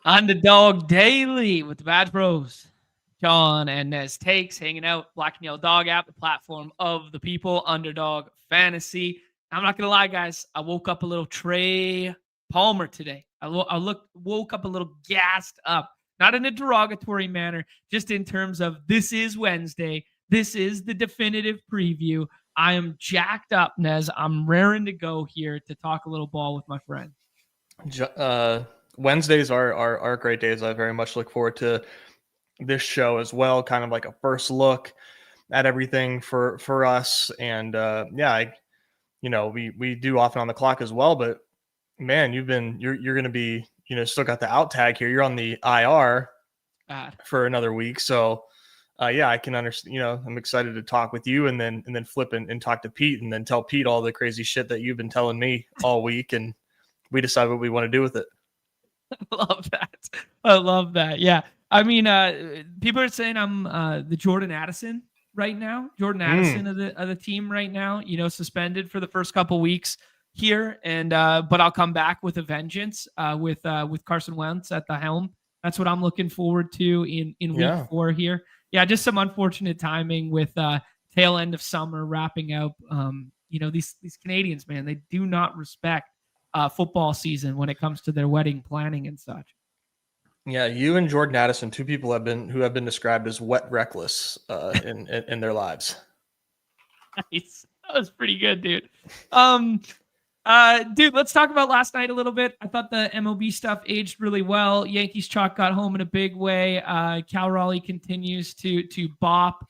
Underdog Daily with the Badge Bros. Jon and Nez takes, hanging out, Black and Yellow Dog app, the platform of the people, Underdog Fantasy. I'm not going to lie, guys. I woke up a little Trey Palmer today. Woke up a little gassed up, not in a derogatory manner, just in terms of this is Wednesday. This is the definitive preview. I am jacked up, Nez. I'm raring to go here to talk a little ball with my friend. Wednesdays are great days. I very much look forward to this show as well. Kind of like a first look at everything for us. And we do often on the clock as well. But man, you're going to be still got the out tag here. You're on the IR for another week. So I can understand. I'm excited to talk with you and then flip and talk to Pete and then tell Pete all the crazy shit that you've been telling me all week and we decide what we want to do with it. I love that. Yeah. I mean, people are saying I'm the Jordan Addison right now. Jordan Addison of the team right now, suspended for the first couple weeks here. And but I'll come back with a vengeance with Carson Wentz at the helm. That's what I'm looking forward to in week 4 here. Yeah, just some unfortunate timing with tail end of summer wrapping up. These Canadians, man, they do not respect football season when it comes to their wedding planning and such. Yeah, you and Jordan Addison, two people who have been described as wet reckless in their lives. Nice. That was pretty good, dude. Dude, let's talk about last night a little bit. I thought the MLB stuff aged really well. Yankees chalk got home in a big way. Cal Raleigh continues to bop.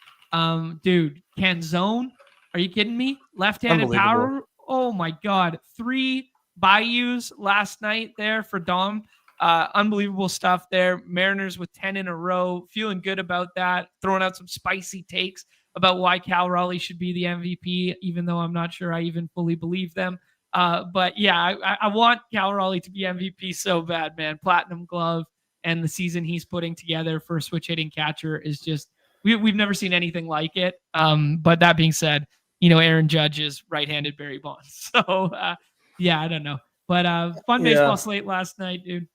Dude, Canzone, are you kidding me? Left-handed power. Oh my God, 3 Bayous last night there for Dom. Unbelievable stuff there. Mariners with 10 in a row. Feeling good about that. Throwing out some spicy takes about why Cal Raleigh should be the MVP, even though I'm not sure I even fully believe them. But yeah, I want Cal Raleigh to be MVP so bad, man. Platinum glove and the season he's putting together for a switch hitting catcher is just, we've never seen anything like it. But that being said, Aaron Judge is right-handed Barry Bonds. So, yeah, I don't know. But fun baseball slate last night, dude.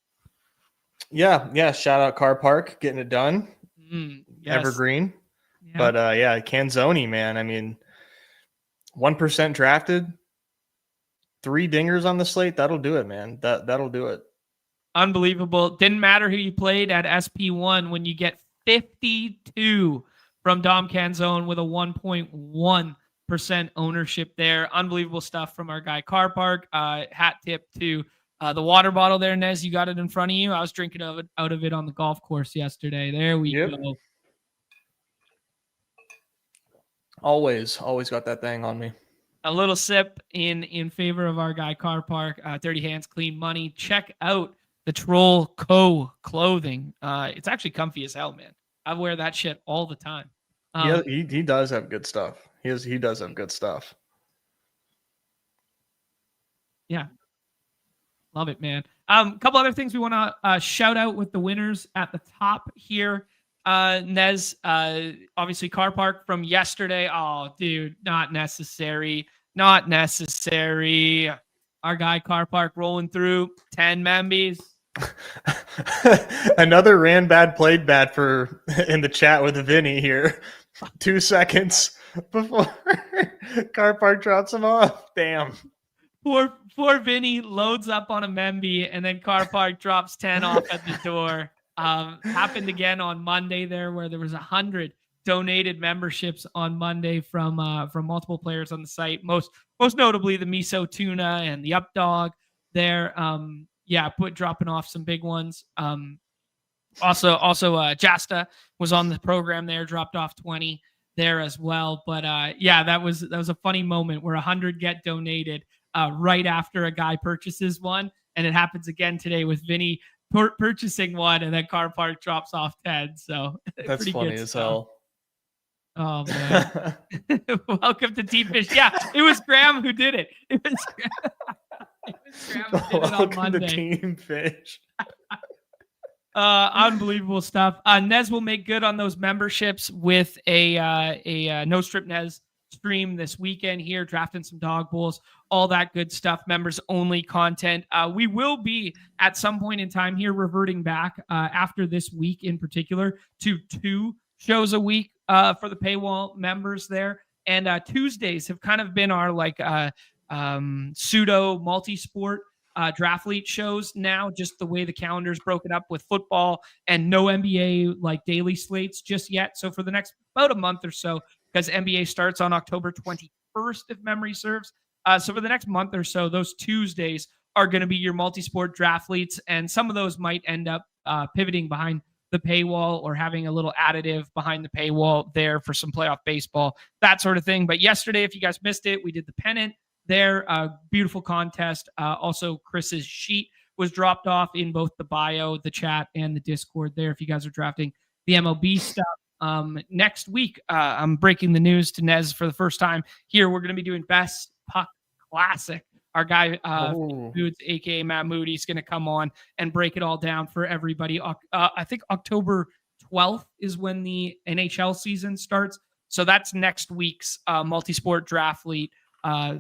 Yeah. Shout out Car Park getting it done. Yes. Evergreen. Yeah. But Canzone, man. I mean, 1% drafted, 3 dingers on the slate. That'll do it, man. That'll do it. Unbelievable. Didn't matter who you played at SP1 when you get 52 from Dom Canzone with a 1.1% ownership there. Unbelievable stuff from our guy Car Park. Hat tip to the water bottle there, Nez. You got it in front of you. I was drinking out of it on the golf course yesterday. There we go. Always got that thing on me. A little sip in favor of our guy Car Park. Dirty Hands, Clean Money. Check out the Troll Co. clothing. It's actually comfy as hell, man. I wear that shit all the time. He does have good stuff. He does have good stuff. Yeah. Love it, man. A couple other things we want to shout out with the winners at the top here. Nez, obviously Car Park from yesterday. Oh, dude, not necessary. Our guy Car Park rolling through 10 Membies. Another ran bad, played bad for in the chat with Vinny here. 2 seconds before Car Park drops him off. Damn. Poor Vinny loads up on a Memby and then Car Park drops 10 off at the door. Happened again on Monday there where there was 100 donated memberships on Monday from multiple players on the site. Most notably the Miso Tuna and the Updog there. Dropping off some big ones. Also Jasta was on the program there, dropped off 20 there as well. But that was a funny moment where 100 get donated right after a guy purchases one, and it happens again today with Vinny purchasing one, and then Car Park drops off 10. So that's funny as hell. Oh man! Welcome to Deep Fish. Yeah, it was Graham who did it. It was Graham who did it on Monday. To Team Fish. Unbelievable stuff. Nez will make good on those memberships with a no strip Nez stream this weekend here, drafting some dog bulls, all that good stuff, members only content. We will be at some point in time here reverting back after this week in particular to 2 shows a week for the paywall members there. And Tuesdays have kind of been our like pseudo multi-sport drafthlete shows now, just the way the calendar's broken up with football and no NBA like daily slates just yet. So for the next about a month or so, because NBA starts on October 21st, if memory serves. So for the next month or so, those Tuesdays are going to be your multi-sport draftletes, and some of those might end up pivoting behind the paywall or having a little additive behind the paywall there for some playoff baseball, that sort of thing. But yesterday, if you guys missed it, we did the pennant there. Beautiful contest. Also, Chris's sheet was dropped off in both the bio, the chat, and the Discord there if you guys are drafting the MLB stuff. Next week, I'm breaking the news to Nez for the first time here. We're going to be doing Best Puck Classic. Our guy, Foods, aka Matt Moody, is going to come on and break it all down for everybody. I think October 12th is when the NHL season starts. So that's next week's multi-sport draft league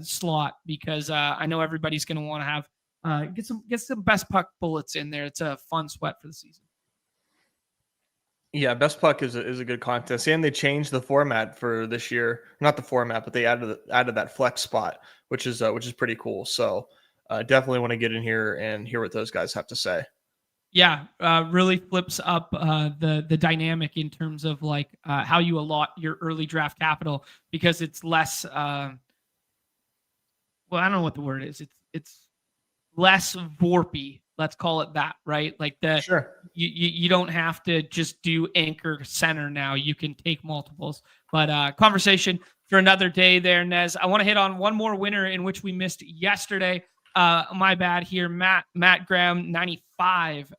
slot, because I know everybody's going to want to have get some best puck bullets in there. It's a fun sweat for the season. Yeah, Best Puck is a good contest, and they changed the format for this year. Not the format, but they added that flex spot, which is pretty cool. So definitely want to get in here and hear what those guys have to say. Yeah, really flips up the dynamic in terms of like how you allot your early draft capital, because it's less. Well, I don't know what the word is. It's less VORPy. Let's call it that, right? Like you don't have to just do anchor center now. You can take multiples. But conversation for another day there, Nez. I want to hit on one more winner in which we missed yesterday. My bad here. Matt Graham, 95,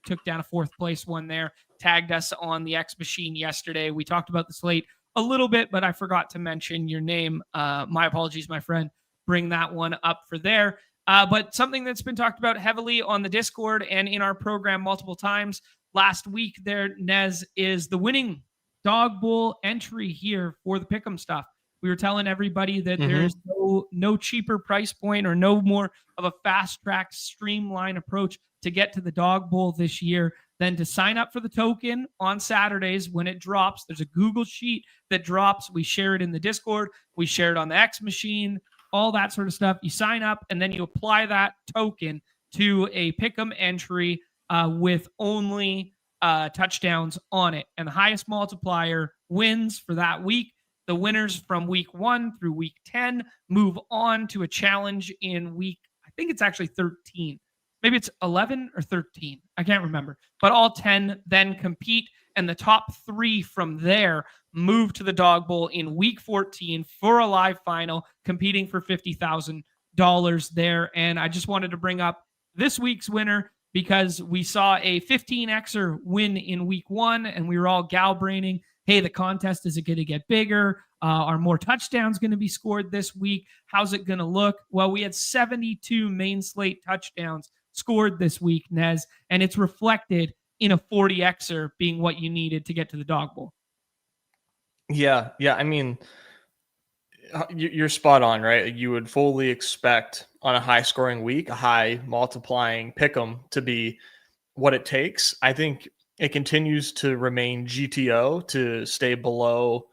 took down a 4th place one there. Tagged us on the X Machine yesterday. We talked about the slate a little bit, but I forgot to mention your name. My apologies, my friend. Bring that one up for there. But something that's been talked about heavily on the Discord and in our program multiple times last week there, Nez, is the winning dog bull entry here for the pick'em stuff. We were telling everybody that there's no cheaper price point or no more of a fast track streamline approach to get to the dog bull this year than to sign up for the token on Saturdays when it drops. There's a Google sheet that drops. We share it in the Discord. We share it on the X Machine. All that sort of stuff. You sign up and then you apply that token to a pick'em entry with only touchdowns on it. And the highest multiplier wins for that week. The winners from week 1 through week 10 move on to a challenge in week, I think it's actually 13. Maybe it's 11 or 13. I can't remember. But all 10 then compete, and the top 3 from there move to the Dog Bowl in week 14 for a live final, competing for $50,000 there. And I just wanted to bring up this week's winner because we saw a 15xer win in week 1, and we were all gal-braining, hey, the contest, is it going to get bigger? Are more touchdowns going to be scored this week? How's it going to look? Well, we had 72 main slate touchdowns scored this week, Nez, and it's reflected in a 40xer being what you needed to get to the Dog Bowl. Yeah. I mean, you're spot on, right? You would fully expect on a high-scoring week, a high multiplying pick'em to be what it takes. I think it continues to remain GTO to stay below,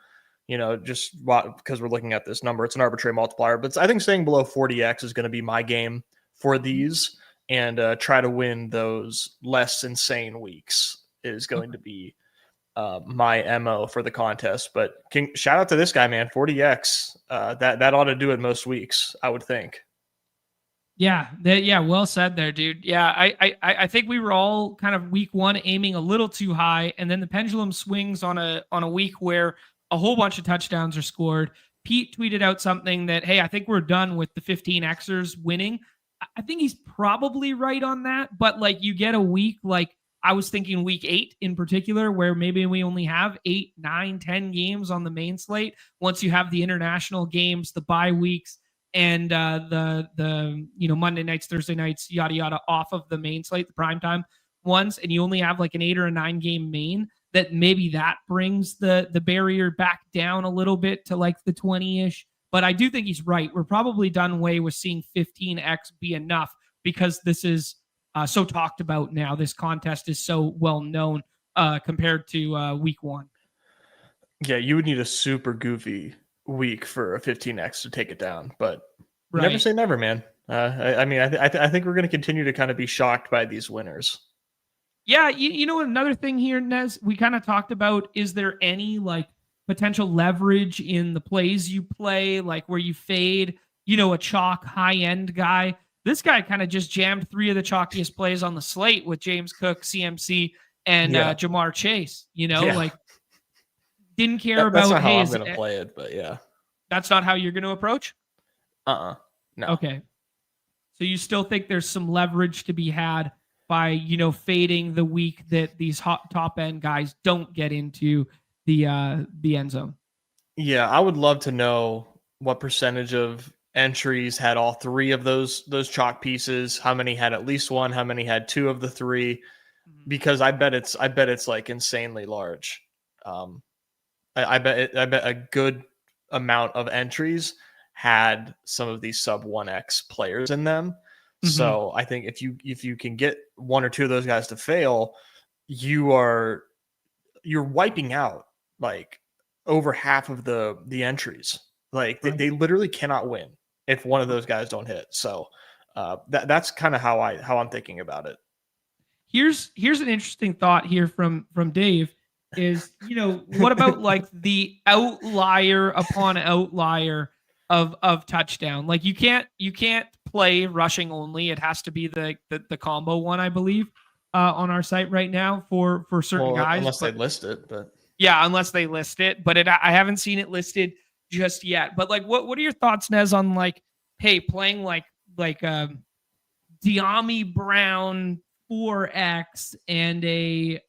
just because we're looking at this number. It's an arbitrary multiplier, but I think staying below 40x is going to be my game for these, and try to win those less insane weeks is going to be my MO for the contest. But shout out to this guy, man, 40x. That ought to do it most weeks, I would think. Yeah, well said there, dude. Yeah, I think we were all kind of week 1 aiming a little too high, and then the pendulum swings on a week where a whole bunch of touchdowns are scored. Pete tweeted out something that, hey, I think we're done with the 15xers winning. I think he's probably right on that, but like you get a week, like I was thinking week 8 in particular, where maybe we only have 8, 9, 10 games on the main slate. Once you have the international games, the bye weeks, and the Monday nights, Thursday nights, yada yada, off of the main slate, the primetime ones, and you only have like an 8 or a 9 game main, that maybe that brings the barrier back down a little bit to like the 20-ish. But I do think he's right. We're probably done away with seeing 15x be enough because this is so talked about now. This contest is so well known compared to week 1. Yeah, you would need a super goofy week for a 15x to take it down, but Right. Never say never, man. I think we're going to continue to kind of be shocked by these winners. Yeah, you know another thing here, Nez, we kind of talked about, is there any like potential leverage in the plays you play, like where you fade, a chalk high-end guy? This guy kind of just jammed 3 of the chalkiest plays on the slate with James Cook, CMC, and Jamar Chase, like didn't care about, that's not hey, how I'm going to play it, but yeah. That's not how you're going to approach? No. Okay. So you still think there's some leverage to be had by, fading the week that these top end guys don't get into the end zone? Yeah, I would love to know what percentage of entries had all 3 of those chalk pieces, how many had at least one, how many had 2 of the 3, because I bet it's like insanely large. I bet a good amount of entries had some of these sub 1x players in them. Mm-hmm. So I think if you can get 1 or 2 of those guys to fail, you're wiping out like over half of the entries. Like they literally cannot win if one of those guys don't hit. So that's kind of how I'm thinking about it. Here's an interesting thought here from Dave is, what about like the outlier upon outlier of touchdown? Like you can't play rushing only. It has to be the combo one, I believe, on our site right now for certain guys. Unless they list it, but yeah, unless they list it. But I haven't seen it listed just yet. But like, what are your thoughts, Nez, on like, hey, playing like De'Ami Brown 4x and a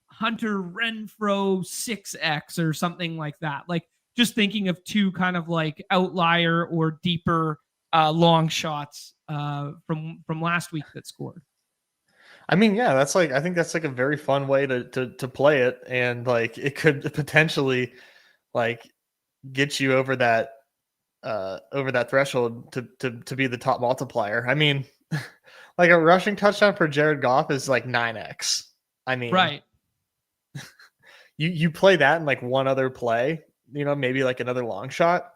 Hunter Renfrow 6x or something like that? Like just thinking of 2 kind of like outlier or deeper long shots from last week that scored. I mean, yeah, I think that's like a very fun way to play it, and like it could potentially like get you over that threshold to be the top multiplier. I mean, like a rushing touchdown for Jared Goff is like 9x. I mean, right. You play that in like one other play, maybe like another long shot,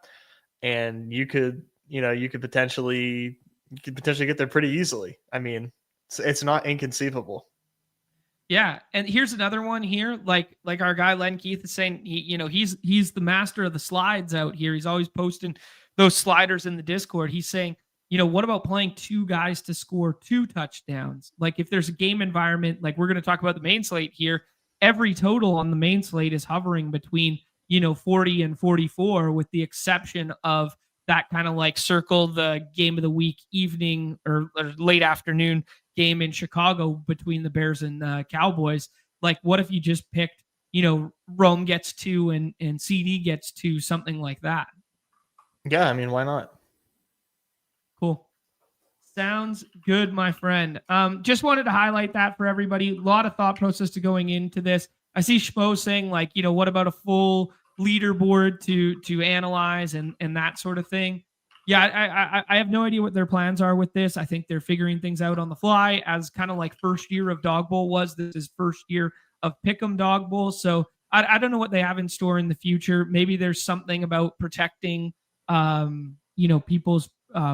and you could potentially get there pretty easily. I mean, it's not inconceivable. Yeah, and here's another one here, like our guy Len Keith is saying, he's the master of the slides out here. He's always posting those sliders in the Discord. He's saying, what about playing 2 guys to score 2 touchdowns? Like if there's a game environment, like we're going to talk about the main slate here, every total on the main slate is hovering between, 40 and 44, with the exception of that kind of like circle the game of the week evening or late afternoon game in Chicago between the Bears and Cowboys. Like, what if you just picked, Rome gets 2 and CD gets 2, something like that? Yeah, I mean, why not? Cool. Sounds good, my friend. Just wanted to highlight that for everybody. A lot of thought process to going into this. I see Schmo saying like, what about a full leaderboard to analyze and that sort of thing. Yeah, I have no idea what their plans are with this. I think they're figuring things out on the fly, as kind of like first year of Dog Bowl was. This is first year of Pick'em Dog Bowl. So I don't know what they have in store in the future. Maybe there's something about protecting, people's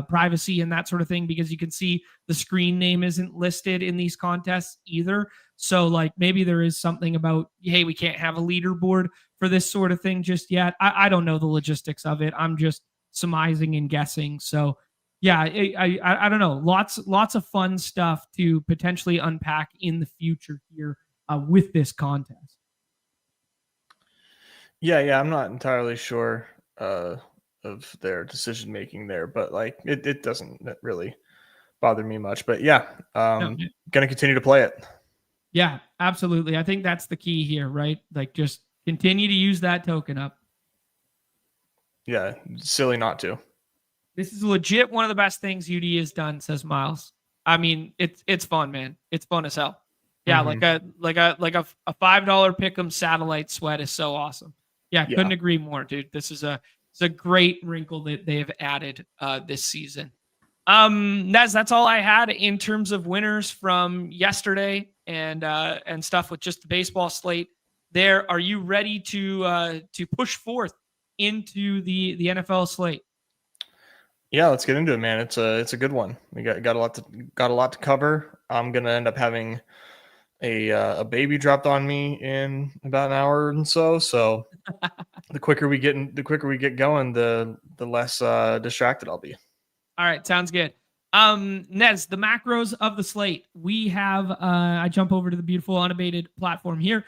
privacy and that sort of thing, because you can see the screen name isn't listed in these contests either. So like maybe there is something about, hey, we can't have a leaderboard for this sort of thing just yet. I don't know the logistics of it. I'm just surmising and guessing. So yeah, I don't know. Lots of fun stuff to potentially unpack in the future here with this contest. Yeah, I'm not entirely sure of their decision making there, but like it doesn't really bother me much. But yeah, gonna continue to play it. Yeah, absolutely. I think that's the key here, right? Like just continue to use that token up. Yeah, silly not to. This is legit one of the best things UD has done, says Miles. I mean, it's fun, man. It's fun as hell. Yeah, like a $5 pick'em satellite sweat is so awesome. Yeah, couldn't agree more, dude. This is a great wrinkle that they have added this season. Nez, that's all I had in terms of winners from yesterday and stuff with just the baseball slate. There, are you ready to push forth into the NFL slate? Yeah, let's get into it, man. It's a good one. We got a lot to cover. I'm gonna end up having a baby dropped on me in about an hour and so. So the quicker we get going, the less distracted I'll be. All right, sounds good. Nez, the macros of the slate. We have I jump over to the beautiful unabated platform here.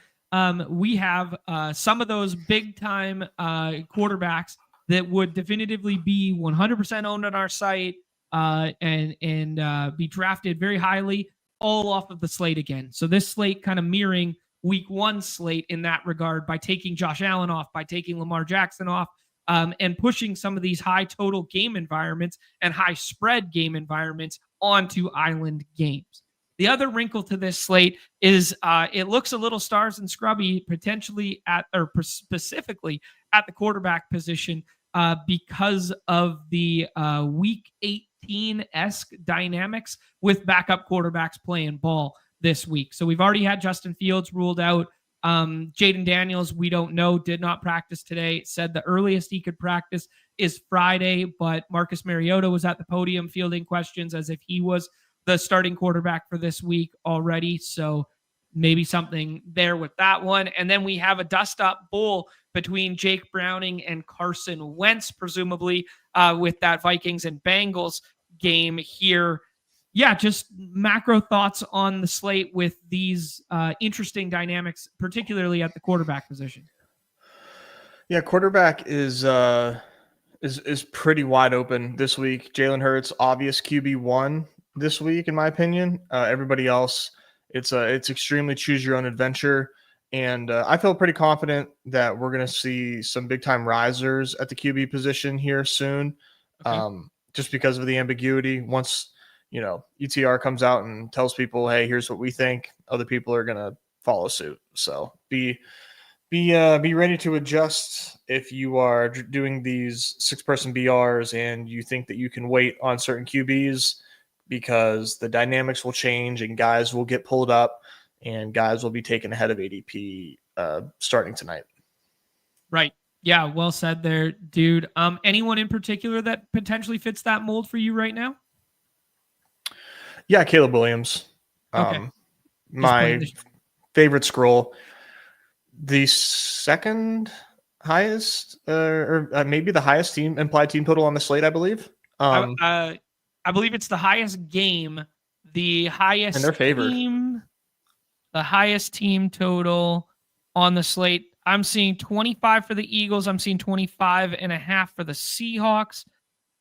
We have some of those big time quarterbacks that would definitively be 100% owned on our site and be drafted very highly, all off of the slate again. So this slate kind of mirroring week 1 slate in that regard by taking Josh Allen off, by taking Lamar Jackson off, and pushing some of these high total game environments and high spread game environments onto island games. The other wrinkle to this slate is it looks a little stars and scrubby potentially specifically at the quarterback position because of the week 18-esque dynamics with backup quarterbacks playing ball this week. So we've already had Justin Fields ruled out. Jaden Daniels, we don't know, did not practice today. Said the earliest he could practice is Friday, but Marcus Mariota was at the podium fielding questions as if he was the starting quarterback for this week already. So maybe something there with that one. And then we have a dust-up bowl between Jake Browning and Carson Wentz, presumably with that Vikings and Bengals game here. Yeah, just macro thoughts on the slate with these interesting dynamics, particularly at the quarterback position. Yeah, quarterback is pretty wide open this week. Jalen Hurts, obvious QB1 this week, in my opinion. Everybody else, it's extremely choose your own adventure. And I feel pretty confident that we're going to see some big time risers at the QB position here soon, just because of the ambiguity. Once ETR comes out and tells people, hey, here's what we think, other people are going to follow suit. So be ready to adjust if you are doing these 6-person BRs and you think that you can wait on certain QBs, because the dynamics will change and guys will get pulled up and guys will be taken ahead of ADP starting tonight. Right. Yeah. Well said there, dude. Anyone in particular that potentially fits that mold for you right now? Yeah, Caleb Williams. Okay. My favorite scroll. The second highest, or maybe the highest implied team total on the slate, I believe. I believe it's the highest game, the highest and they're favored. The highest team total on the slate. I'm seeing 25 for the Eagles. I'm seeing 25.5 for the Seahawks.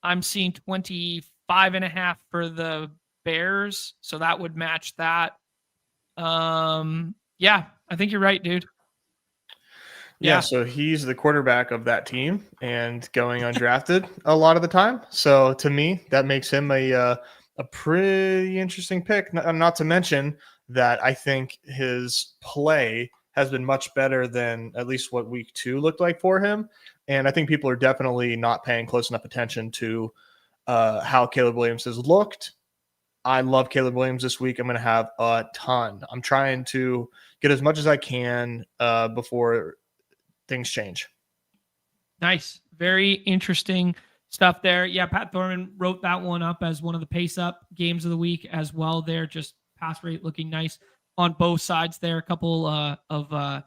I'm seeing 25.5 for the Bears, so that would match that. Yeah, I think you're right, dude. Yeah, so he's the quarterback of that team and going undrafted a lot of the time. So to me, that makes him a pretty interesting pick. Not to mention that I think his play has been much better than at least what week 2 looked like for him. And I think people are definitely not paying close enough attention to how Caleb Williams has looked. I love Caleb Williams this week. I'm going to have a ton. I'm trying to get as much as I can before things change. Nice. Very interesting stuff there. Yeah, Pat Thorman wrote that one up as one of the pace up games of the week as well there. Just pass rate looking nice on both sides there. A couple of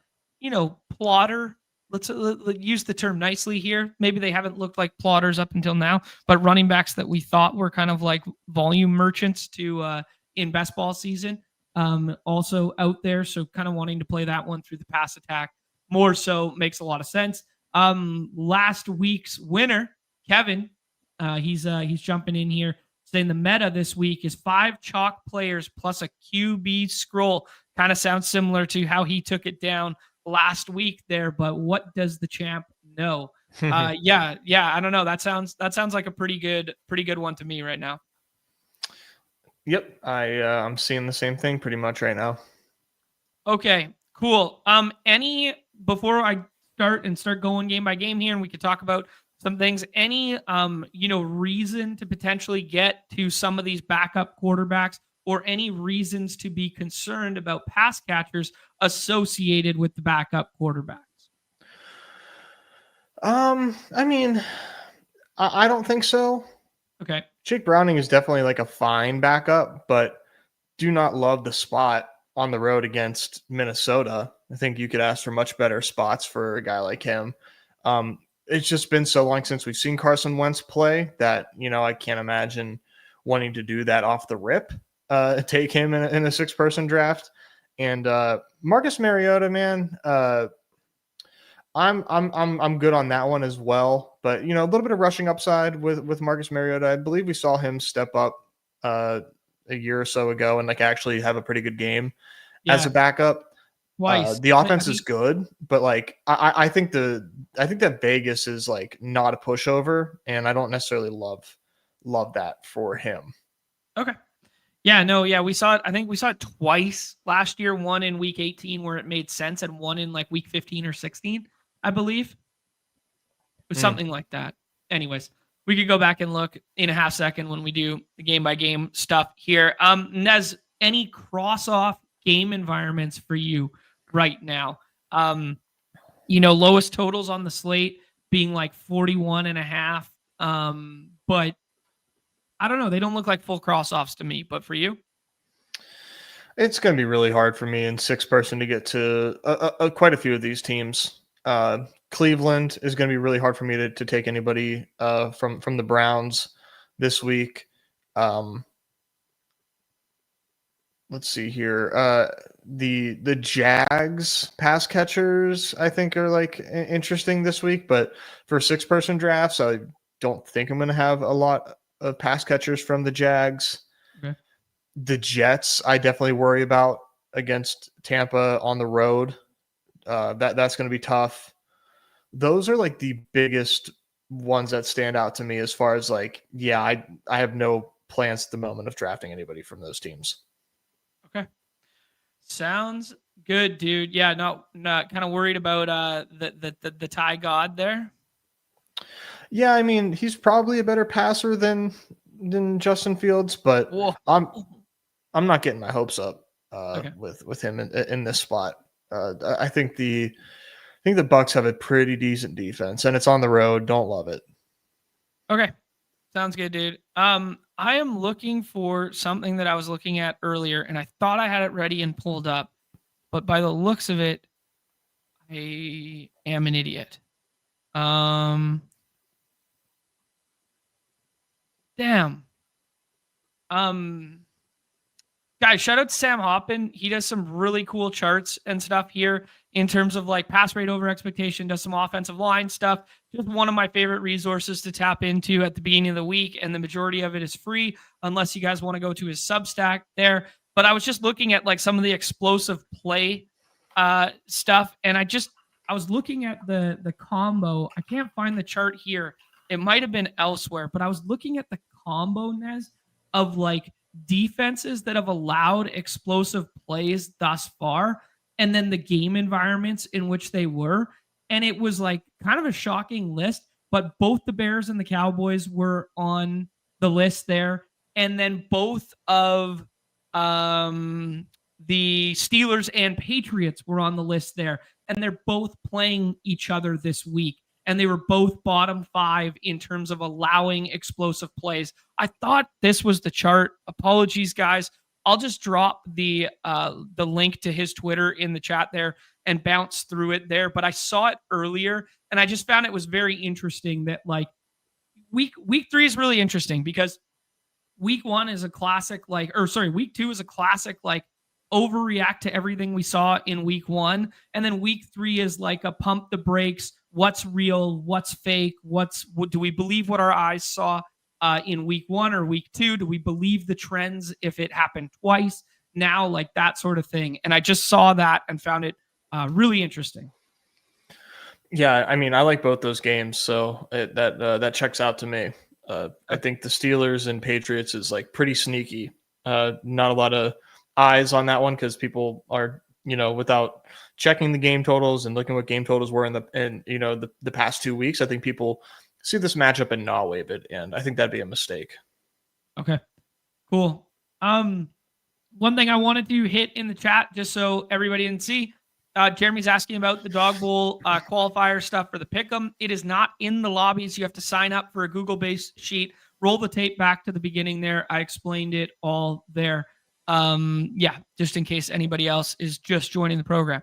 plotter. Let's use the term nicely here. Maybe they haven't looked like plotters up until now, but running backs that we thought were kind of like volume merchants to in best ball season also out there. So kind of wanting to play that one through the pass attack more so makes a lot of sense. Last week's winner, Kevin, he's jumping in here saying the meta this week is 5 chalk players plus a QB scroll. Kind of sounds similar to how he took it down last week there, but what does the champ know? Yeah, I don't know. That sounds like a pretty good one to me right now. Yep, I'm seeing the same thing pretty much right now. Okay, cool. Before I start going game by game here, and we could talk about some things. Any reason to potentially get to some of these backup quarterbacks, or any reasons to be concerned about pass catchers associated with the backup quarterbacks? I mean, I don't think so. Okay. Jake Browning is definitely like a fine backup, but do not love the spot on the road against Minnesota. I think you could ask for much better spots for a guy like him. It's just been so long since we've seen Carson Wentz play that, I can't imagine wanting to do that off the rip, take him in a 6-person draft. And Marcus Mariota, man, I'm good on that one as well. But, a little bit of rushing upside with Marcus Mariota. I believe we saw him step up a year or so ago and like actually have a pretty good game as a backup. The offense is good, but like I think that Vegas is like not a pushover, and I don't necessarily love that for him. Okay. Yeah, no, yeah, we saw it. I think we saw it twice last year, one in week 18 where it made sense, and one in like week 15 or 16, I believe. It was something like that. Anyways, we could go back and look in a half second when we do the game by game stuff here. Nez, any cross off game environments for you right now? Lowest totals on the slate being like 41.5. But I don't know. They don't look like full cross offs to me. But for you? It's going to be really hard for me in 6-person to get to quite a few of these teams. Cleveland is going to be really hard for me to take anybody from the Browns this week. Let's see here. The Jags pass catchers, I think, are like interesting this week, but for 6-person drafts, I don't think I'm going to have a lot of pass catchers from the Jags. Okay. The Jets, I definitely worry about against Tampa on the road. That's going to be tough. Those are like the biggest ones that stand out to me as far as like, yeah, I have no plans at the moment of drafting anybody from those teams. Okay. Sounds good, dude. Yeah, not kind of worried about the Ty God there. Yeah, I mean, he's probably a better passer than Justin Fields, but I'm not getting my hopes up with him in this spot. I think the Bucs have a pretty decent defense, and it's on the road. Don't love it. Okay. Sounds good, dude. I am looking for something that I was looking at earlier, and I thought I had it ready and pulled up, but by the looks of it, I am an idiot. Damn. Guys, shout out to Sam Hoppin. He does some really cool charts and stuff here in terms of like pass rate over expectation, does some offensive line stuff. Just one of my favorite resources to tap into at the beginning of the week. And the majority of it is free unless you guys want to go to his Substack there. But I was just looking at like some of the explosive play stuff. And I was looking at the combo. I can't find the chart here. It might have been elsewhere, but I was looking at the combo, Nez, of like defenses that have allowed explosive plays thus far, and then the game environments in which they were. And it was like kind of a shocking list, but both the Bears and the Cowboys were on the list there. And then both of the Steelers and Patriots were on the list there. And they're both playing each other this week. And they were both bottom 5 in terms of allowing explosive plays. I thought this was the chart. Apologies, guys. I'll just drop the link to his Twitter in the chat there and bounce through it there. But I saw it earlier, and I just found it was very interesting that like week 3 is really interesting because week 1 is a classic week 2 is a classic like overreact to everything we saw in week 1, and then week 3 is like a pump the brakes. What's real? What's fake? What do we believe what our eyes saw in week 1 or week 2? Do we believe the trends if it happened twice now, like that sort of thing? And I just saw that and found it really interesting. Yeah, I mean, I like both those games, so that checks out to me. I think the Steelers and Patriots is like pretty sneaky. Not a lot of eyes on that one because people are without checking the game totals and looking what game totals were in the past 2 weeks, I think people see this matchup and not wave it, and I think that'd be a mistake. Okay, cool. One thing I wanted to hit in the chat, just so everybody can see, Jeremy's asking about the Dog Bowl qualifier stuff for the Pick'em. It is not in the lobbies. You have to sign up for a Google-based sheet. Roll the tape back to the beginning there. I explained it all there. Just in case anybody else is just joining the program.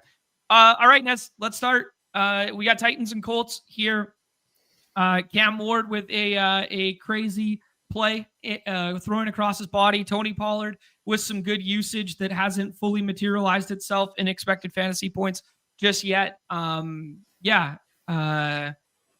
All right, Nez, let's start. We got Titans and Colts here. Cam Ward with a crazy play throwing across his body. Tony Pollard with some good usage that hasn't fully materialized itself in expected fantasy points just yet.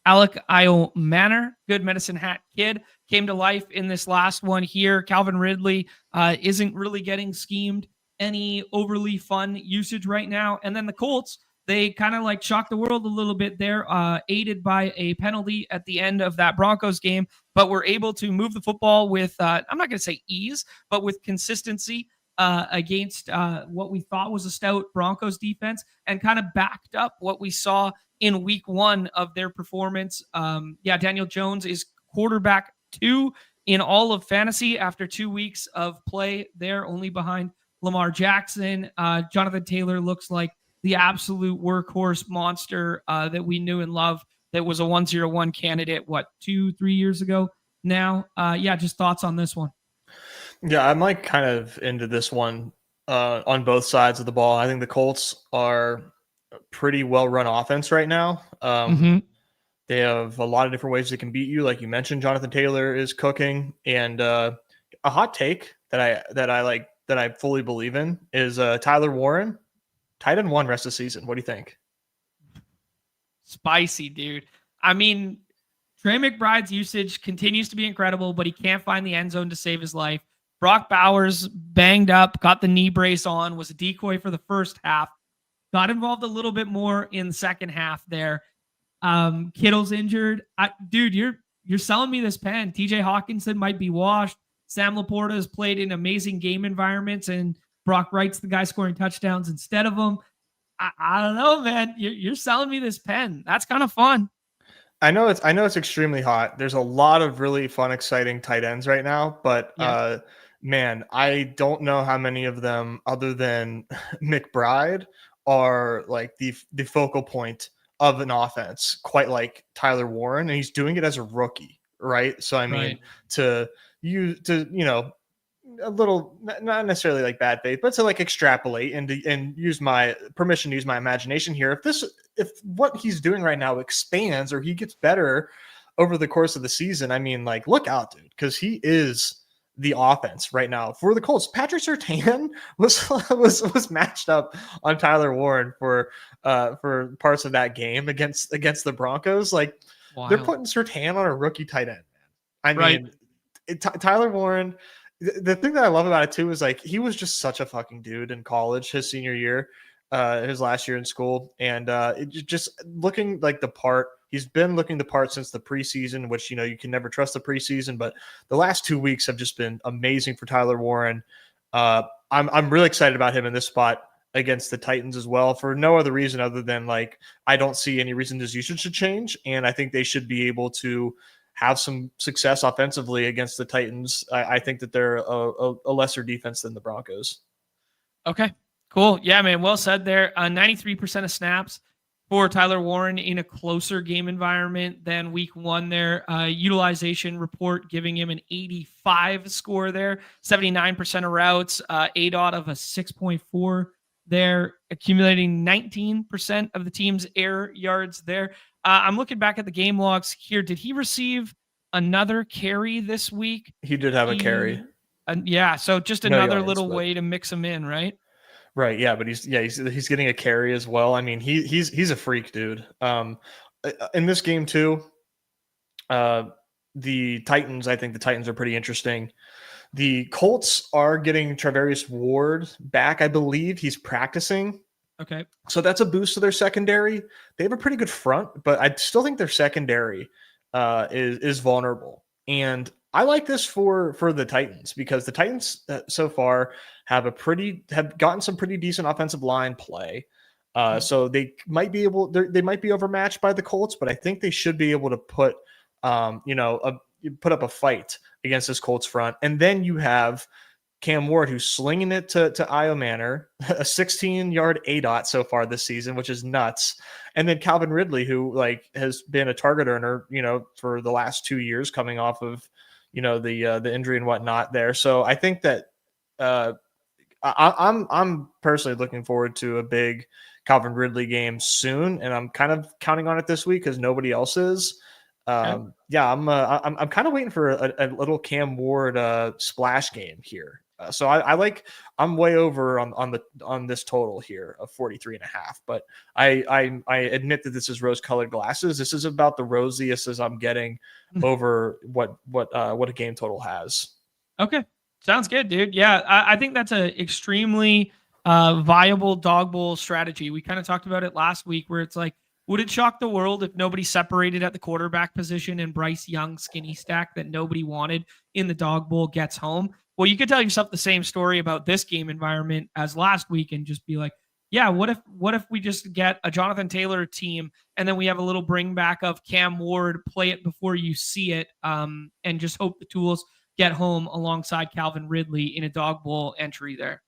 Alec Io Manor, good medicine hat kid, came to life in this last one here. Calvin Ridley isn't really getting schemed any overly fun usage right now. And then the Colts, they kind of like shocked the world a little bit there, aided by a penalty at the end of that Broncos game, but were able to move the football with, I'm not going to say ease, but with consistency against what we thought was a stout Broncos defense, and kind of backed up what we saw in week 1 of their performance. Daniel Jones is quarterback 2 in all of fantasy after 2 weeks of play there, only behind Lamar Jackson. Jonathan Taylor looks like the absolute workhorse monster that we knew and loved, that was a 101 candidate, 2-3 years ago now. Just thoughts on this one. Yeah, I'm like kind of into this one on both sides of the ball. I think the Colts are a pretty well-run offense right now. They have a lot of different ways they can beat you. Like you mentioned, Jonathan Taylor is cooking, and a hot take that I fully believe in is Tyler Warren, tight end 1 rest of the season. What do you think? Spicy, dude. I mean, Trey McBride's usage continues to be incredible, but he can't find the end zone to save his life. Brock Bowers banged up, got the knee brace on, was a decoy for the first half, got involved a little bit more in the second half there. Kittle's injured. Dude, you're selling me this pen. TJ Hawkinson might be washed. Sam Laporta has played in amazing game environments, and Brock Wright's the guy scoring touchdowns instead of him. I don't know, man. You're selling me this pen. That's kind of fun. I know it's extremely hot. There's a lot of really fun, exciting tight ends right now, but man, I don't know how many of them, other than McBride, are like the focal point of an offense, quite like Tyler Warren, and he's doing it as a rookie, right? So I mean, a little, not necessarily like bad faith, but to like extrapolate and use my permission to use my imagination here. If what he's doing right now expands or he gets better over the course of the season, I mean, like, look out, dude, because he is the offense right now for the Colts. Patrick Surtain was matched up on Tyler Warren for parts of that game against the Broncos. Like, they're putting Surtain on a rookie tight end, man. I mean, Tyler Warren. The thing that I love about it too is like he was just such a fucking dude in college, his senior year, his last year in school, and it just looking like the part. He's been looking the part since the preseason, which you can never trust the preseason, but the last 2 weeks have just been amazing for Tyler Warren. I'm really excited about him in this spot against the Titans as well, for no other reason other than like I don't see any reason his usage should change, and I think they should be able to have some success offensively against the Titans. I think that they're a lesser defense than the Broncos. Okay, cool. Yeah, man. Well said there. 93% of snaps for Tyler Warren in a closer game environment than week 1 there. Utilization report giving him an 85 score there. 79% of routes, ADOT of a 6.4 there, accumulating 19% of the team's air yards there. I'm looking back at the game logs here. Did he receive another carry this week? He did have a carry. So just another little way to mix him in, right? Right, yeah, but he's getting a carry as well. I mean, he's a freak, dude. In this game too, the Titans, I think the Titans are pretty interesting. The Colts are getting Travarius Ward back, I believe. He's practicing. Okay. So that's a boost to their secondary. They have a pretty good front, but I still think their secondary is vulnerable. And I like this for the Titans because the Titans so far have gotten some pretty decent offensive line play. So they might be they might be overmatched by the Colts, but I think they should be able to put up a fight against this Colts front. And then you have Cam Ward, who's slinging it to Io Manor, a 16-yard ADOT so far this season, which is nuts. And then Calvin Ridley, who has been a target earner, for the last 2 years, coming off of, the injury and whatnot there. So I think that I'm personally looking forward to a big Calvin Ridley game soon, and I'm kind of counting on it this week because nobody else is. I'm kind of waiting for a little Cam Ward splash game here. So I'm way over on this total here of 43.5, but I admit that this is rose colored glasses. This is about the rosiest as I'm getting over what a game total has. Okay. Sounds good, dude. Yeah. I think that's a extremely viable dog bowl strategy. We kind of talked about it last week where it's like, would it shock the world if nobody separated at the quarterback position and Bryce Young skinny stack that nobody wanted in the dog bowl gets home? Well, you could tell yourself the same story about this game environment as last week and just be like, yeah, what if we just get a Jonathan Taylor team and then we have a little bring back of Cam Ward, play it before you see it, and just hope the tools get home alongside Calvin Ridley in a dog bowl entry there.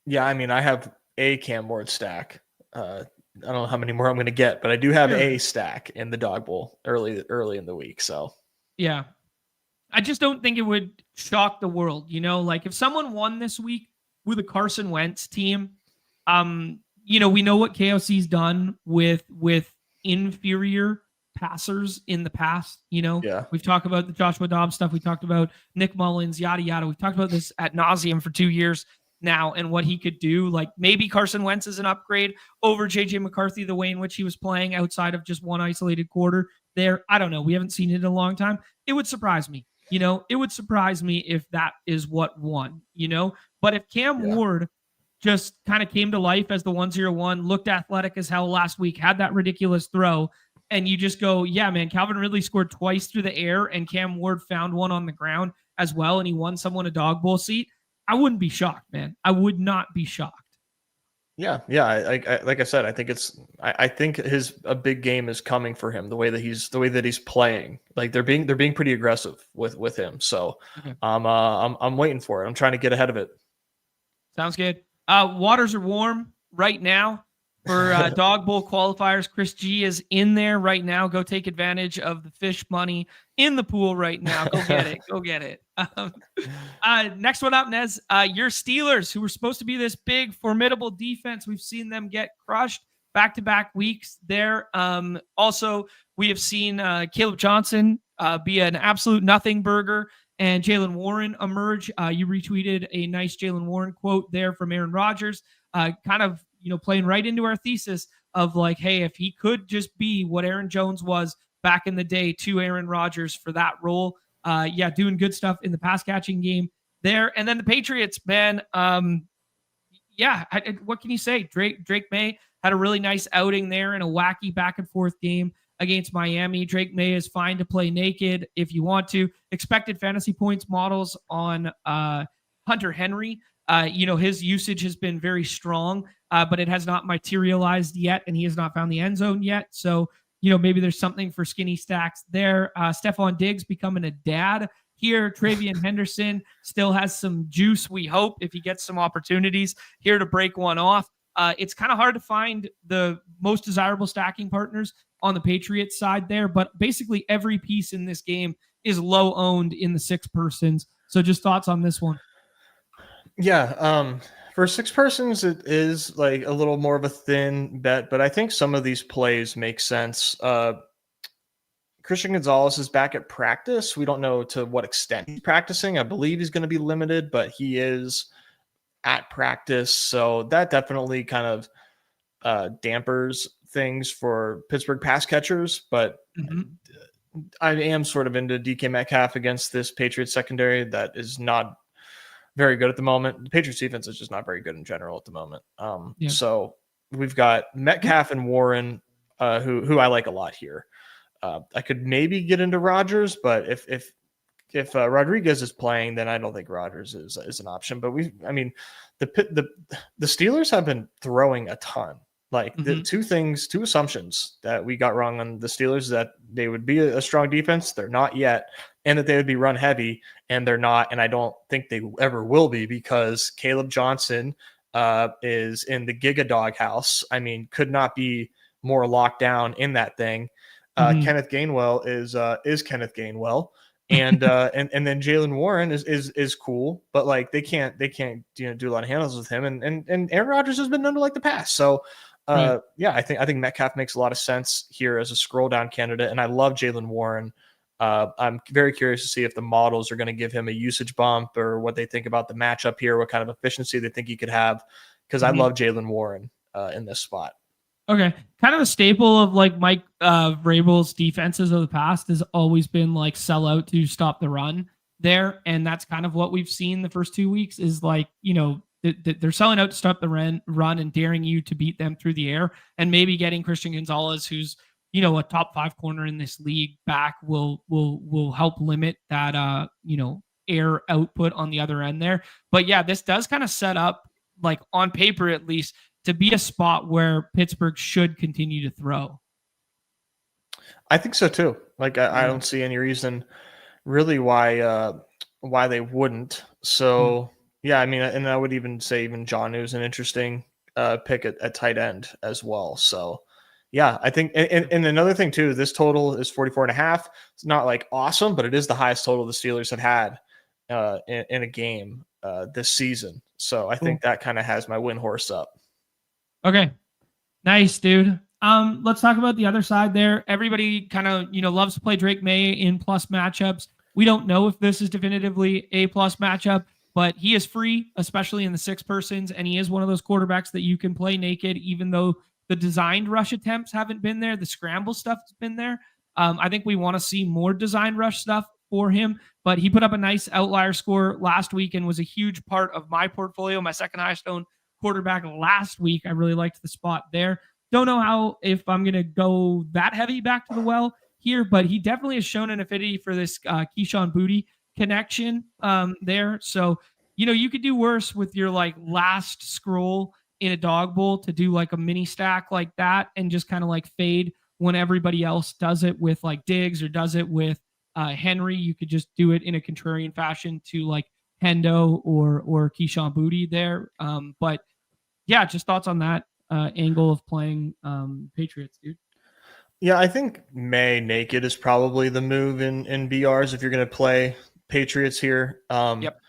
Yeah, I mean, I have a Cam Ward stack. I don't know how many more I'm going to get, but I do have a stack in the dog bowl early in the week. So yeah, I just don't think it would shock the world. Like if someone won this week with a Carson Wentz team, we know what KOC's done with inferior passers in the past. We've talked about the Joshua Dobbs stuff. We talked about Nick Mullins, yada, yada. We've talked about this ad nauseum for 2 years now and what he could do. Like maybe Carson Wentz is an upgrade over JJ McCarthy, the way in which he was playing outside of just one isolated quarter there. I don't know. We haven't seen it in a long time. It would surprise me. It would surprise me if that is what won, but if Cam Ward just kind of came to life as the 101, looked athletic as hell last week, had that ridiculous throw, and you just go, yeah, man, Calvin Ridley scored twice through the air and Cam Ward found one on the ground as well, and he won someone a dog bowl seat, I wouldn't be shocked, man. I would not be shocked. Yeah. Like I said, I think I think a big game is coming for him. The way that he's playing, like they're being pretty aggressive with him. So I'm waiting for it. I'm trying to get ahead of it. Sounds good. Waters are warm right now for dog bowl qualifiers. Chris G is in there right now. Go take advantage of the fish money in the pool right now. Go get it. Go get it. Next one up, Nez. Your Steelers, who were supposed to be this big, formidable defense. We've seen them get crushed back-to-back weeks there. Also, we have seen Caleb Johnson be an absolute nothing burger and Jaylen Warren emerge. You retweeted a nice Jaylen Warren quote there from Aaron Rodgers, kind of playing right into our thesis of like, hey, if he could just be what Aaron Jones was back in the day to Aaron Rodgers for that role. Doing good stuff in the pass catching game there. And then the Patriots, man. What can you say? Drake May had a really nice outing there in a wacky back and forth game against Miami. Drake May is fine to play naked if you want to. Expected fantasy points models on Hunter Henry. His usage has been very strong, but it has not materialized yet, and he has not found the end zone yet. So, maybe there's something for skinny stacks there. Stephon Diggs becoming a dad here. Travion Henderson still has some juice, we hope, if he gets some opportunities here to break one off. It's kind of hard to find the most desirable stacking partners on the Patriots side there, but basically every piece in this game is low owned in the 6 persons. So just thoughts on this one. Yeah. For 6 persons, it is like a little more of a thin bet, but I think some of these plays make sense. Christian Gonzalez is back at practice. We don't know to what extent he's practicing. I believe he's going to be limited, but he is at practice. So that definitely kind of dampers things for Pittsburgh pass catchers. But I am sort of into DK Metcalf against this Patriots secondary that is not very good at the moment. The Patriots defense is just not very good in general at the moment. So we've got Metcalf and Warren, who I like a lot here. I could maybe get into Rodgers, but if if Rodriguez is playing, then I don't think Rodgers is an option. But the Steelers have been throwing a ton. Like the two assumptions that we got wrong on the Steelers, that they would be a strong defense. They're not yet. And that they would be run heavy, and they're not. And I don't think they ever will be, because Caleb Johnson is in the Giga Dog house. I mean, could not be more locked down in that thing. Kenneth Gainwell is Kenneth Gainwell. And then Jaylen Warren is cool, but like they can't do a lot of handles with him. And Aaron Rodgers has been known to like the pass. So yeah, I think Metcalf makes a lot of sense here as a scroll down candidate, and I love Jaylen Warren. I'm very curious to see if the models are going to give him a usage bump, or what they think about the matchup here, what kind of efficiency they think he could have, because I love Jaylen Warren in this spot. Okay. Kind of a staple of like Mike Vrabel's defenses of the past has always been like sell out to stop the run there. And that's kind of what we've seen the first 2 weeks, is like, they're selling out to stop the run and daring you to beat them through the air, and maybe getting Christian Gonzalez, who's, a top 5 corner in this league, back will help limit that, air output on the other end there. But yeah, this does kind of set up, like on paper at least, to be a spot where Pittsburgh should continue to throw. I think so too. Like I don't see any reason really why they wouldn't. So yeah, I mean, and I would even say Jonnu is an interesting pick at tight end as well. So yeah, I think, and another thing too, this total is 44.5. It's not like awesome, but it is the highest total the Steelers have had in a game this season. So I think that kind of has my win horse up. Okay. Nice, dude. Let's talk about the other side there. Everybody kind of, loves to play Drake May in plus matchups. We don't know if this is definitively a plus matchup, but he is free, especially in the 6 persons. And he is one of those quarterbacks that you can play naked, even though the designed rush attempts haven't been there. The scramble stuff has been there. I think we want to see more design rush stuff for him, but he put up a nice outlier score last week and was a huge part of my portfolio, my second highest owned quarterback last week. I really liked the spot there. Don't know if I'm going to go that heavy back to the well here, but he definitely has shown an affinity for this Keyshawn Boutte connection there. So, you could do worse with your like last scroll in a dog bowl to do like a mini stack like that, and just kind of like fade when everybody else does it with like Diggs or does it with Henry. You could just do it in a contrarian fashion to like Hendo or Keyshawn Boutte there. But yeah, just thoughts on that angle of playing Patriots, dude. Yeah, I think May naked is probably the move in BRs if you're going to play Patriots here. Yep.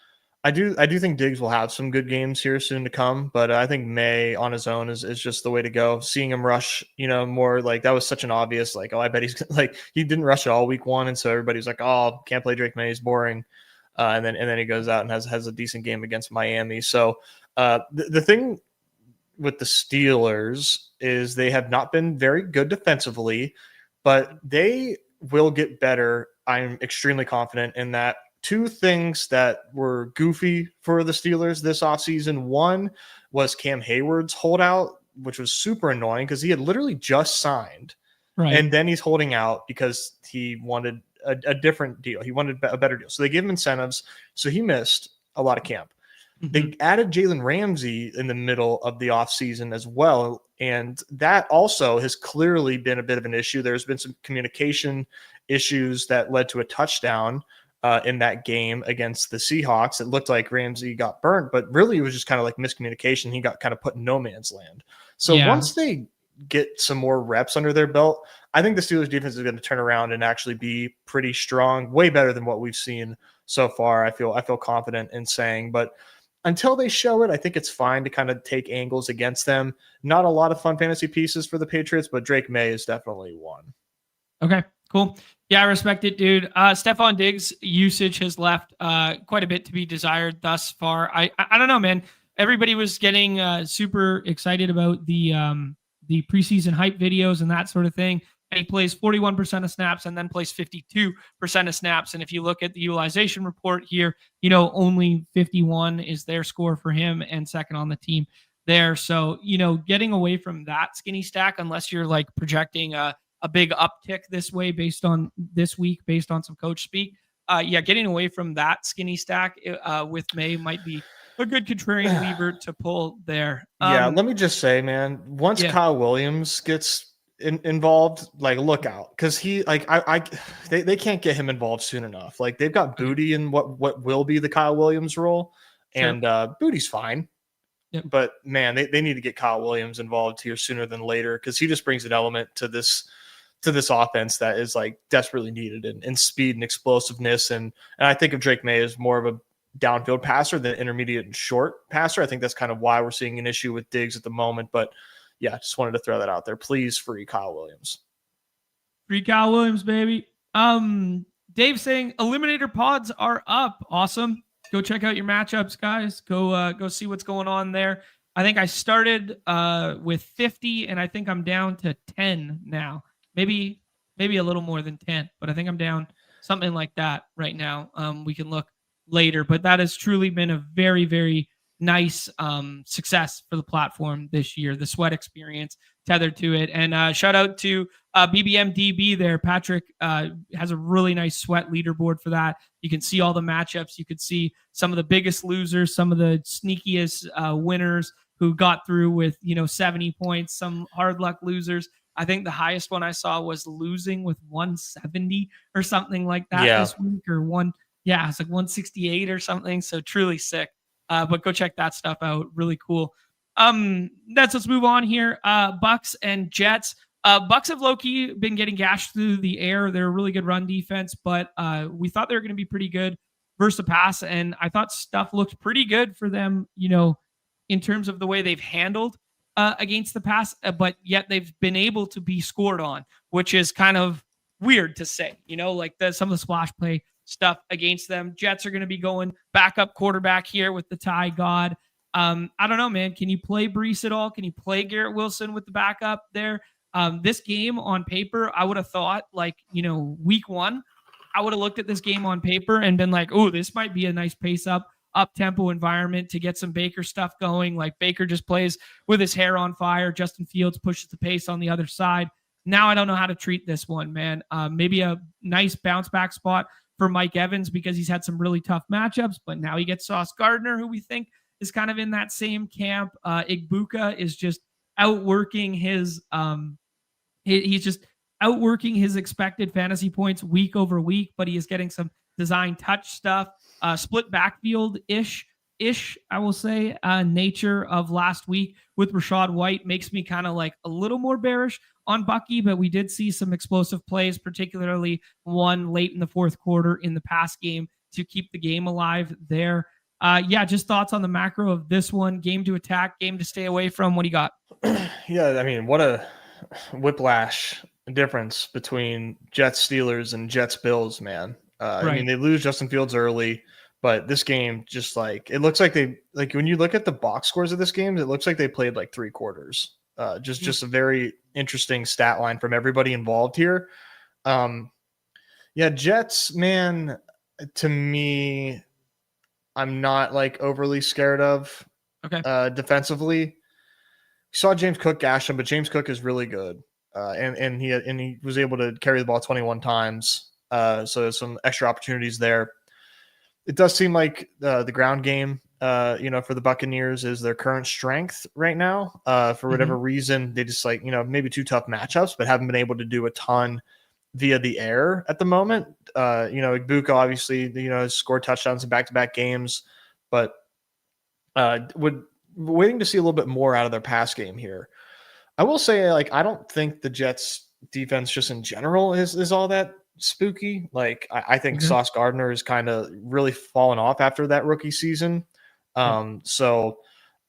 I do think Diggs will have some good games here soon to come, but I think May on his own is just the way to go. Seeing him rush, more like that was such an obvious, like, oh, I bet he's like, he didn't rush it all week 1. And so everybody's like, oh, can't play Drake May, he's boring. And then he goes out and has a decent game against Miami. So the thing with the Steelers is they have not been very good defensively, but they will get better. I'm extremely confident in that. 2 things that were goofy for the Steelers this offseason. One was Cam Hayward's holdout, which was super annoying because he had literally just signed. Right. And then he's holding out because he wanted a different deal. He wanted a better deal. So they gave him incentives. So he missed a lot of camp. They added Jalen Ramsey in the middle of the offseason as well. And that also has clearly been a bit of an issue. There's been some communication issues that led to a touchdown in that game against the Seahawks. It looked like Ramsey got burnt, but really it was just kind of like miscommunication. He got kind of put in no man's land. So once they get some more reps under their belt, I think the Steelers defense is going to turn around and actually be pretty strong, way better than what we've seen so far. I feel confident in saying, but until they show it, I think it's fine to kind of take angles against them. Not a lot of fun fantasy pieces for the Patriots, but Drake May is definitely one. Okay, cool. Yeah, I respect it, dude. Stephon Diggs usage has left quite a bit to be desired thus far. I don't know, man. Everybody was getting super excited about the preseason hype videos and that sort of thing. And he plays 41% of snaps and then plays 52% of snaps. And if you look at the utilization report here, only 51 is their score for him and second on the team there. So, getting away from that skinny stack, unless you're like projecting a big uptick this way based on this week, based on some coach speak, getting away from that skinny stack with May might be a good contrarian lever to pull there. Let me just say, man, once Kyle Williams gets involved, like, look out, because he, like, they can't get him involved soon enough. Like, they've got Booty in what will be the Kyle Williams role, and Booty's fine. Yep. But man, they need to get Kyle Williams involved here sooner than later, because he just brings an element to this offense that is like desperately needed in speed and explosiveness. And I think of Drake May as more of a downfield passer than intermediate and short passer. I think that's kind of why we're seeing an issue with Diggs at the moment. But yeah, just wanted to throw that out there. Please free Kyle Williams. Free Kyle Williams, baby. Dave saying eliminator pods are up. Awesome. Go check out your matchups, guys. Go see what's going on there. I think I started with 50, and I think I'm down to 10 now. Maybe a little more than 10, but I think I'm down something like that right now. We can look later, but that has truly been a very, very nice success for the platform this year. The sweat experience tethered to it. And shout out to BBMDB there. Patrick has a really nice sweat leaderboard for that. You can see all the matchups. You could see some of the biggest losers, some of the sneakiest winners who got through with 70 points, some hard luck losers. I think the highest one I saw was losing with 170 or something like that this week, or it's like 168 or something. So truly sick. But go check that stuff out. Really cool. Let's move on here. Bucks and Jets. Bucks have low-key been getting gashed through the air. They're a really good run defense, but we thought they were going to be pretty good versus the pass, and I thought stuff looked pretty good for them, in terms of the way they've handled against the pass, but yet they've been able to be scored on, which is kind of weird to say, like some of the splash play stuff against them. Jets are going to be going backup quarterback here with the Ty God. I don't know, man. Can you play Brees at all? Can you play Garrett Wilson with the backup there? This game on paper, I would have thought week one, I would have looked at this game on paper and been like, oh, this might be a nice pace up tempo environment to get some Baker stuff going. Like Baker just plays with his hair on fire. Justin Fields pushes the pace on the other side. Now I don't know how to treat this one, man. Maybe a nice bounce back spot for Mike Evans because he's had some really tough matchups, but now he gets Sauce Gardner, who we think is kind of in that same camp. Igbuka is just outworking his he's just outworking his expected fantasy points week over week, but he is getting some design touch stuff. Split backfield ish, I will say, nature of last week with Rachaad White makes me kind of like a little more bearish on Bucky, but we did see some explosive plays, particularly one late in the fourth quarter in the pass game to keep the game alive there. Just thoughts on the macro of this one. Game to attack, game to stay away from. What do you got? Yeah, I mean, what a whiplash difference between Jets Steelers and Jets Bills, man. Right. I mean, they lose Justin Fields early, but this game just it looks like when you look at the box scores of this game, it looks like they played like 3 quarters. Just a very interesting stat line from everybody involved here. Jets, man, to me, I'm not like overly scared of. Okay. Defensively, we saw James Cook gash him, but James Cook is really good, and he was able to carry the ball 21 times. So there's some extra opportunities there. It does seem like the ground game, for the Buccaneers is their current strength right now. For whatever reason, they just maybe 2 tough matchups, but haven't been able to do a ton via the air at the moment. Igbuka obviously, has scored touchdowns in back-to-back games, but waiting to see a little bit more out of their pass game here. I will say, I don't think the Jets defense just in general is all that spooky. I think Sauce Gardner is kind of really fallen off after that rookie season. So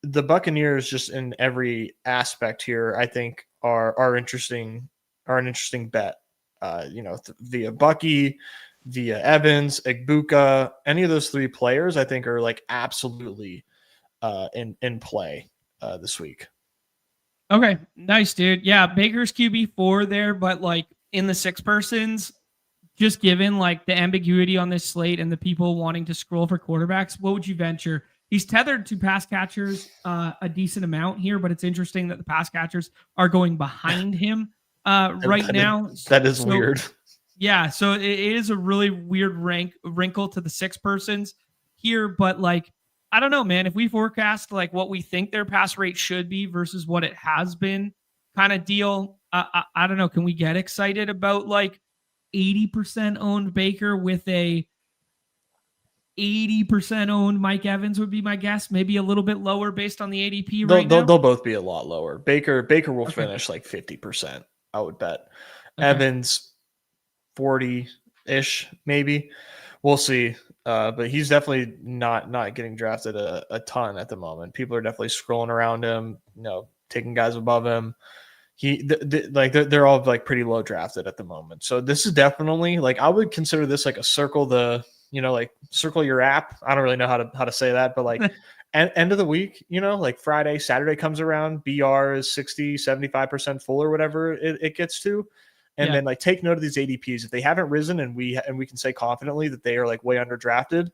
the Buccaneers just in every aspect here, I think are an interesting bet. Via Bucky, via Evans, Igbuka, any of those 3 players, I think are absolutely in play this week. Okay, nice, dude. Yeah, Baker's QB4 there, but in the 6 persons, just given the ambiguity on this slate and the people wanting to scroll for quarterbacks, what would you venture? He's tethered to pass catchers a decent amount here, but it's interesting that the pass catchers are going behind him right now. That is weird. Yeah, so it is a really weird wrinkle to the 6 persons here, but like I don't know, man. If we forecast like what we think their pass rate should be versus what it has been, kind of deal. I don't know. Can we get excited about like 80% owned Baker with a 80% owned Mike Evans would be my guess. Maybe a little bit lower based on the ADP now. They'll both be a lot lower. Baker will finish like 50%, I would bet. Okay. Evans 40-ish, maybe. We'll see. But he's definitely not getting drafted a ton at the moment. People are definitely scrolling around him, taking guys above him. They're all like pretty low drafted at the moment. So this is definitely like, I would consider this like a circle circle your app. I don't really know how to say that, but like end of the week, like Friday, Saturday comes around, BR is 60-75% full or whatever it gets to. And then like take note of these ADPs. If they haven't risen and we can say confidently that they are like way underdrafted,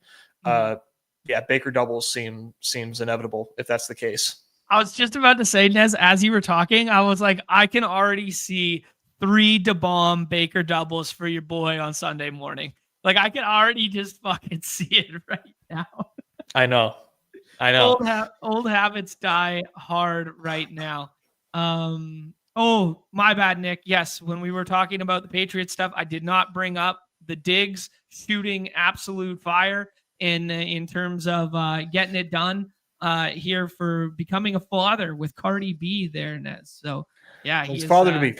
Baker doubles seems inevitable if that's the case. I was just about to say, Nez, as you were talking, I was like, I can already see 3 DeBomb Baker doubles for your boy on Sunday morning. Like I can already just fucking see it right now. I know. Old habits die hard right now. Oh, my bad, Nick. Yes, when we were talking about the Patriots stuff, I did not bring up the Diggs shooting absolute fire in terms of getting it done here for becoming a father with Cardi B there, Nez. So yeah, he's father to be.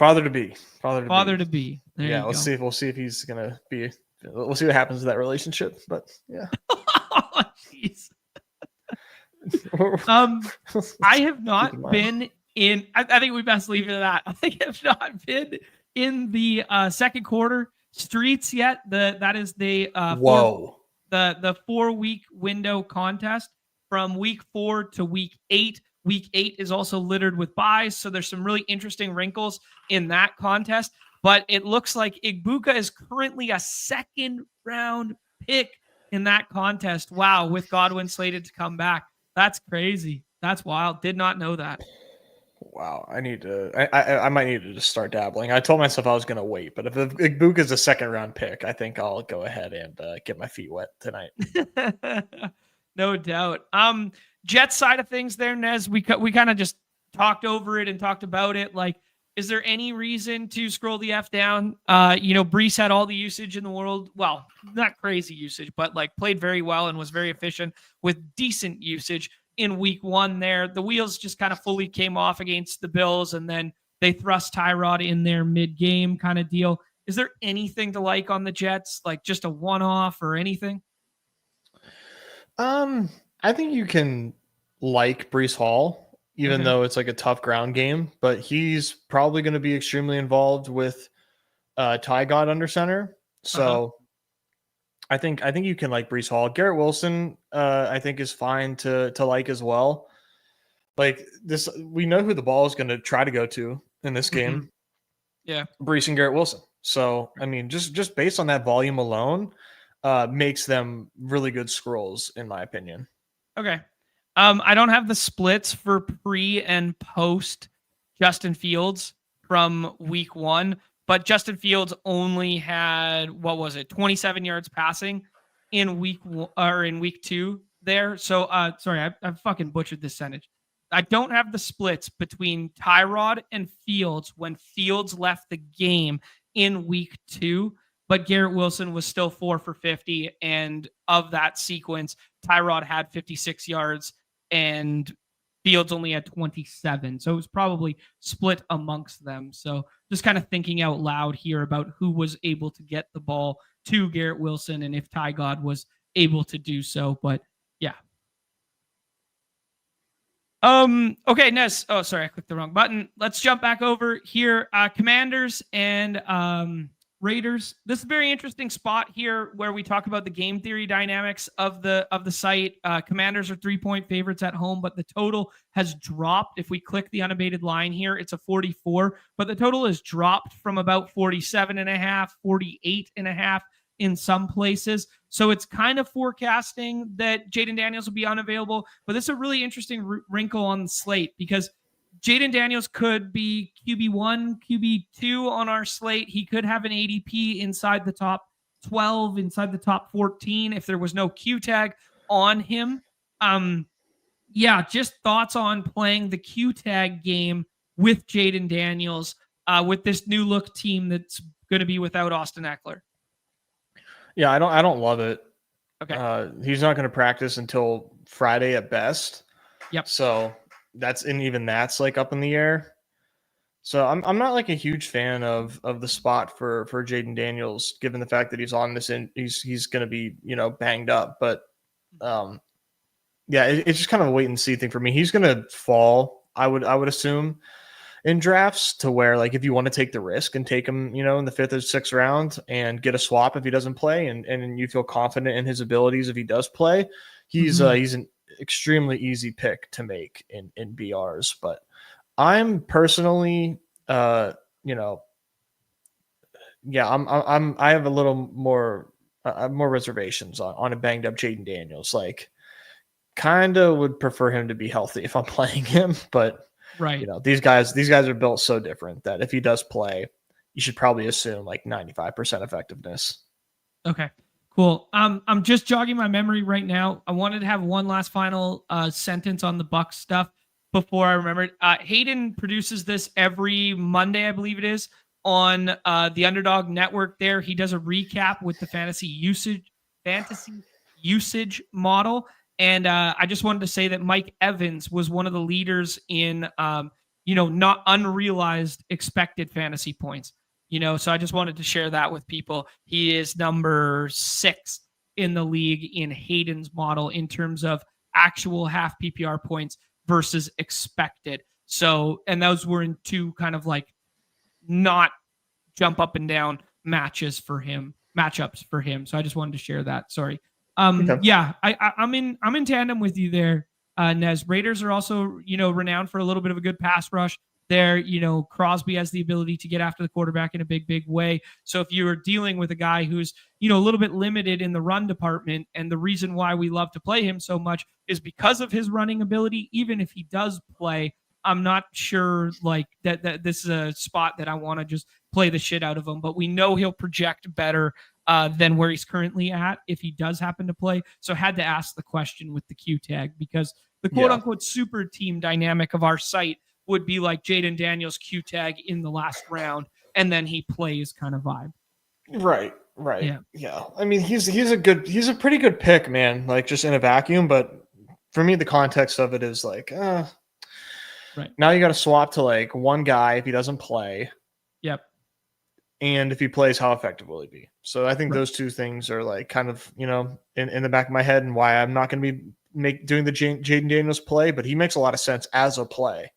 There we'll see if he's gonna be. We'll see what happens to that relationship. But yeah. Oh, jeez. I have not been in. I think we best leave it at that. I have not been in the second quarter streets yet. That is the the 4-week window contest from week 4 to week 8. Week 8 is also littered with buys, so there's some really interesting wrinkles in that contest. But it looks like Igbuka is currently a 2nd-round pick in that contest. Wow, with Godwin slated to come back. That's crazy. That's wild. Did not know that. Wow, I might need to just start dabbling. I told myself I was going to wait, but if Igbuka is a 2nd-round pick, I think I'll go ahead and get my feet wet tonight. No doubt. Jets side of things there, Nez, we kind of just talked over it and talked about it. Like, is there any reason to scroll the F down? Brees had all the usage in the world. Well, not crazy usage, but like played very well and was very efficient with decent usage in week 1 there. The wheels just kind of fully came off against the Bills, and then they thrust Tyrod in there mid-game kind of deal. Is there anything to like on the Jets? Like just a one-off or anything? I think you can like Brees Hall, even though it's like a tough ground game, but he's probably going to be extremely involved with Ty God under center. So I think you can like Brees Hall. Garrett Wilson, I think is fine to like as well. Like this, we know who the ball is going to try to go to in this game. Yeah. Brees and Garrett Wilson. So, I mean, just based on that volume alone, makes them really good scrolls, in my opinion. Okay. I don't have the splits for pre and post Justin Fields from week 1, but Justin Fields only had, 27 yards passing in week 2 there. So, sorry, I fucking butchered this sentence. I don't have the splits between Tyrod and Fields when Fields left the game in week 2, but Garrett Wilson was still 4 for 50. And of that sequence, Tyrod had 56 yards and Fields only had 27. So it was probably split amongst them. So just kind of thinking out loud here about who was able to get the ball to Garrett Wilson and if Ty God was able to do so. But yeah. Okay, Nez. Oh, sorry, I clicked the wrong button. Let's jump back over here. Commanders and Raiders. This is a very interesting spot here where we talk about the game theory dynamics of the site. Commanders are 3-point favorites at home, but the total has dropped. If we click the unabated line here, it's a 44, but the total has dropped from about 47.5, 48.5 in some places. So it's kind of forecasting that Jaden Daniels will be unavailable, but this is a really interesting wrinkle on the slate because Jaden Daniels could be QB1, QB2 on our slate. He could have an ADP inside the top 12, inside the top 14 if there was no Q tag on him. Yeah, just thoughts on playing the Q tag game with Jaden Daniels with this new look team that's going to be without Austin Eckler. Yeah, I don't love it. Okay. He's not going to practice until Friday at best. Yep. So even that's like up in the air. So I'm not like a huge fan of the spot for Jaden Daniels, given the fact that he's on this and he's going to be, banged up. But yeah, it's just kind of a wait and see thing for me. He's going to fall, I would assume, in drafts to where, like, if you want to take the risk and take him, in the 5th or 6th round and get a swap if he doesn't play, and you feel confident in his abilities if he does play, he's an extremely easy pick to make in BRs. But I'm personally, I have a little more reservations on a banged up Jaden Daniels. Like, kind of would prefer him to be healthy if I'm playing him, but right. These guys are built so different that if he does play, you should probably assume like 95% effectiveness. Okay, cool. I'm just jogging my memory right now. I wanted to have one last final sentence on the Bucks stuff before I remember it. Hayden produces this every Monday, I believe it is, on the Underdog network there. He does a recap with the fantasy usage model. And I just wanted to say that Mike Evans was one of the leaders in, not unrealized expected fantasy points. So I just wanted to share that with people. He is number 6 in the league in Hayden's model in terms of actual half PPR points versus expected. So, and those were in 2 kind of like not jump up and down matchups for him. So I just wanted to share that. Sorry. Okay. Yeah, I'm in tandem with you there, Nez. Raiders are also, renowned for a little bit of a good pass rush. There, Crosby has the ability to get after the quarterback in a big way. So if you're dealing with a guy who's, a little bit limited in the run department, and the reason why we love to play him so much is because of his running ability, even if he does play, I'm not sure like that this is a spot that I want to just play the shit out of him, but we know he'll project better than where he's currently at if he does happen to play. So I had to ask the question with the Q tag, because the quote unquote super team dynamic of our site would be like Jaden Daniels Q tag in the last round, and then he plays kind of vibe. Right. Yeah. I mean, he's a pretty good pick, man. Like, just in a vacuum, but for me, the context of it is like, right now you got to swap to like one guy if he doesn't play. Yep. And if he plays, how effective will he be? So I think those 2 things are like kind of, in the back of my head, and why I'm not going to be doing the Jaden Daniels play, but he makes a lot of sense as a play.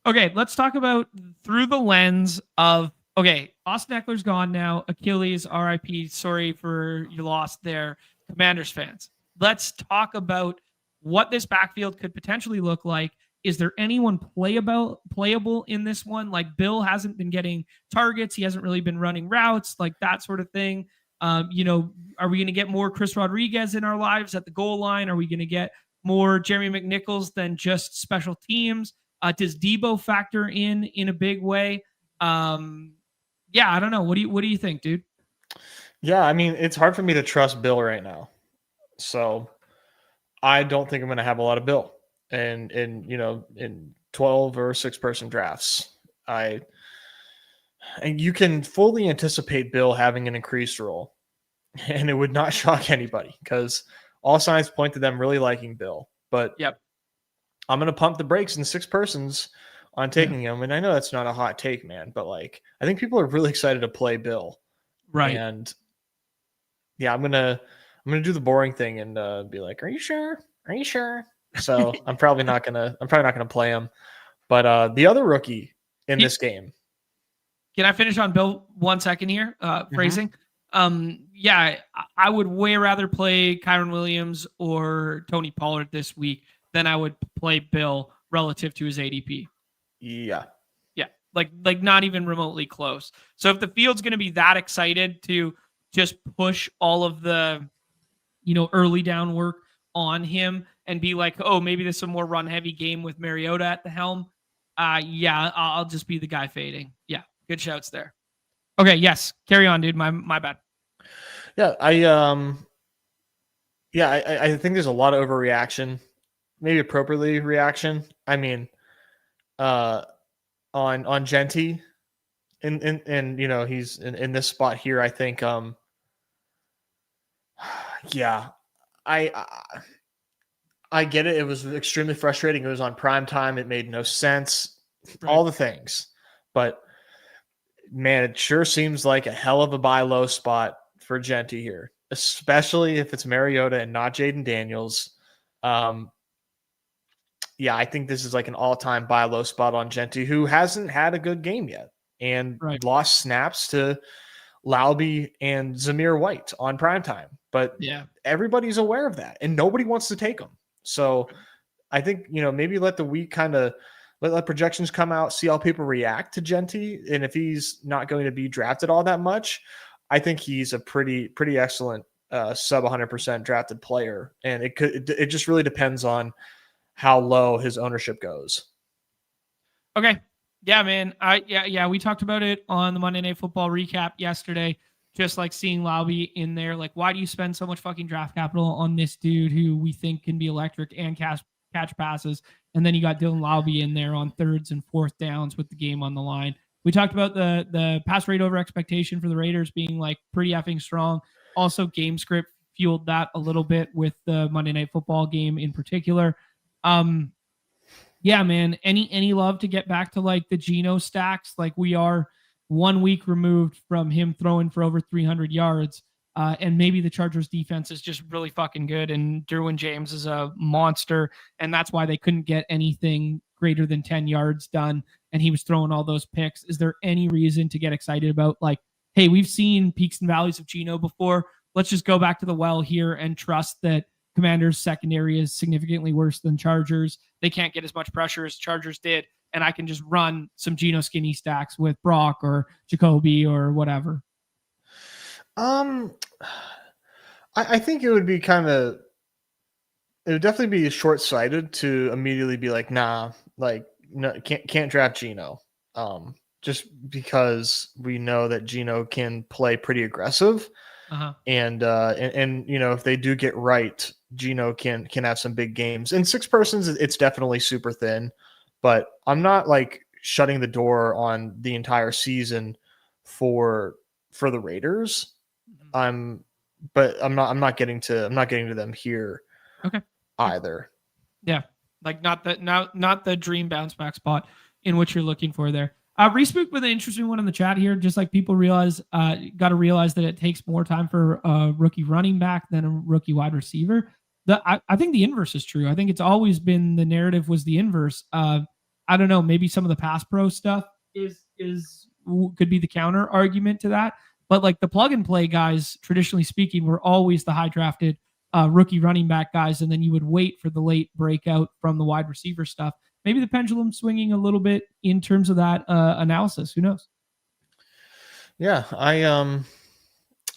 Okay, let's talk about through the lens of, Austin Eckler's gone now. Achilles, RIP. Sorry for your loss there, Commanders fans. Let's talk about what this backfield could potentially look like. Is there anyone playable in this one? Like, Bill hasn't been getting targets. He hasn't really been running routes, like that sort of thing. Are we going to get more Chris Rodriguez in our lives at the goal line? Are we going to get more Jeremy McNichols than just special teams? Does Debo factor in a big way? I don't know. What do you think, dude? Yeah, I mean, it's hard for me to trust Bill right now. So I don't think I'm going to have a lot of Bill. And in 12 or 6-person drafts, and you can fully anticipate Bill having an increased role, and it would not shock anybody because all signs point to them really liking Bill. But I'm going to pump the brakes in 6 persons on taking him. And I know that's not a hot take, man, but like, I think people are really excited to play Bill. Right. And yeah, I'm going to do the boring thing and be like, are you sure? So I'm probably not gonna play him. But the other rookie in this game. Can I finish on Bill 1 second here? Phrasing. I would way rather play Kyron Williams or Tony Pollard this week than I would play Bill relative to his ADP. Yeah. Like not even remotely close. So if the field's going to be that excited to just push all of the, early down work on him and be like, oh, maybe this is a more run-heavy game with Mariota at the helm, yeah, I'll just be the guy fading. Yeah, good shouts there. Okay, yes, carry on, dude. My bad. Yeah, I think there's a lot of overreaction, maybe appropriately reaction. I mean, on Genty, and you know he's in this spot here. I think, yeah, I get it. It was extremely frustrating. It was on prime time. It made no sense. Right. All the things, but man, it sure seems like a hell of a buy low spot for Genty here, especially if it's Mariota and not Jaden Daniels. Yeah, I think this is like an all-time buy low spot on Genty, who hasn't had a good game yet and lost snaps to Laube and Zamir White on primetime. But yeah, everybody's aware of that, and nobody wants to take them. So I think, you know, maybe let the week kind of let projections come out, see how people react to Genty. And if he's not going to be drafted all that much, I think he's a pretty excellent sub 100% drafted player. And it just really depends on how low his ownership goes. Okay. Yeah, man. We talked about it on the Monday Night Football recap yesterday. Just like seeing Laube in there. Like, why do you spend so much fucking draft capital on this dude who we think can be electric and catch passes? And then you got Dylan Laube in there on thirds and fourth downs with the game on the line. We talked about the pass rate over expectation for the Raiders being like pretty effing strong. Also, game script fueled that a little bit with the Monday Night Football game in particular. Yeah, man, any love to get back to like the Geno stacks? Like, we are 1 week removed from him throwing for over 300 yards. And maybe the Chargers defense is just really fucking good, and Derwin James is a monster, and that's why they couldn't get anything greater than 10 yards done, and he was throwing all those picks. Is there any reason to get excited about, like, hey, we've seen peaks and valleys of Geno before. Let's just go back to the well here and trust that Commanders' secondary is significantly worse than Chargers. They can't get as much pressure as Chargers did, and I can just run some Geno skinny stacks with Brock or Jacoby or whatever. I think it would be it would definitely be short-sighted to immediately be like, nah, like, no, can't draft Geno. Just because we know that Geno can play pretty aggressive. And you know, if they do get right, Geno can have some big games. In six persons, it's definitely super thin, but I'm not like shutting the door on the entire season for the Raiders. I'm not getting to them here. Okay. Either. Yeah. Like not the dream bounce back spot in which you're looking for there. Respook with an interesting one in the chat here. Just like people got to realize that it takes more time for a rookie running back than a rookie wide receiver. I think the inverse is true. I think it's always been the narrative was the inverse. I don't know. Maybe some of the pass pro stuff could be the counter argument to that. But like the plug and play guys, traditionally speaking, were always the high drafted rookie running back guys, and then you would wait for the late breakout from the wide receiver stuff. Maybe the pendulum swinging a little bit in terms of that analysis. Who knows? Yeah, I don't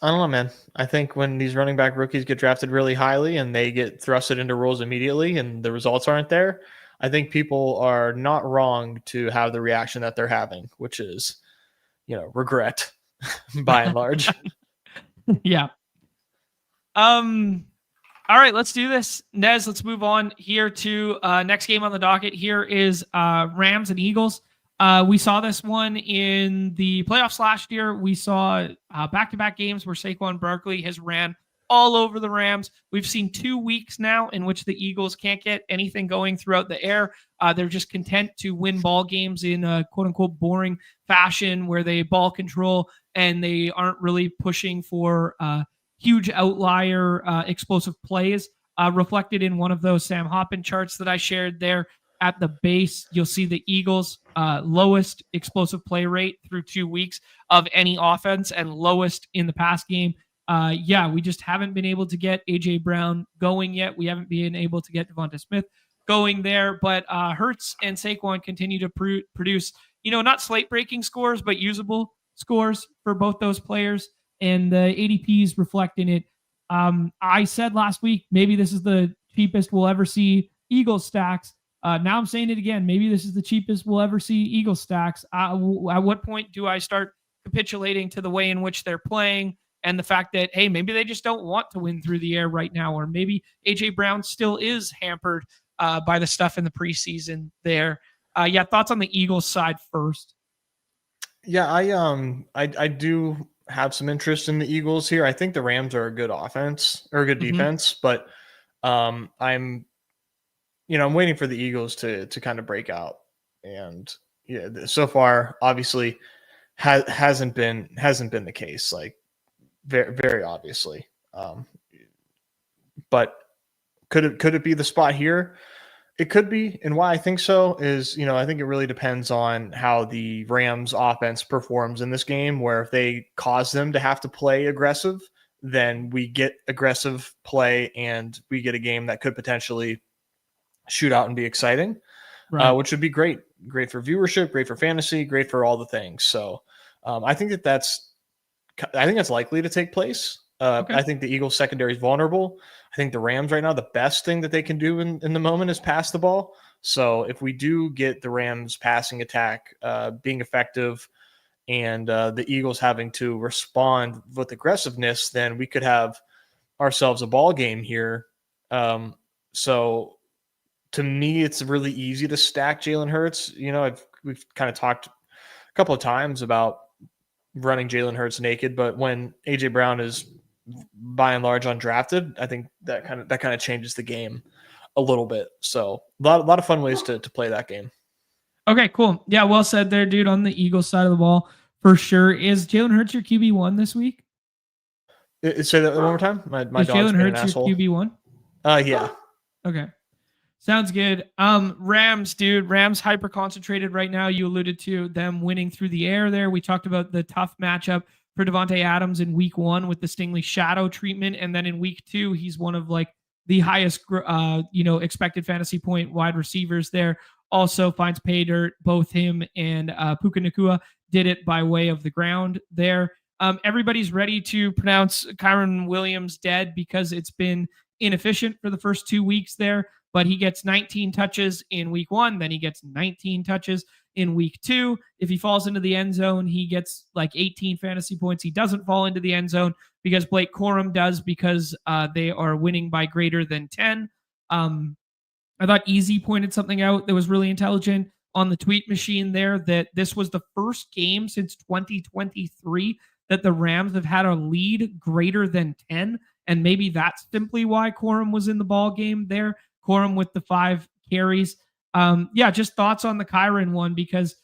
know, man. I think when these running back rookies get drafted really highly and they get thrusted into roles immediately and the results aren't there, I think people are not wrong to have the reaction that they're having, which is, you know, regret by and large. Yeah. All right, let's do this. Nez, let's move on here to next game on the docket. Here is Rams and Eagles. We saw this one in the playoffs last year. We saw back-to-back games where Saquon Barkley has ran all over the Rams. We've seen 2 weeks now in which the Eagles can't get anything going throughout the air. They're just content to win ball games in a quote-unquote boring fashion where they ball control and they aren't really pushing for huge outlier explosive plays. Reflected in one of those Sam Hoppen charts that I shared there at the base, you'll see the Eagles lowest explosive play rate through 2 weeks of any offense and lowest in the pass game. We just haven't been able to get A.J. Brown going yet. We haven't been able to get Devonta Smith going there, but Hurts and Saquon continue to produce, not slate-breaking scores, but usable scores for both those players, and the ADPs reflecting it. I said last week, maybe this is the cheapest we'll ever see Eagles stacks. Now I'm saying it again. Maybe this is the cheapest we'll ever see Eagles stacks. At what point do I start capitulating to the way in which they're playing and the fact that, hey, maybe they just don't want to win through the air right now, or maybe AJ Brown still is hampered by the stuff in the preseason there. Yeah, thoughts on the Eagles side first? Yeah, I do have some interest in the Eagles here. I think the Rams are a good offense or a good defense, but I'm waiting for the Eagles to kind of break out. And yeah, so far obviously hasn't been the case, like very, very obviously. But could it be the spot here? It could be, and why I think so is, I think it really depends on how the Rams offense performs in this game, where if they cause them to have to play aggressive, then we get aggressive play and we get a game that could potentially shoot out and be exciting, right. Which would be great for viewership, great for fantasy, great for all the things. So I think that's likely to take place. Okay. I think the Eagles secondary is vulnerable. I think the Rams right now, the best thing that they can do in the moment is pass the ball. So if we do get the Rams passing attack being effective and the Eagles having to respond with aggressiveness, then we could have ourselves a ball game here. So to me, it's really easy to stack Jalen Hurts. We've kind of talked a couple of times about running Jalen Hurts naked, but when AJ Brown is by and large undrafted, I think that kind of changes the game a little bit. So a lot of fun ways to play that game. Okay, cool. Yeah, well said there, dude. On the Eagles side of the ball, for sure. Is Jalen Hurts your QB1 this week? Say that one more time. My is Jalen Hurts your QB1? Yeah. Okay. Sounds good. Rams, dude. Rams hyper concentrated right now. You alluded to them winning through the air there. We talked about the tough matchup for Devontae Adams in week 1 with the Stingley shadow treatment. And then in week 2, he's one of like the highest, expected fantasy point wide receivers there. Also finds pay dirt. Both him and Puka Nacua did it by way of the ground there. Everybody's ready to pronounce Kyren Williams dead because it's been inefficient for the first 2 weeks there. But he gets 19 touches in week 1. Then he gets 19 touches in week 2. If he falls into the end zone, he gets like 18 fantasy points. He doesn't fall into the end zone because Blake Corum does, because they are winning by greater than 10. I thought Easy pointed something out that was really intelligent on the tweet machine there, that this was the first game since 2023 that the Rams have had a lead greater than 10. And maybe that's simply why Corum was in the ball game there. Corum with the 5 carries. Just thoughts on the Kyren one, because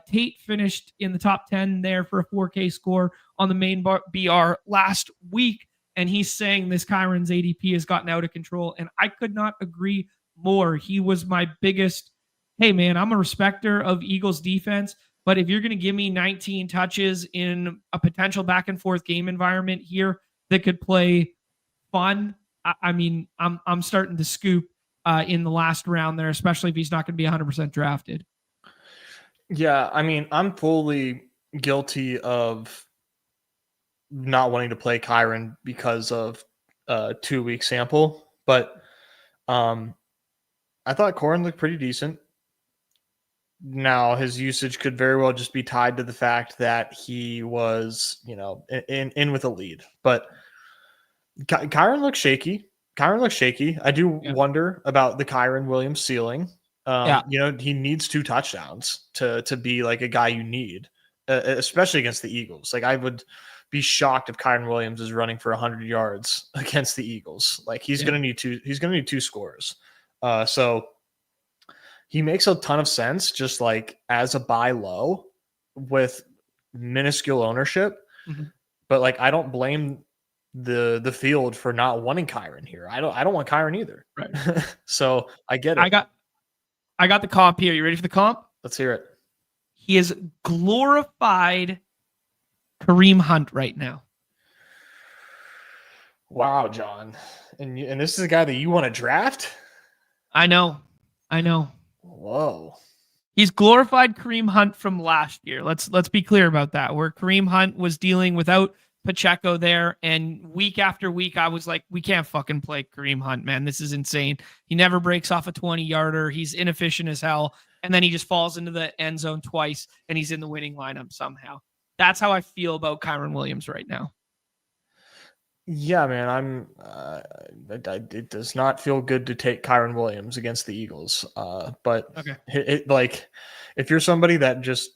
Tate finished in the top 10 there for a 4K score on the main BR last week. And he's saying this Kyren's ADP has gotten out of control. And I could not agree more. He was my biggest, hey man, I'm a respecter of Eagles defense, but if you're going to give me 19 touches in a potential back and forth game environment here that could play fun, I'm starting to scoop in the last round there, especially if he's not going to be 100% drafted. Yeah, I'm fully guilty of not wanting to play Kyren because of a 2-week sample, but I thought Corum looked pretty decent. Now his usage could very well just be tied to the fact that he was, in with a lead, but Kyren looks shaky. I do wonder about the Kyren Williams ceiling. He needs 2 touchdowns to be like a guy you need, especially against the Eagles. Like, I would be shocked if Kyren Williams is running for 100 yards against the Eagles. Like, he's going to need 2. He's going to need 2 scores. So he makes a ton of sense, just like as a buy low with minuscule ownership. Mm-hmm. But like, I don't blame the field for not wanting Kyren here. I don't want Kyren either. Right. So I get it. I got the comp here. You ready for the comp? Let's hear it. He is glorified Kareem Hunt right now. Wow, John. And this is a guy that you want to draft? I know. Whoa. He's glorified Kareem Hunt from last year. Let's be clear about that. Where Kareem Hunt was dealing without Pacheco there. And week after week, I was like, we can't fucking play Kareem Hunt, man. This is insane. He never breaks off a 20-yarder. He's inefficient as hell. And then he just falls into the end zone twice, and he's in the winning lineup somehow. That's how I feel about Kyren Williams right now. Yeah, man, it does not feel good to take Kyren Williams against the Eagles. But okay. Like, if you're somebody that just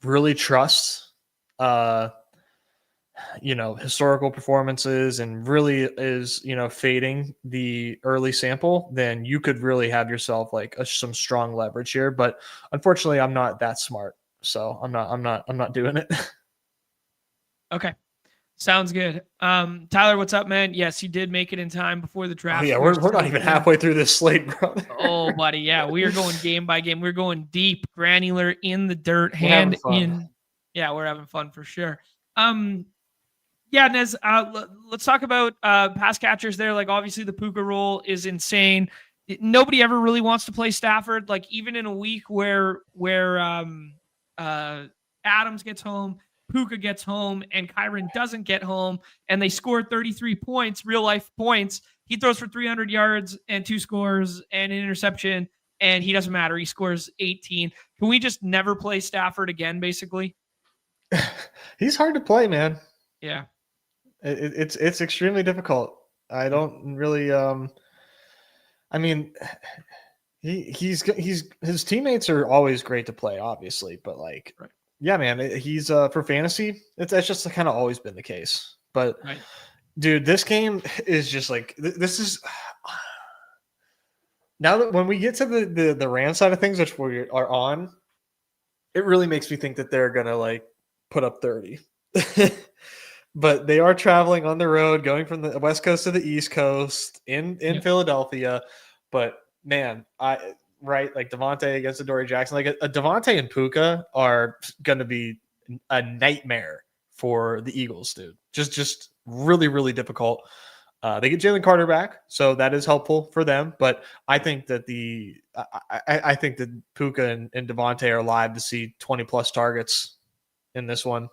really trusts, historical performances and really is, fading the early sample, then you could really have yourself like some strong leverage here. But unfortunately, I'm not that smart, so I'm not doing it. Okay. Sounds good. Tyler, what's up, man? Yes, you did make it in time before the draft. Oh, yeah, we're not even halfway through this slate, brother. Oh, buddy, yeah, we are going game by game. We're going deep, granular, in the dirt, hand in. Yeah, we're having fun for sure. Yeah, Nez, let's talk about pass catchers there. Like, obviously, the Puka role is insane. Nobody ever really wants to play Stafford. Like, even in a week where Adams gets home, Puka gets home, and Kyren doesn't get home, and they score 33 points, real life points. He throws for 300 yards and 2 scores and an interception, and he doesn't matter. He scores 18. Can we just never play Stafford again, basically? He's hard to play, man. Yeah. It's extremely difficult. I don't really I mean, his teammates are always great to play, obviously, but like right. Yeah, man, he's for fantasy. That's just kind of always been the case. But right. Dude, this game is just like this is now that when we get to the Rams side of things, which we are on, it really makes me think that they're gonna like put up 30. But they are traveling on the road, going from the West Coast to the East Coast in Philadelphia. But man, like Devontae against Adoree Jackson, like a Devontae and Puka are going to be a nightmare for the Eagles, dude. Just really, really difficult. They get Jalen Carter back, so that is helpful for them. But I think that I think that Puka and Devontae are live to see 20 plus targets in this one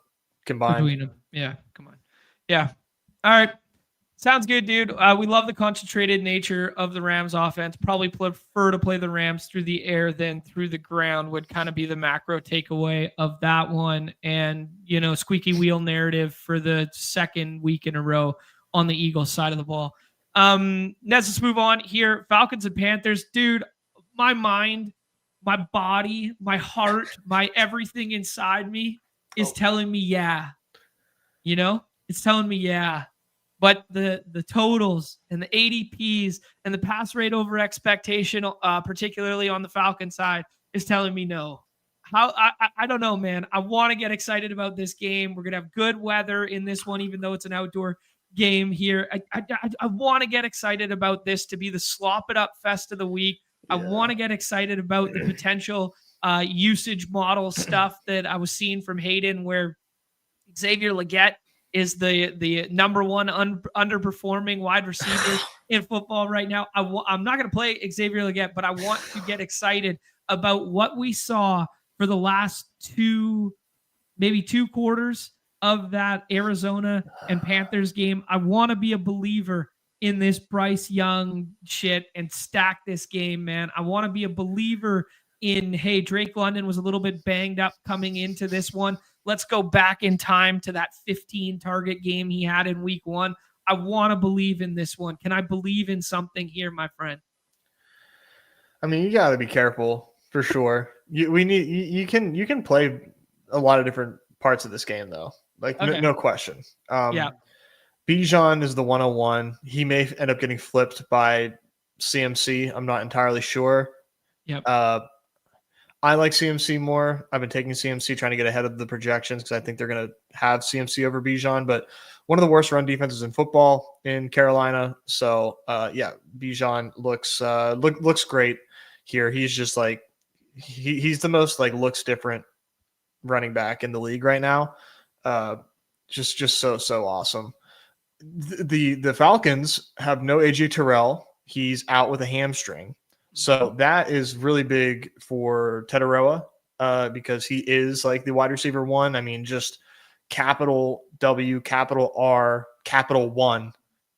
combined. Between them. Yeah, come on. Yeah. All right. Sounds good, dude. We love the concentrated nature of the Rams offense. Probably prefer to play the Rams through the air than through the ground would kind of be the macro takeaway of that one. And, squeaky wheel narrative for the second week in a row on the Eagles side of the ball. Nez, let's move on here. Falcons and Panthers. Dude, my mind, my body, my heart, my everything inside me is telling me, yeah. It's telling me, yeah. But the totals and the ADPs and the pass rate over expectation, particularly on the Falcon side, is telling me no. I don't know, man. I want to get excited about this game. We're gonna have good weather in this one, even though it's an outdoor game here. I want to get excited about this to be the slop it up fest of the week. Yeah. I want to get excited about the potential usage model stuff that I was seeing from Hayden, where Xavier Legette is the number one underperforming wide receiver in football right now. I'm not going to play Xavier Legette, but I want to get excited about what we saw for the last maybe two quarters of that Arizona and Panthers game. I want to be a believer in this Bryce Young shit and stack this game, man. I want to be a believer in, hey, Drake London was a little bit banged up coming into this one. Let's go back in time to that 15 target game he had in week 1. I want to believe in this one. Can I believe in something here, my friend? I mean, you got to be careful for sure. You can play a lot of different parts of this game though. Like okay. no question. Yeah. Bijan is the 101. He may end up getting flipped by CMC. I'm not entirely sure. Yep. I like CMC more. I've been taking CMC, trying to get ahead of the projections because I think they're going to have CMC over Bijan. But one of the worst run defenses in football in Carolina. So yeah, Bijan looks great here. He's just like he's the most like looks different running back in the league right now. Just so awesome. The Falcons have no AJ Terrell. He's out with a hamstring. So that is really big for Teteroa because he is like the wide receiver 1. I mean, just capital W, capital R, capital 1,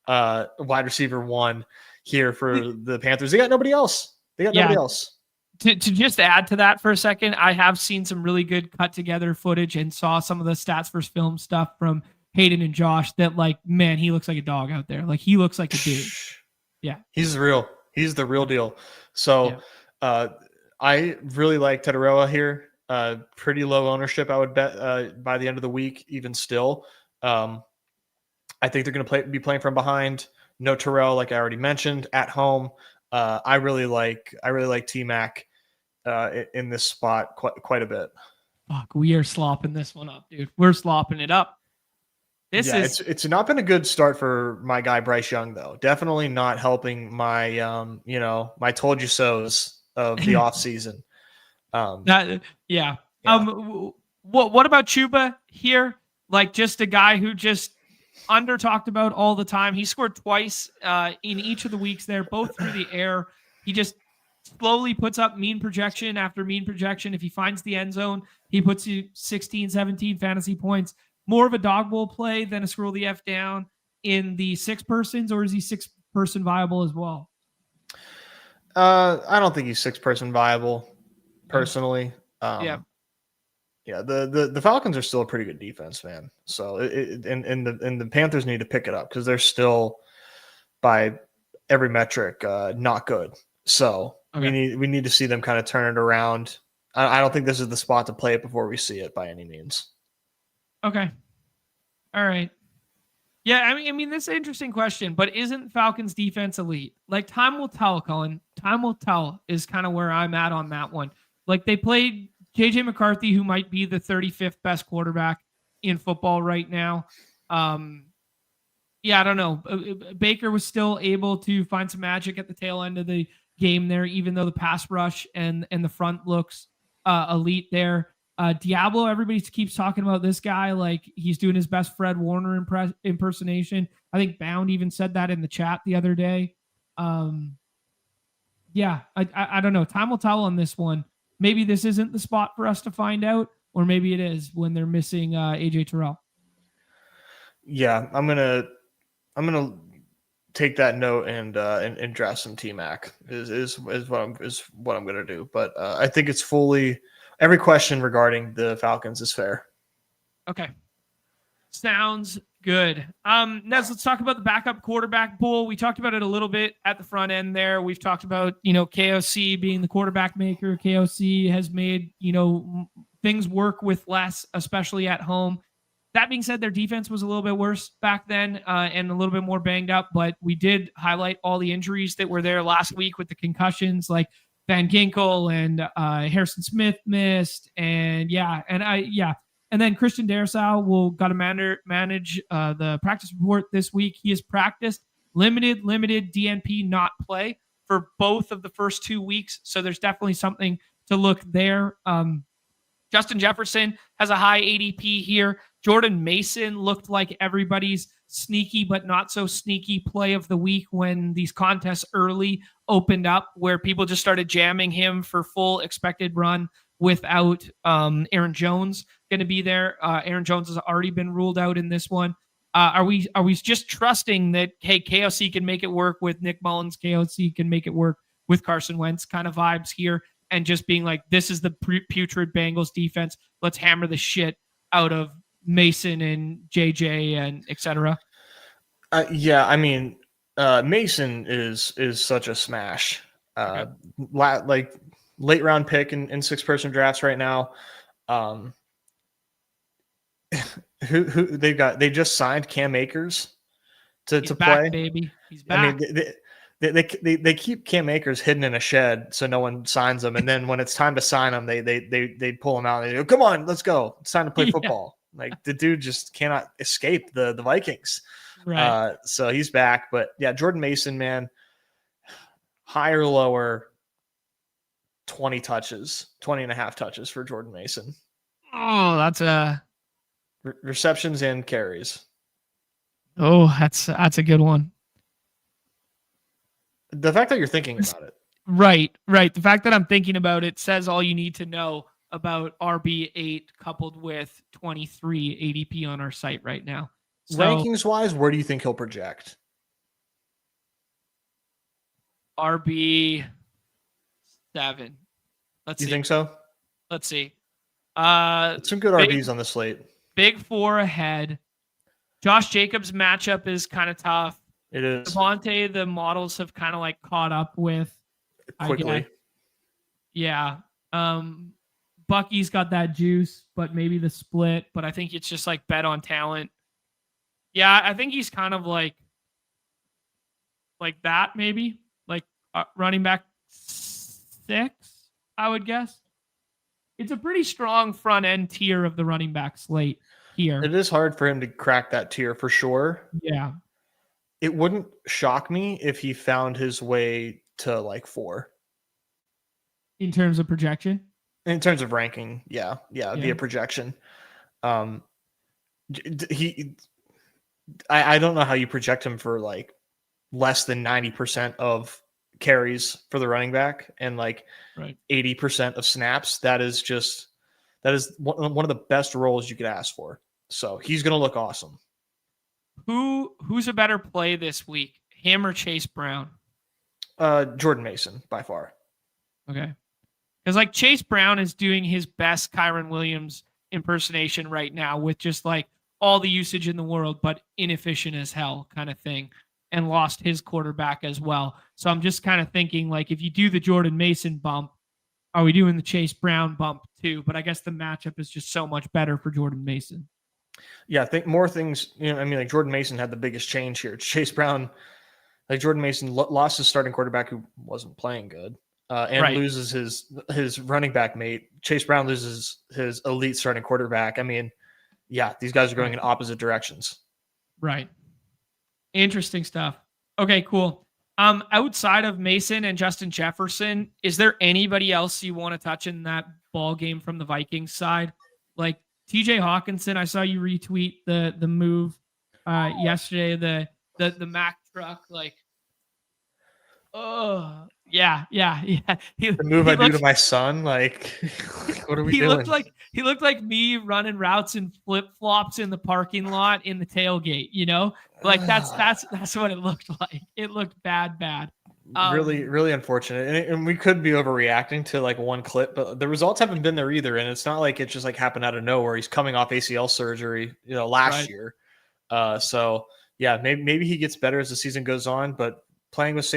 wide receiver 1 here for the Panthers. They got nobody else. Nobody else. To just add to that for a second, I have seen some really good cut together footage and saw some of the stats versus film stuff from Hayden and Josh that, like, man, he looks like a dog out there. Like, he looks like a dude. Yeah. He's real. He's the real deal. So I really like Tataroa here. Pretty low ownership, I would bet, by the end of the week, even still. I think they're going to be playing from behind. No Terrell, like I already mentioned, at home. I really like T-Mac in this spot quite a bit. Fuck, we are slopping this one up, dude. We're slopping it up. It's not been a good start for my guy Bryce Young, though. Definitely not helping my my told you so's of the off season. What about Chuba here? Like, just a guy who just under talked about all the time. He scored twice in each of the weeks there, both through the air. He just slowly puts up mean projection after mean projection. If he finds the end zone, he puts you 16, 17 fantasy points. More of a dog bowl play than a scroll the F down in the 6 persons, or is he 6-person viable as well? I don't think he's 6-person viable personally. The Falcons are still a pretty good defense, man. So and the Panthers need to pick it up because they're still, by every metric, not good. So we need to see them kind of turn it around. I don't think this is the spot to play it before we see it by any means. Okay. All right. Yeah, I mean, this is an interesting question, but isn't Falcons defense elite? Like, time will tell, Colin. Time will tell is kind of where I'm at on that one. Like, they played JJ McCarthy, who might be the 35th best quarterback in football right now. I don't know. Baker was still able to find some magic at the tail end of the game there, even though the pass rush and the front looks elite there. Diablo, everybody keeps talking about this guy like he's doing his best Fred Warner impersonation. I think Bound even said that in the chat the other day. I don't know. Time will tell on this one. Maybe this isn't the spot for us to find out, or maybe it is when they're missing AJ Terrell. Yeah, I'm gonna take that note and draft some T-Mac is what I'm gonna do. But I think it's fully. Every question regarding the Falcons is fair. Okay. Sounds good. Nez, let's talk about the backup quarterback pool. We talked about it a little bit at the front end there. We've talked about, KOC being the quarterback maker. KOC has made, things work with less, especially at home. That being said, their defense was a little bit worse back then and a little bit more banged up, but we did highlight all the injuries that were there last week with the concussions, like Van Ginkel and Harrison Smith missed. And then Christian Darrisaw got to manage the practice report this week. He has practiced limited DNP not play for both of the first 2 weeks. So there's definitely something to look there. Justin Jefferson has a high ADP here. Jordan Mason looked like everybody's sneaky but not so sneaky play of the week when these contests early opened up, where people just started jamming him for full expected run without Aaron Jones going to be there. Aaron Jones has already been ruled out in this one. Are we just trusting that, hey, KOC can make it work with Nick Mullins, KOC can make it work with Carson Wentz kind of vibes here, and just being like, this is the putrid Bengals defense. Let's hammer the shit out of Mason and JJ and et cetera? Mason is such a smash. Like late round pick in 6-person drafts right now. Who they just signed Cam Akers to play. Baby. He's back. They keep Cam Akers hidden in a shed so no one signs him, and then when it's time to sign him, they pull him out and they go, come on, let's go. It's time to play football. Like, the dude just cannot escape the Vikings. Right. So he's back. But yeah, Jordan Mason, man, higher, lower, 20 and a half touches for Jordan Mason. Oh, that's a receptions and carries. Oh, that's a good one. The fact that you're thinking about it. Right. The fact that I'm thinking about it says all you need to know about RB8 coupled with 23 ADP on our site right now. So, rankings wise, where do you think he'll project? RB7. Let's You see. think so? Let's see. Some good RBs on the slate. Big 4 ahead. Josh Jacobs' matchup is kind of tough. It is. Devontae, the models have kind of like caught up with quickly. Yeah. Bucky's got that juice, but maybe the split. But I think it's just like bet on talent. Yeah, I think he's kind of like that, maybe like running back 6, I would guess. It's a pretty strong front end tier of the running back slate here. It is hard for him to crack that tier for sure. Yeah. It wouldn't shock me if he found his way to like 4. In terms of projection? In terms of ranking, yeah, via projection. I don't know how you project him for like less than 90% of carries for the running back and like 80% of snaps. That is one of the best roles you could ask for. So he's going to look awesome. Who's a better play this week, him or Chase Brown? Jordan Mason by far. Okay. Because like Chase Brown is doing his best Kyren Williams impersonation right now with just like all the usage in the world, but inefficient as hell kind of thing, and lost his quarterback as well. So I'm just kind of thinking like if you do the Jordan Mason bump, are we doing the Chase Brown bump too? But I guess the matchup is just so much better for Jordan Mason. Yeah, I think more things, like Jordan Mason had the biggest change here. Chase Brown, like Jordan Mason lost his starting quarterback who wasn't playing good and loses his running back mate. Chase Brown loses his elite starting quarterback. I mean, yeah, these guys are going in opposite directions. Right. Interesting stuff. Okay, cool. Outside of Mason and Justin Jefferson, is there anybody else you want to touch in that ball game from the Vikings side? Like TJ Hawkinson, I saw you retweet the move yesterday, the Mack truck, like, oh yeah. The move I do to my son, like, what are we doing? He looked like me running routes in flip flops in the parking lot in the tailgate. Like that's what it looked like. It looked bad. Really, really unfortunate. And we could be overreacting to like one clip, but the results haven't been there either. And it's not like it just like happened out of nowhere. He's coming off ACL surgery, last year. So yeah, maybe he gets better as the season goes on, but playing with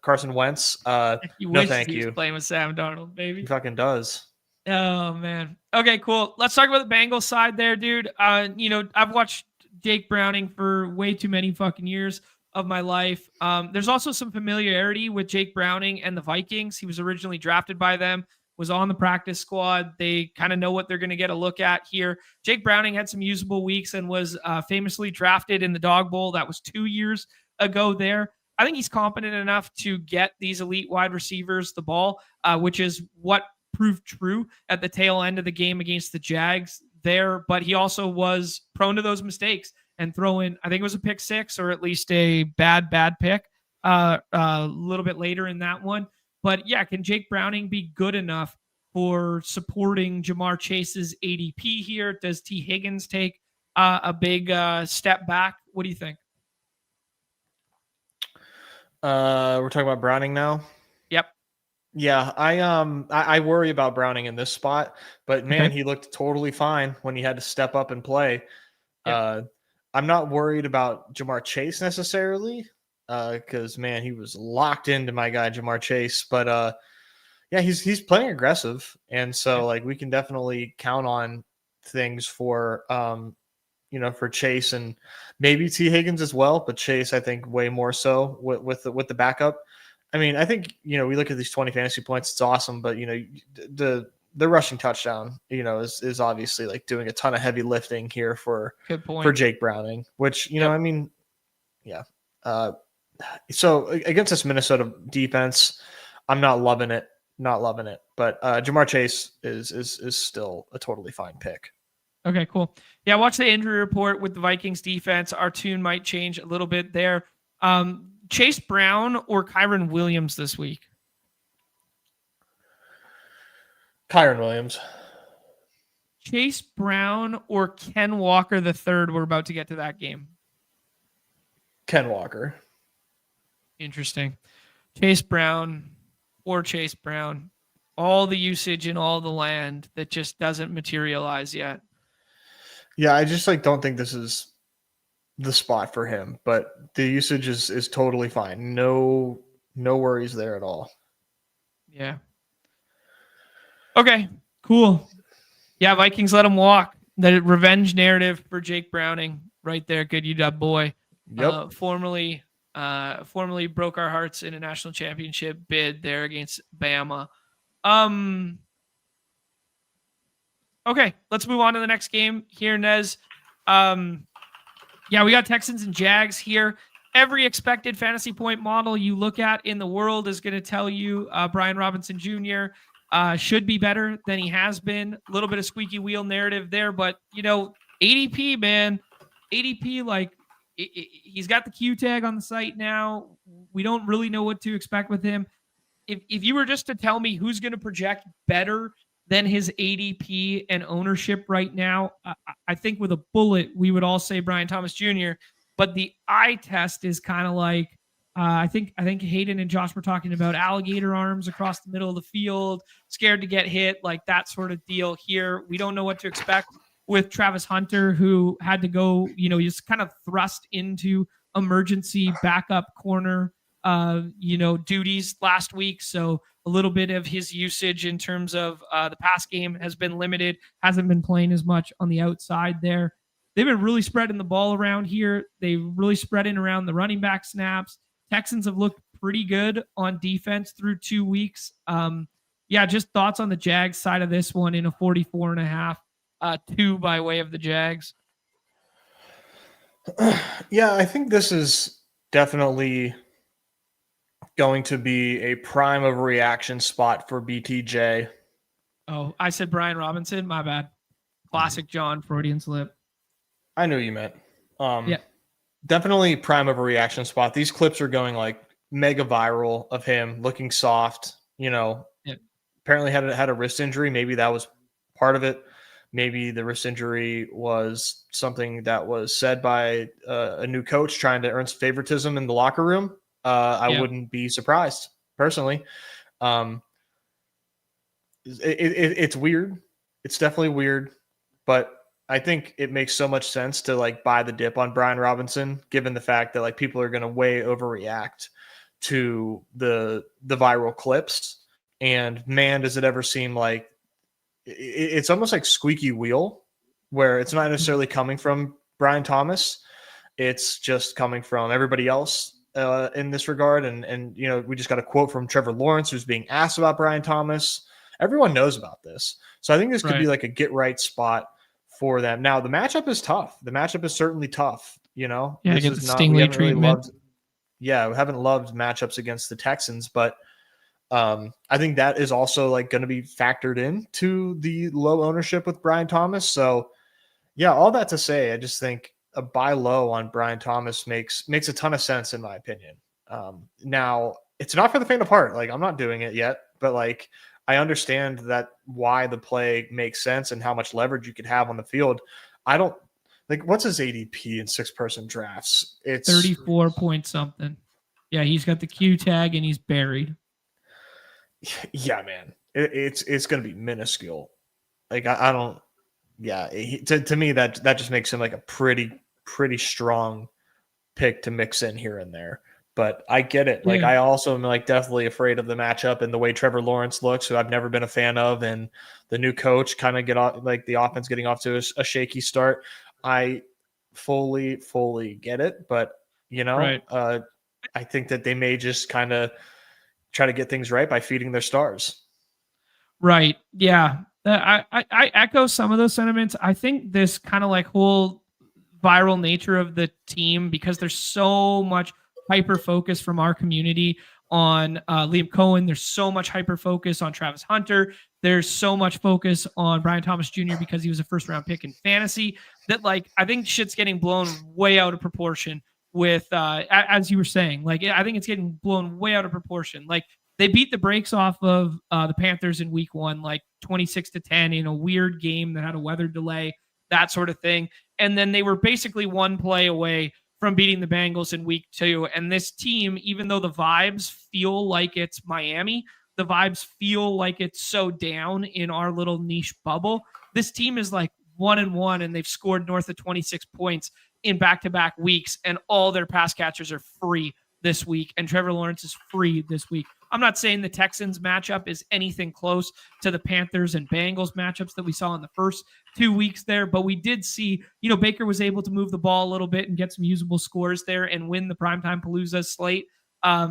Carson Wentz. No, thank you. Playing with Sam Darnold, baby. He fucking does. Oh man. Okay, cool. Let's talk about the Bengals side there, dude. I've watched Jake Browning for way too many fucking years of my life. There's also some familiarity with Jake Browning and the Vikings. He was originally drafted by them, was on the practice squad. They kind of know what they're going to get a look at here. Jake Browning had some usable weeks and was famously drafted in the Dog Bowl. That was 2 years ago there. I think he's competent enough to get these elite wide receivers the ball, which is what proved true at the tail end of the game against the Jags there. But he also was prone to those mistakes and throwing, I think it was a pick 6 or at least a bad pick a little bit later in that one. But yeah, can Jake Browning be good enough for supporting Jamar Chase's ADP here? Does T. Higgins take a big step back? What do you think? We're talking about Browning now. Yep. Yeah, I worry about Browning in this spot, but man, he looked totally fine when he had to step up and play. Yep. I'm not worried about Jamar Chase necessarily, because man, he was locked into my guy Jamar Chase. But yeah, he's playing aggressive, and so like we can definitely count on things for for Chase and maybe T. Higgins as well, but Chase I think way more so with the backup. I mean, I think we look at these 20 fantasy points, it's awesome, but the rushing touchdown, is obviously like doing a ton of heavy lifting here for Jake Browning, which, I mean, yeah. So against this Minnesota defense, I'm not loving it, but Jamar Chase is still a totally fine pick. Okay, cool. Yeah, watch the injury report with the Vikings defense. Our tune might change a little bit there. Chase Brown or Kyren Williams this week? Kyron Williams. Chase Brown or Ken Walker the third? We're about to get to that game. Ken Walker. Interesting. Chase Brown or Chase Brown. All the usage in all the land that just doesn't materialize yet. Yeah, I just don't think this is the spot for him, but the usage is totally fine. No worries there at all. Yeah. Okay, cool. Yeah, Vikings let him walk. The revenge narrative for Jake Browning right there. Good UW boy. Yep. Formerly broke our hearts in a national championship bid there against Bama. Okay, let's move on to the next game here, Nez. Yeah, we got Texans and Jags here. Every expected fantasy point model you look at in the world is going to tell you Brian Robinson Jr. Should be better than he has been. A little bit of squeaky wheel narrative there, but ADP, man, ADP, he's got the Q tag on the site now. We don't really know what to expect with him. If you were just to tell me who's going to project better than his ADP and ownership right now, I think with a bullet, we would all say Brian Thomas Jr. But the eye test is kind of like, I think Hayden and Josh were talking about alligator arms across the middle of the field, scared to get hit, like that sort of deal here. We don't know what to expect with Travis Hunter, who had to go, he's kind of thrust into emergency backup corner, duties last week. So a little bit of his usage in terms of the pass game has been limited, hasn't been playing as much on the outside there. They've been really spreading the ball around here. They really spreading around the running back snaps. Texans have looked pretty good on defense through 2 weeks. Just thoughts on the Jags side of this one in a 44.5, 2 by way of the Jags. Yeah, I think this is definitely going to be a prime of reaction spot for BTJ. Oh, I said Brian Robinson. My bad. Classic John, Freudian slip. I knew you meant. Definitely prime of a reaction spot. These clips are going mega viral of him looking soft. Apparently had a wrist injury. Maybe that was part of it. Maybe the wrist injury was something that was said by a new coach trying to earn some favoritism in the locker room. I wouldn't be surprised personally. It's weird. It's definitely weird, but I think it makes so much sense to buy the dip on Brian Robinson, given the fact that people are going to way overreact to the viral clips. And man, does it ever seem like it's almost like squeaky wheel, where it's not necessarily coming from Brian Thomas. It's just coming from everybody else in this regard. And we just got a quote from Trevor Lawrence, who's being asked about Brian Thomas. Everyone knows about this. So I think this could be a get right spot for them. Now, the matchup is tough. The matchup is certainly tough. Yeah, against the Stingley treatment. We haven't loved matchups against the Texans, but I think that is also going to be factored into the low ownership with Brian Thomas. So yeah, all that to say, I just think a buy low on Brian Thomas makes a ton of sense in my opinion. Now it's not for the faint of heart. I'm not doing it yet, but I understand that why the play makes sense and how much leverage you could have on the field. I don't what's his ADP in 6-person drafts? It's 34 point something. Yeah, he's got the Q tag and he's buried. Yeah, man, it's going to be minuscule. I don't. Yeah, to me that just makes him a pretty strong pick to mix in here and there. But I get it. I also am definitely afraid of the matchup and the way Trevor Lawrence looks, who I've never been a fan of, and the new coach kind of get off the offense getting off to a shaky start. I fully get it, but right. I think that they may just kind of try to get things right by feeding their stars. Right. Yeah. I echo some of those sentiments. I think this kind of whole viral nature of the team, because there's so much hyper focus from our community on Liam Cohen. There's so much hyper focus on Travis Hunter. There's so much focus on Brian Thomas Jr. because he was a first round pick in fantasy that I think shit's getting blown way out of proportion with, as you were saying, I think it's getting blown way out of proportion. They beat the brakes off of the Panthers in week 1, like 26-10 in a weird game that had a weather delay, that sort of thing. And then they were basically one play away from beating the Bengals in week 2. And this team, even though the vibes feel like it's Miami, the vibes feel like it's so down in our little niche bubble, this team is like 1-1, and they've scored north of 26 points in back-to-back weeks, and all their pass catchers are free this week, and Trevor Lawrence is free this week. I'm not saying the Texans matchup is anything close to the Panthers and Bengals matchups that we saw in the first 2 weeks there, but we did see, Baker was able to move the ball a little bit and get some usable scores there and win the Primetime Palooza slate. I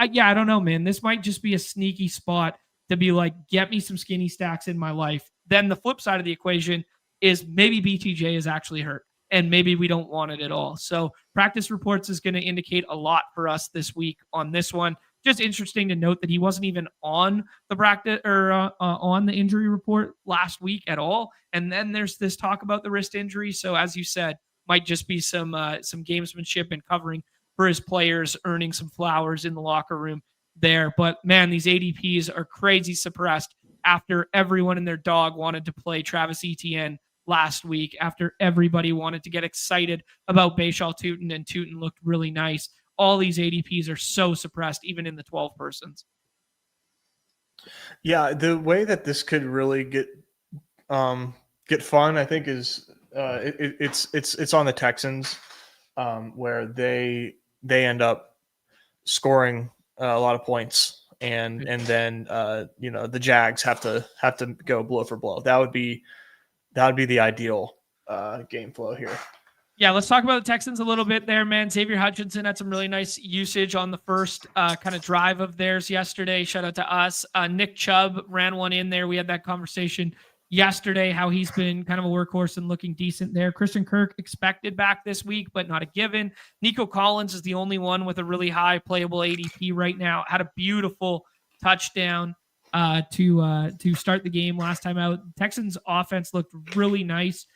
don't know, man. This might just be a sneaky spot to be like, get me some skinny stacks in my life. Then the flip side of the equation is maybe BTJ is actually hurt, and maybe we don't want it at all. So practice reports is going to indicate a lot for us this week on this one. Just interesting to note that he wasn't even on the practice or on the injury report last week at all. And then there's this talk about the wrist injury. So as you said, might just be some gamesmanship and covering for his players, earning some flowers in the locker room there. But man, these ADPs are crazy suppressed after everyone and their dog wanted to play Travis Etienne last week, after everybody wanted to get excited about Bashal Tutin, and Tutin looked really nice. All these ADPs are so suppressed, even in the 12 persons. Yeah, the way that this could really get fun, I think, is it's on the Texans, where they end up scoring a lot of points, and then the Jags have to go blow for blow. That would be the ideal game flow here. Yeah, let's talk about the Texans a little bit there, man. Xavier Hutchinson had some really nice usage on the first kind of drive of theirs yesterday. Shout out to us. Nick Chubb ran one in there. We had that conversation yesterday, how he's been kind of a workhorse and looking decent there. Christian Kirk expected back this week, but not a given. Nico Collins is the only one with a really high playable ADP right now. Had a beautiful touchdown to start the game last time out. Texans offense looked really nice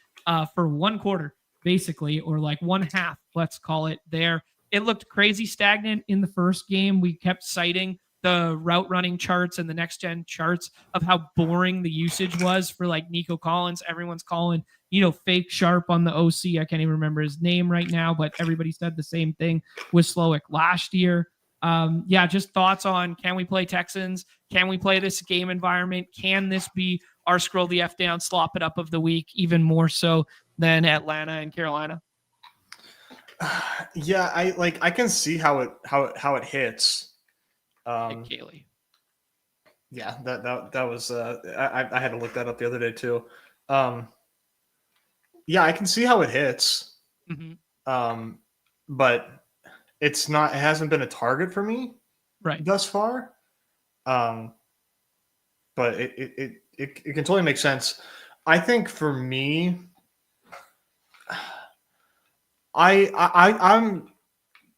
for one quarter, basically, or like one half, let's call it there. It looked crazy stagnant in the first game. We kept citing the route running charts and the next gen charts of how boring the usage was for like Nico Collins. Everyone's calling, fake sharp on the OC. I can't even remember his name right now, but everybody said the same thing with Slowick last year. Just thoughts on, can we play Texans? Can we play this game environment? Can this be our scroll the F down, slop it up of the week, even more so than Atlanta and Carolina? Yeah, I can see how it hits. Kaylee. Yeah, that was I had to look that up the other day too. Yeah, I can see how it hits. Mm-hmm. But it hasn't been a target for me thus far. But it can totally make sense. I think for me, I'm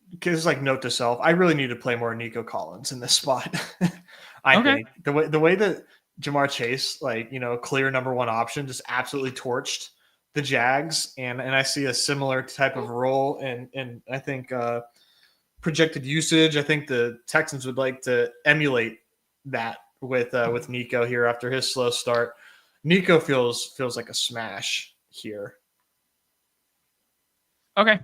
because like note to self, I really need to play more Nico Collins in this spot. I think the way that Jamar Chase, clear number one option, just absolutely torched the Jags, and I see a similar type of role, and I think projected usage. I think the Texans would like to emulate that with Nico here after his slow start. Nico feels like a smash here. Okay.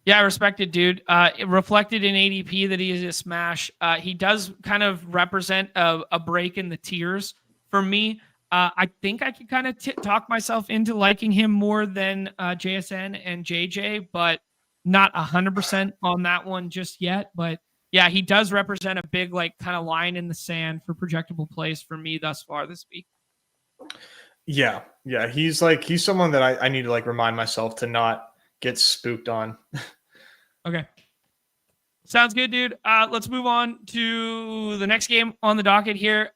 Yeah, I respect it, dude. It reflected in ADP that he is a smash. He does kind of represent a break in the tiers for me. I think I could kind of talk myself into liking him more than JSN and JJ, but not 100% on that one just yet. But yeah, he does represent a big kind of line in the sand for projectable plays for me thus far this week. Yeah. He's someone that I need to remind myself to not get spooked on. Okay. Sounds good, dude. Let's move on to the next game on the docket here.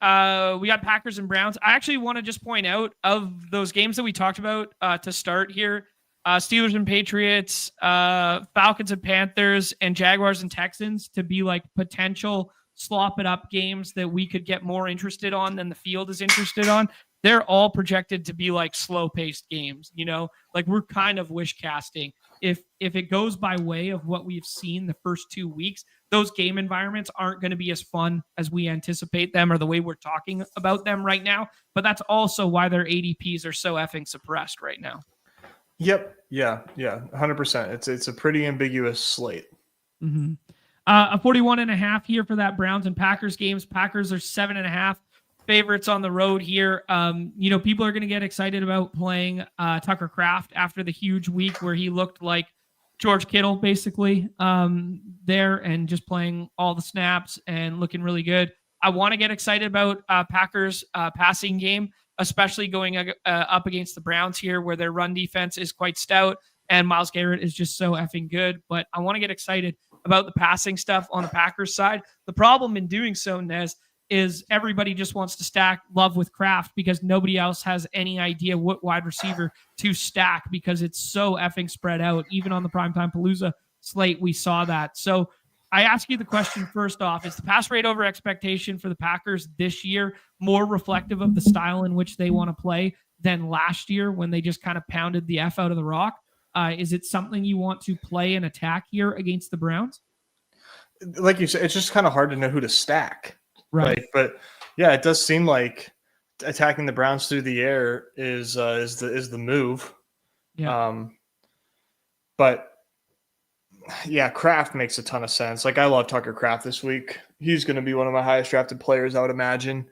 We got Packers and Browns. I actually want to just point out, of those games that we talked about to start here, Steelers and Patriots, Falcons and Panthers, and Jaguars and Texans to be potential slop it up games that we could get more interested on than the field is interested on. They're all projected to be slow paced games, we're kind of wish casting. If it goes by way of what we've seen the first 2 weeks, those game environments aren't going to be as fun as we anticipate them or the way we're talking about them right now. But that's also why their ADPs are so effing suppressed right now. Yep. Yeah. 100%. It's a pretty ambiguous slate. Mm-hmm. A 41.5 here for that Browns and Packers games. Packers are 7.5 favorites on the road here. People are going to get excited about playing Tucker Kraft after the huge week where he looked like George Kittle basically there and just playing all the snaps and looking really good. I want to get excited about Packers passing game, especially going up against the Browns here where their run defense is quite stout and Myles Garrett is just so effing good. But I want to get excited about the passing stuff on the Packers side. The problem in doing so, Nez, is everybody just wants to stack Love with Kraft because nobody else has any idea what wide receiver to stack because it's so effing spread out. Even on the Primetime Palooza slate, we saw that. So I ask you the question first off, is the pass rate over expectation for the Packers this year more reflective of the style in which they want to play than last year when they just kind of pounded the F out of the rock? Is it something you want to play and attack here against the Browns? Like you said, it's just kind of hard to know who to stack. Right. But yeah, it does seem like attacking the Browns through the air is the move. Yeah. But yeah, Kraft makes a ton of sense. Like I love Tucker Kraft this week. He's going to be one of my highest drafted players, I would imagine.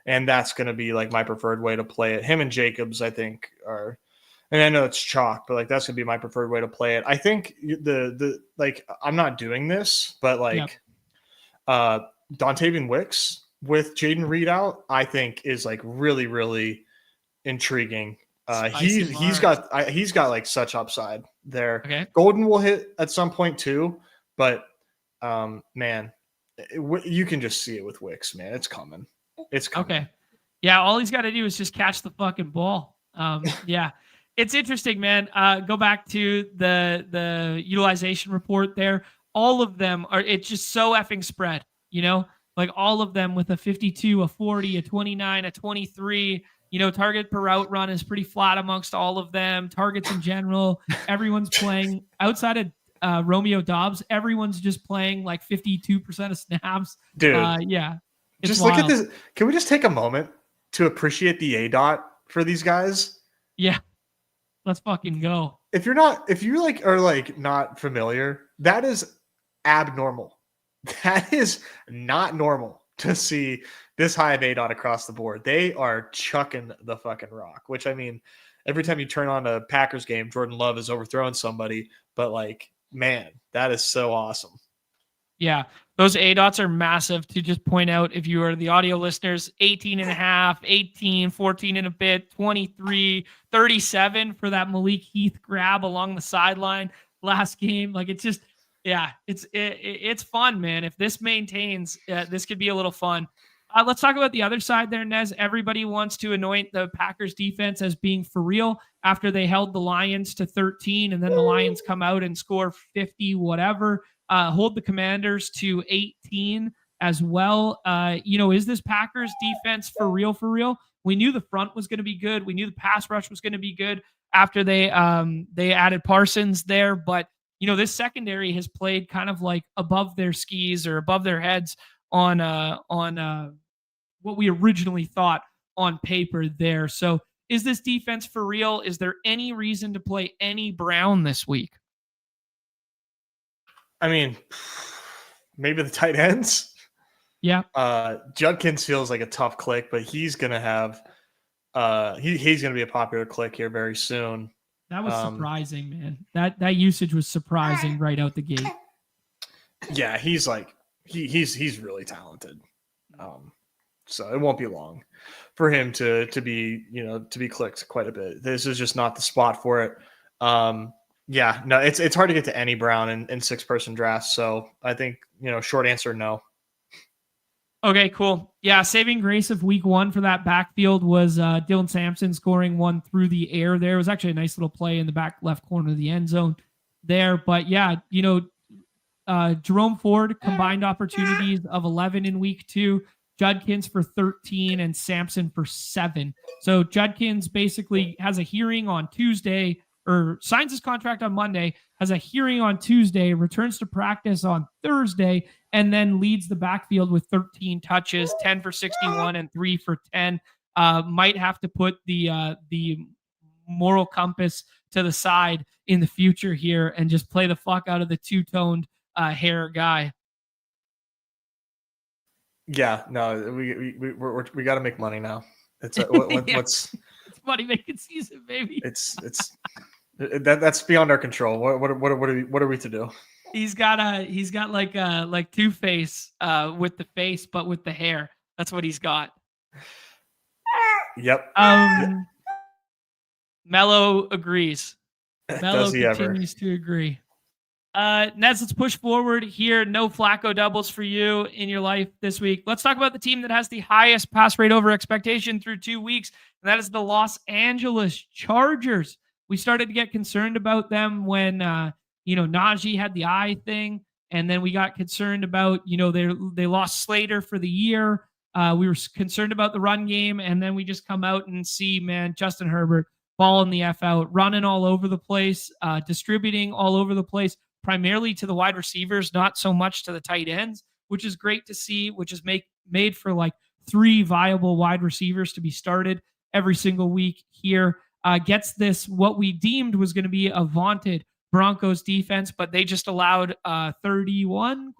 And that's going to be like my preferred way to play it. Him and Jacobs, I think, are, and I know it's chalk, but like that's going to be my preferred way to play it. I think the like I'm not doing this, but like Dontavian Wicks with Jaden Reed out, I think is like really, really intriguing. He's got like such upside there. Okay. Golden will hit at some point too, but man, you can just see it with Wicks, man. It's coming. It's coming. Okay. Yeah, all he's got to do is just catch the fucking ball. Yeah. It's interesting, man. Go back to the utilization report there. All of them are, it's just so effing spread, like all of them with a 52, a 40, a 29, a 23, target per route run is pretty flat amongst all of them. Targets in general, everyone's playing outside of Romeo Doubs. Everyone's just playing like 52% of snaps. Dude. Yeah. Just wild. Look at this. Can we just take a moment to appreciate the ADOT for these guys? Yeah. Let's fucking go. If you are not familiar, that is abnormal. That is not normal to see this high of ADOT across the board. They are chucking the fucking rock, which I mean, every time you turn on a Packers game, Jordan Love is overthrowing somebody, but like, man, that is so awesome. Yeah, those ADOTs are massive. To just point out, if you are the audio listeners, 18.5, 18, 14 and a bit, 23, 37 for that Malik Heath grab along the sideline last game. Like it's just, yeah, it's fun, man. If this maintains, this could be a little fun. Let's talk about the other side there, Nez. Everybody wants to anoint the Packers defense as being for real after they held the Lions to 13, and then the Lions come out and score 50, whatever. Hold the Commanders to 18 as well. Is this Packers defense for real? For real? We knew the front was going to be good. We knew the pass rush was going to be good after they added Parsons there. But, this secondary has played kind of like above their skis or above their heads on what we originally thought on paper there. So is this defense for real? Is there any reason to play any Brown this week? I mean, maybe the tight ends. Yeah. Judkins feels like a tough click, but he's going to have he's going to be a popular click here very soon. That was surprising, man. That usage was surprising right out the gate. Yeah, he's like he's really talented. So it won't be long for him to be clicked quite a bit. This is just not the spot for it. Yeah, no, it's hard to get to any Brown in 6-person drafts. So I think, short answer, no. Okay, cool. Yeah, saving grace of week 1 for that backfield was Dylan Sampson scoring one through the air there. It was actually a nice little play in the back left corner of the end zone there. But yeah, Jerome Ford combined opportunities of 11 in week 2. Judkins for 13 and Sampson for 7. So Judkins basically has a hearing on Tuesday, or signs his contract on Monday, has a hearing on Tuesday, returns to practice on Thursday, and then leads the backfield with 13 touches, 10 for 61 and 3 for 10. Might have to put the moral compass to the side in the future here and just play the fuck out of the two-toned hair guy. Yeah, no, we got to make money now. It's Yeah. what's It's money making season, baby. That's beyond our control. What are we to do? He's got like Two-Face with the face, but with the hair. That's what he's got. Yep. Mello agrees. Mello continues to agree. Nez, let's push forward here. No Flacco doubles for you in your life this week. Let's talk about the team that has the highest pass rate over expectation through 2 weeks, and that is the Los Angeles Chargers. We started to get concerned about them when Najee had the eye thing, and then we got concerned about they lost Slater for the year. We were concerned about the run game, and then we just come out and see, man, Justin Herbert balling the F out, running all over the place, distributing all over the place, primarily to the wide receivers, not so much to the tight ends, which is great to see, which is made for like 3 viable wide receivers to be started every single week here. Gets this, what we deemed was going to be a vaunted Broncos defense, but they just allowed 31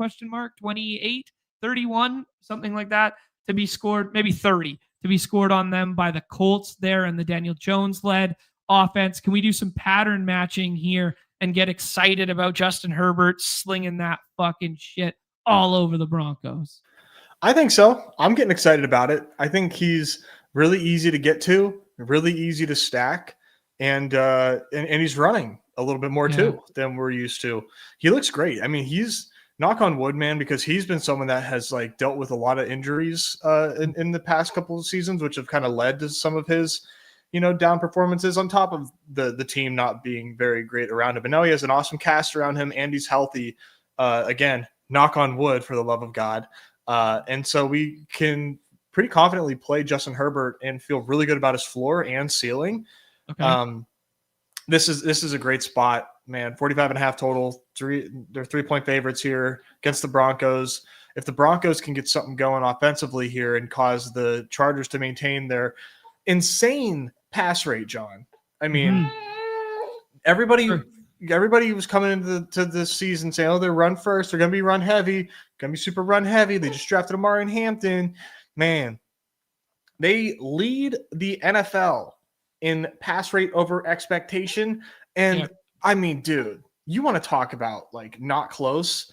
28 31 something like that to be scored, maybe 30 to be scored on them by the Colts there and the Daniel Jones led offense. Can we do some pattern matching here and get excited about Justin Herbert slinging that fucking shit all over the Broncos? I think so. I'm getting excited about it. I think he's really easy to get to, really easy to stack, and he's running a little bit more too than we're used to. He looks great. I mean, he's, knock on wood, man, because he's been someone that has like dealt with a lot of injuries in the past couple of seasons, which have kind of led to some of his down performances, on top of the team not being very great around him. But now he has an awesome cast around him, and he's healthy. Again, knock on wood, for the love of God. And so we can pretty confidently play Justin Herbert and feel really good about his floor and ceiling. Okay. This is a great spot, man. 45.5 total. They're 3-point favorites here against the Broncos. If the Broncos can get something going offensively here and cause the Chargers to maintain their insane pass rate, John. I mean, everybody was coming into this season saying, "Oh, they're run first. They're going to be run heavy. Going to be super run heavy." They just drafted Amari in Hampton. Man, they lead the NFL in pass rate over expectation. And I mean, dude, you want to talk about like not close?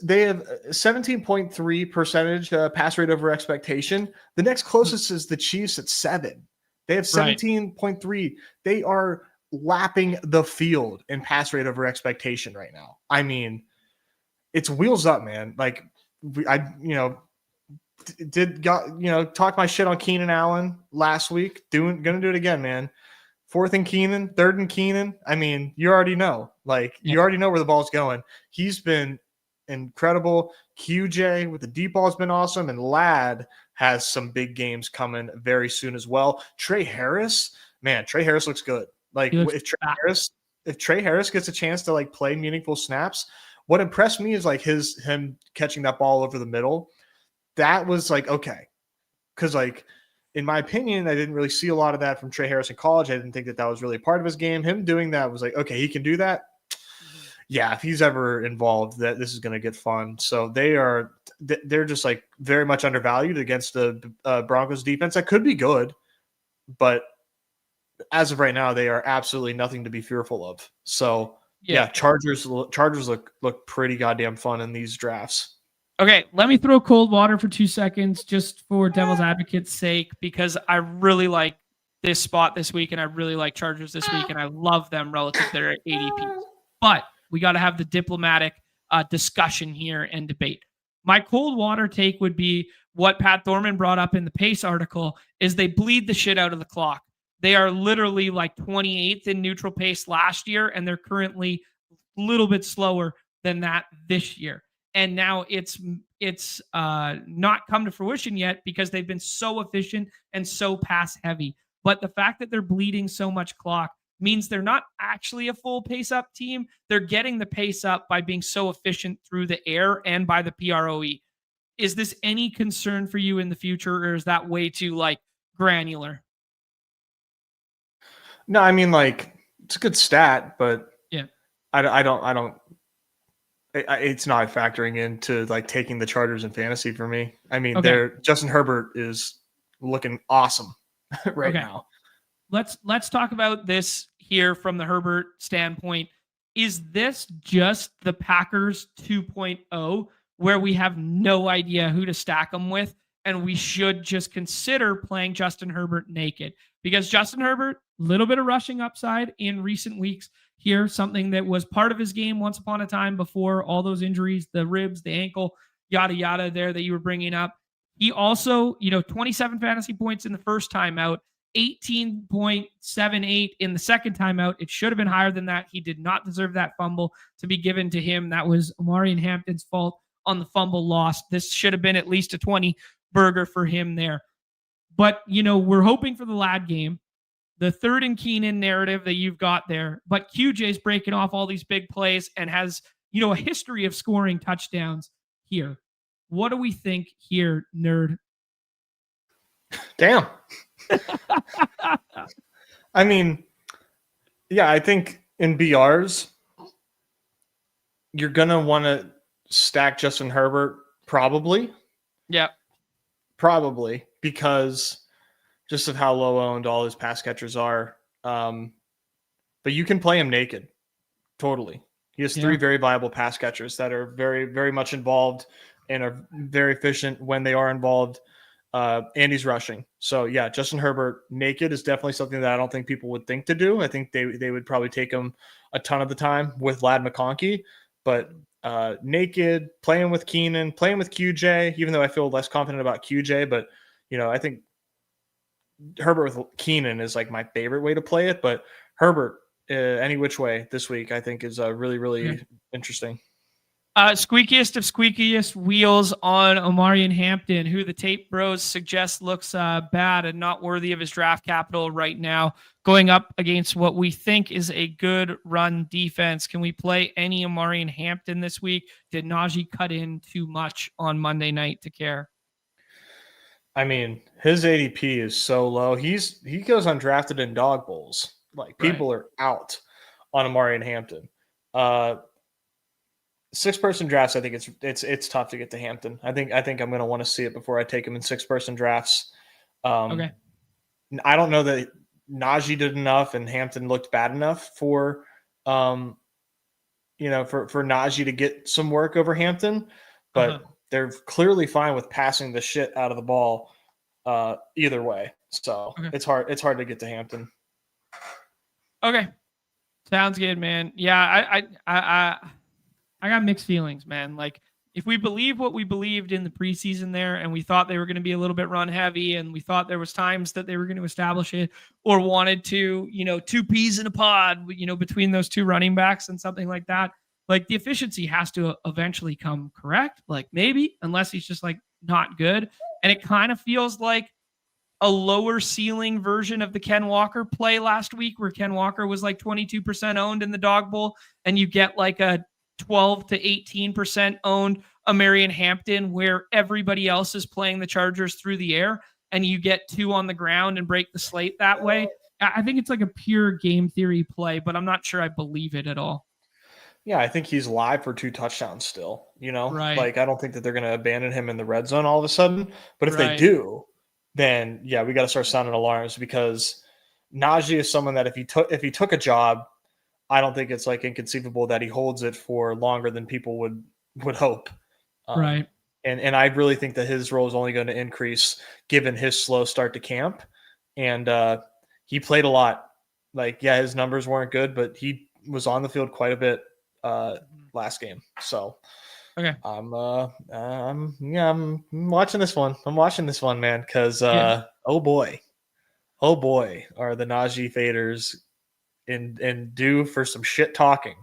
They have 17.3% pass rate over expectation. The next closest is the Chiefs at 7. They have 17.3. They are lapping the field in pass rate over expectation right now. I mean, it's wheels up, man. Like talk my shit on Keenan Allen last week. Gonna do it again, man. 4th and Keenan, 3rd and Keenan. I mean, you already know. You already know where the ball's going. He's been incredible. QJ with the deep ball has been awesome, and Ladd has some big games coming very soon as well. Trey Harris looks good. If Trey Harris gets a chance to like play meaningful snaps, what impressed me is like him catching that ball over the middle. That was like, okay, because like in my opinion, I didn't really see a lot of that from Trey Harris in college. I didn't think that was really a part of his game. Him doing that was like, okay, he can do that. Yeah, if he's ever involved, that this is going to get fun. So they're just like very much undervalued against the Broncos defense. That could be good, but as of right now, they are absolutely nothing to be fearful of. So yeah, Chargers look pretty goddamn fun in these drafts. Okay, let me throw cold water for 2 seconds just for devil's advocate's sake, because I really like this spot this week, and I really like Chargers this week, and I love them relative to their ADP. But we got to have the diplomatic discussion here and debate. My cold water take would be what Pat Thorman brought up in the Pace article is they bleed the shit out of the clock. They are literally like 28th in neutral pace last year, and they're currently a little bit slower than that this year. And now it's not come to fruition yet because they've been so efficient and so pass heavy. But the fact that they're bleeding so much clock means they're not actually a full pace up team. They're getting the pace up by being so efficient through the air and by the PROE. Is this any concern for you in the future, or is that way too like granular? No, I mean, like, it's a good stat, but yeah, I don't. It's not factoring into like taking the Chargers in fantasy for me. I mean, Justin Herbert is looking awesome right now. Let's talk about this here from the Herbert standpoint. Is this just the Packers 2.0 where we have no idea who to stack them with, and we should just consider playing Justin Herbert naked? Because Justin Herbert, a little bit of rushing upside in recent weeks here, something that was part of his game once upon a time before all those injuries, the ribs, the ankle, yada, yada there that you were bringing up. He also, 27 fantasy points in the first time out, 18.78 in the second time out. It should have been higher than that. He did not deserve that fumble to be given to him. That was Omarion Hampton's fault on the fumble loss. This should have been at least a 20 burger for him there. But, we're hoping for the lad game, the third and Keenan narrative that you've got there. But QJ's breaking off all these big plays and has, a history of scoring touchdowns here. What do we think here, nerd? Damn. I mean, yeah, I think in BRs, you're going to want to stack Justin Herbert probably. Yeah. Probably, because just of how low owned all his pass catchers are. But you can play him naked. Totally. He has three very viable pass catchers that are very, very much involved and are very efficient when they are involved. And he's rushing. So yeah, Justin Herbert naked is definitely something that I don't think people would think to do. I think they would probably take him a ton of the time with Ladd McConkey, but naked, playing with Keenan, playing with QJ, even though I feel less confident about QJ, but I think Herbert with Keenan is like my favorite way to play it, but Herbert any which way this week, I think is really, really interesting. Squeakiest of squeakiest wheels on Omarion Hampton, who the tape bros suggest looks bad and not worthy of his draft capital right now, going up against what we think is a good run defense. Can we play any Omarion Hampton this week? Did Najee cut in too much on Monday night to care? I mean, his ADP is so low. He goes undrafted in dog bowls. Like, people are out on Omarion Hampton. 6-person drafts, I think it's tough to get to Hampton. I think I'm going to want to see it before I take him in 6-person drafts. I don't know that Najee did enough and Hampton looked bad enough for for Najee to get some work over Hampton, but they're clearly fine with passing the shit out of the ball either way. So it's hard to get to Hampton. Okay, sounds good, man. Yeah, I got mixed feelings, man. Like, if we believe what we believed in the preseason there, and we thought they were going to be a little bit run heavy, and we thought there was times that they were going to establish it or wanted to, 2 peas in a pod, between those two running backs and something like that, like, the efficiency has to eventually come correct. Like, maybe, unless he's just like not good. And it kind of feels like a lower ceiling version of the Ken Walker play last week, where Ken Walker was like 22% owned in the dog bowl, and you get like a 12 to 18% owned Omarion Hampton, where everybody else is playing the Chargers through the air, and you get 2 on the ground and break the slate that way. I think it's like a pure game theory play, but I'm not sure I believe it at all. Yeah, I think he's live for 2 touchdowns still, Right. Like, I don't think that they're going to abandon him in the red zone all of a sudden, but if they do, then yeah, we got to start sounding alarms, because Najee is someone that if he took a job, I don't think it's like inconceivable that he holds it for longer than people would hope. Right. And I really think that his role is only going to increase given his slow start to camp. And he played a lot. Like, yeah, his numbers weren't good, but he was on the field quite a bit last game. So I'm watching this one. I'm watching this one, man, because oh boy, are the Najee faders and due for some shit talking.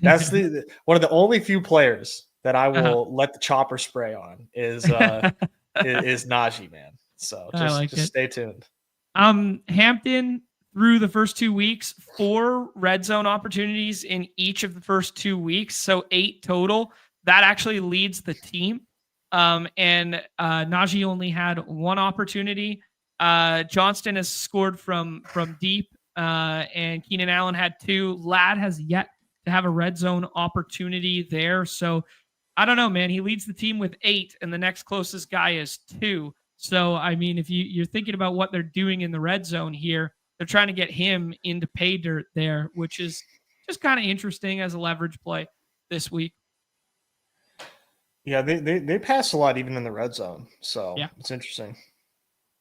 That's the one of the only few players that I will let the chopper spray on is Najee, man. So just stay tuned. Hampton through the first 2 weeks, 4 red zone opportunities in each of the first 2 weeks, so 8 total. That actually leads the team. And Najee only had 1 opportunity. Johnston has scored from deep, and Keenan Allen had 2. Ladd has yet to have a red zone opportunity there. So I don't know, man. He leads the team with 8, and the next closest guy is 2. So, I mean, if you're thinking about what they're doing in the red zone here, they're trying to get him into pay dirt there, which is just kind of interesting as a leverage play this week. Yeah, they pass a lot even in the red zone. So yeah, it's interesting.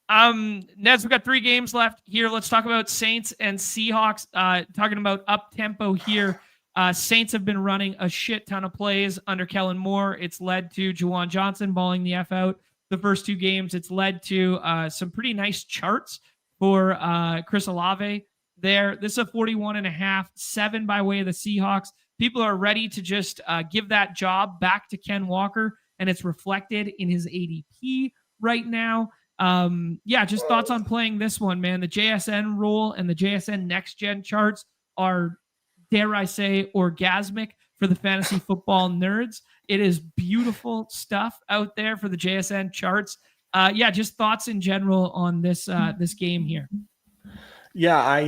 Nez, we've got 3 games left here. Let's talk about Saints and Seahawks. Talking about up tempo here. Saints have been running a shit ton of plays under Kellen Moore. It's led to Juwan Johnson balling the F out the first 2 games. It's led to some pretty nice charts for Chris Olave there. This is a 41.5, 7 by way of the Seahawks. People are ready to just give that job back to Ken Walker, and it's reflected in his ADP right now. Just thoughts on playing this one, man. The JSN role and the JSN next gen charts are, dare I say, orgasmic for the fantasy football nerds. It is beautiful stuff out there for the JSN charts. Just thoughts in general on this game here. Yeah,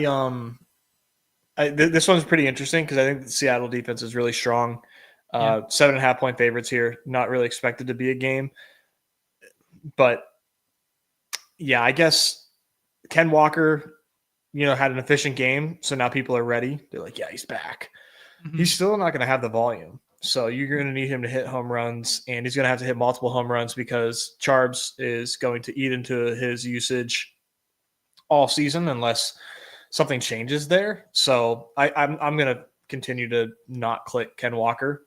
this one's pretty interesting because I think the Seattle defense is really strong. 7.5 point favorites here. Not really expected to be a game, but yeah, I guess Ken Walker, had an efficient game, so now people are ready. They're like, yeah, he's back. Mm-hmm. He's still not going to have the volume, so you're going to need him to hit home runs, and he's going to have to hit multiple home runs because Charbs is going to eat into his usage all season unless something changes there. So I'm going to continue to not click Ken Walker.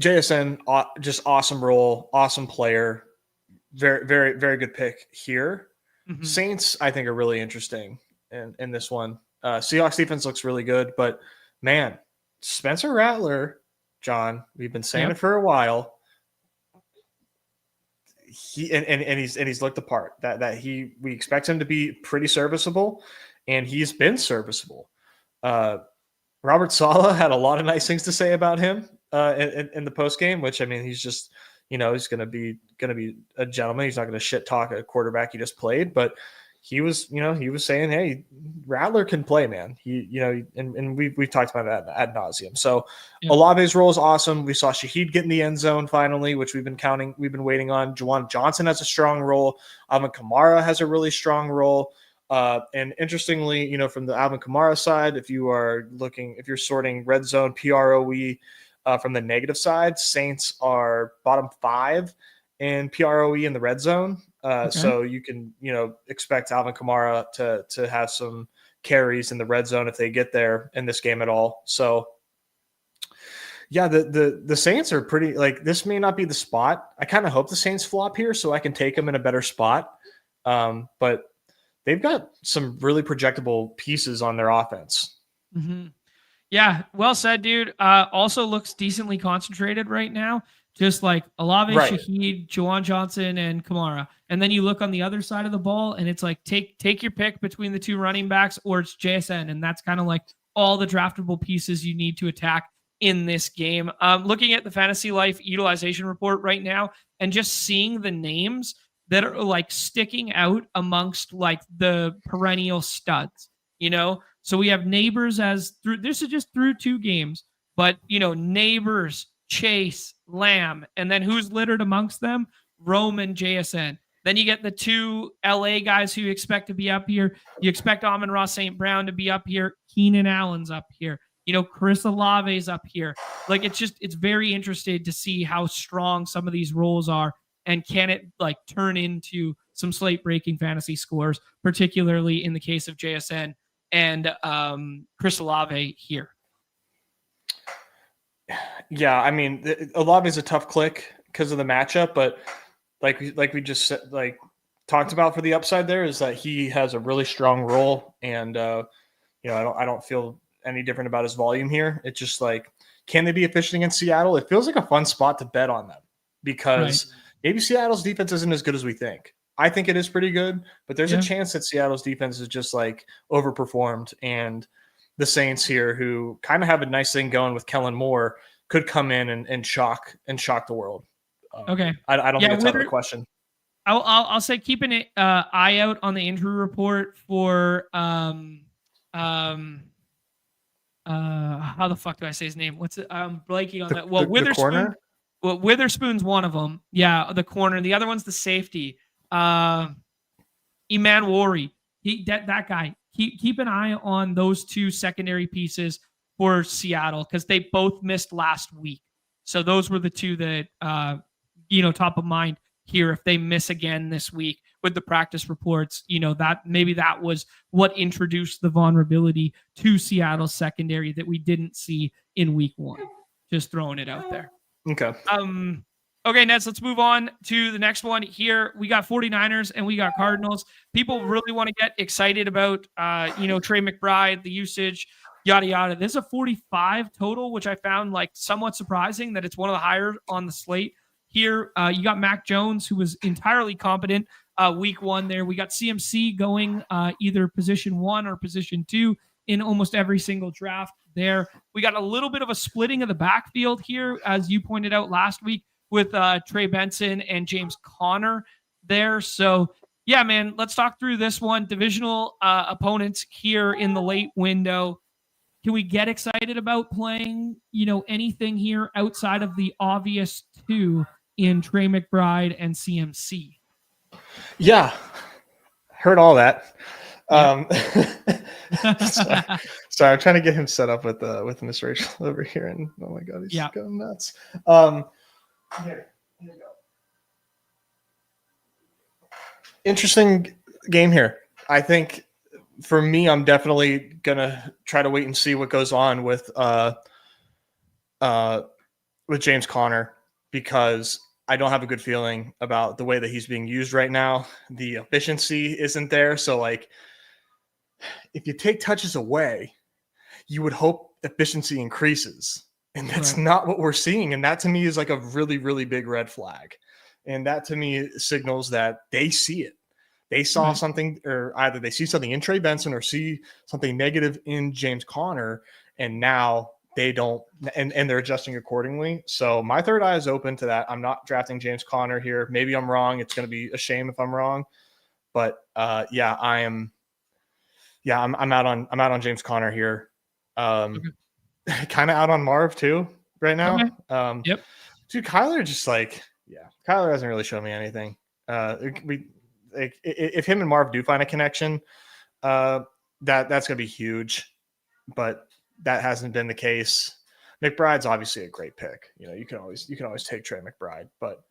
JSN, just awesome role, awesome player, very, very, very good pick here. Mm-hmm. Saints, I think, are really interesting in this one. Seahawks defense looks really good, but man, Spencer Rattler, John, we've been saying it for a while. He's looked the part that we expect him to be pretty serviceable, and he's been serviceable. Robert Saleh had a lot of nice things to say about him in the post game, which, I mean, he's just, he's going to be a gentleman. He's not going to shit talk a quarterback he just played, but he was saying, hey, Rattler can play, man. And we've talked about that ad nauseum. So Olave's role is awesome. We saw Shaheed get in the end zone finally, which we've been waiting on. Juwan Johnson has a strong role. Alvin Kamara has a really strong role. And interestingly, from the Alvin Kamara side, if you're sorting red zone PROE from the negative side, Saints are bottom 5 in PROE in the red zone. So you can, expect Alvin Kamara to have some carries in the red zone if they get there in this game at all. So yeah, the Saints are pretty, like, this may not be the spot. I kind of hope the Saints flop here so I can take them in a better spot. But they've got some really projectable pieces on their offense. Mm-hmm. Yeah, well said, dude. Also looks decently concentrated right now. Just like Olave, Shaheed, Juwan Johnson, and Kamara. And then you look on the other side of the ball, and it's like, take your pick between the 2 running backs, or it's JSN. And that's kind of like all the draftable pieces you need to attack in this game. Looking at the Fantasy Life utilization report right now, and just seeing the names that are like sticking out amongst like the perennial studs, So we have Neighbors this is just through 2 games, but Neighbors, Chase, Lamb, and then who's littered amongst them? Roman, JSN. Then you get the 2 LA guys who you expect to be up here. You expect Amon-Ra St. Brown to be up here. Keenan Allen's up here. Chris Olave's up here. Like, it's very interesting to see how strong some of these roles are, and can it like turn into some slate breaking fantasy scores, particularly in the case of JSN and Chris Olave here. Yeah, I mean, Olave is a tough click because of the matchup, but like we just said, talked about for the upside there is that he has a really strong role, and I don't feel any different about his volume here. It's just like, can they be efficient against Seattle? It feels like a fun spot to bet on them because maybe Seattle's defense isn't as good as we think. I think it is pretty good, but there's a chance that Seattle's defense is just like overperformed, and the Saints here, who kind of have a nice thing going with Kellen Moore, could come in and shock the world. Okay. I don't think it's out of the question. I'll say keep an eye out on the injury report for how the fuck do I say his name? What's it? I'm blanking on that. Well, Witherspoon. Well, Witherspoon's one of them. Yeah, the corner. The other one's the safety. Iman Wari. That guy. Keep an eye on those two secondary pieces for Seattle because they both missed last week. So those were the two that top of mind here. If they miss again this week with the practice reports, that maybe that was what introduced the vulnerability to Seattle's secondary that we didn't see in week 1. Just throwing it out there. Okay. Okay, Nez, let's move on to the next one here. We got 49ers and we got Cardinals. People really want to get excited about, Trey McBride, the usage, yada, yada. This is a 45 total, which I found like somewhat surprising that it's one of the higher on the slate here. You got Mac Jones, who was entirely competent week 1 there. We got CMC going either position 1 or position 2 in almost every single draft there. We got a little bit of a splitting of the backfield here, as you pointed out last week, with Trey Benson and James Conner there. So, yeah, man, let's talk through this one. Divisional opponents here in the late window. Can we get excited about playing, anything here outside of the obvious 2 in Trey McBride and CMC? Yeah, heard all that. Yep. Sorry, I'm trying to get him set up with Miss Rachel over here, and oh my god, he's going nuts. Here you go. Interesting game here. I think for me, I'm definitely gonna try to wait and see what goes on with James Conner, because I don't have a good feeling about the way that he's being used right now. The efficiency isn't there. So like, if you take touches away, you would hope efficiency increases. And that's not what we're seeing. And that to me is like a really, really big red flag. And that to me signals that they see it. They saw something, or either they see something in Trey Benson or see something negative in James Conner. And now they don't, and they're adjusting accordingly. So my third eye is open to that. I'm not drafting James Conner here. Maybe I'm wrong. It's going to be a shame if I'm wrong. But I'm out on James Conner here. Kind of out on Marv too right now. Yep. Dude, Kyler just Kyler hasn't really shown me anything. If him and Marv do find a connection, that's gonna be huge, but that hasn't been the case. McBride's obviously a great pick. You can always take Trey McBride, but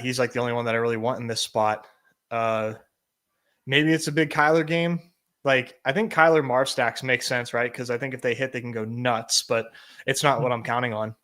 he's like the only one that I really want in this spot. Maybe it's a big Kyler game. Like, I think Kyler Marv stacks make sense, right? Because I think if they hit, they can go nuts, but it's not what I'm counting on.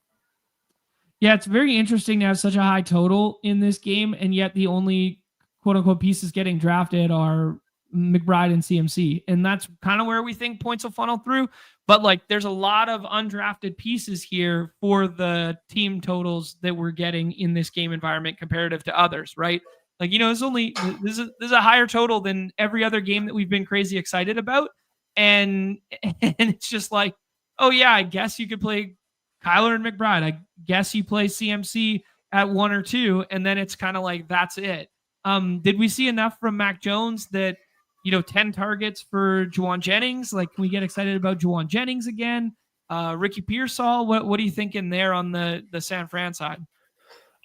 Yeah, it's very interesting to have such a high total in this game, and yet the only quote-unquote pieces getting drafted are McBride and CMC. And that's kind of where we think points will funnel through. But, like, there's a lot of undrafted pieces here for the team totals that we're getting in this game environment comparative to others, right? Like, this is a higher total than every other game that we've been crazy excited about. And it's just like, oh yeah, I guess you could play Kyler and McBride. I guess you play CMC at 1 or 2. And then it's kind of like, that's it. Did we see enough from Mac Jones that, 10 targets for Juwan Jennings? Like, can we get excited about Juwan Jennings again? Ricky Pearsall, what are you thinking there on the San Fran side?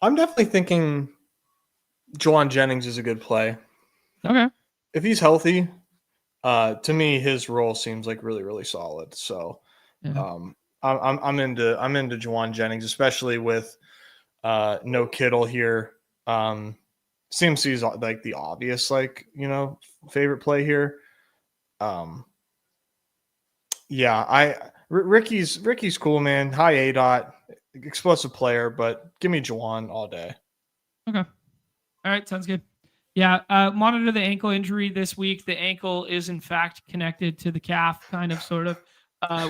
I'm definitely thinking Juwan Jennings is a good play. Okay. If he's healthy, to me, his role seems like really, really solid. So, I'm into Juwan Jennings, especially with no Kittle here. CMC is like the obvious, favorite play here. Ricky's cool, man. High ADOT, explosive player, but give me Juwan all day. Okay. All right, sounds good. Yeah, monitor the ankle injury this week. The ankle is, in fact, connected to the calf, kind of, sort of,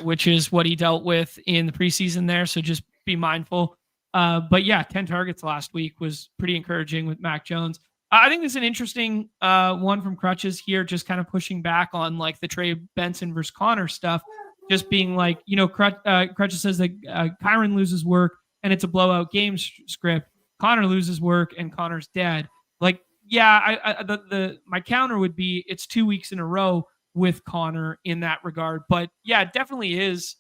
which is what he dealt with in the preseason there, so just be mindful. But, yeah, 10 targets last week was pretty encouraging with Mac Jones. I think this is an interesting one from Crutches here, just kind of pushing back on like the Trey Benson versus Connor stuff. Just being like, Crutches says that Kyron loses work and it's a blowout game script. Connor loses work and Connor's dead. Like, yeah, my counter would be it's 2 weeks in a row with Connor in that regard. But yeah, it definitely is.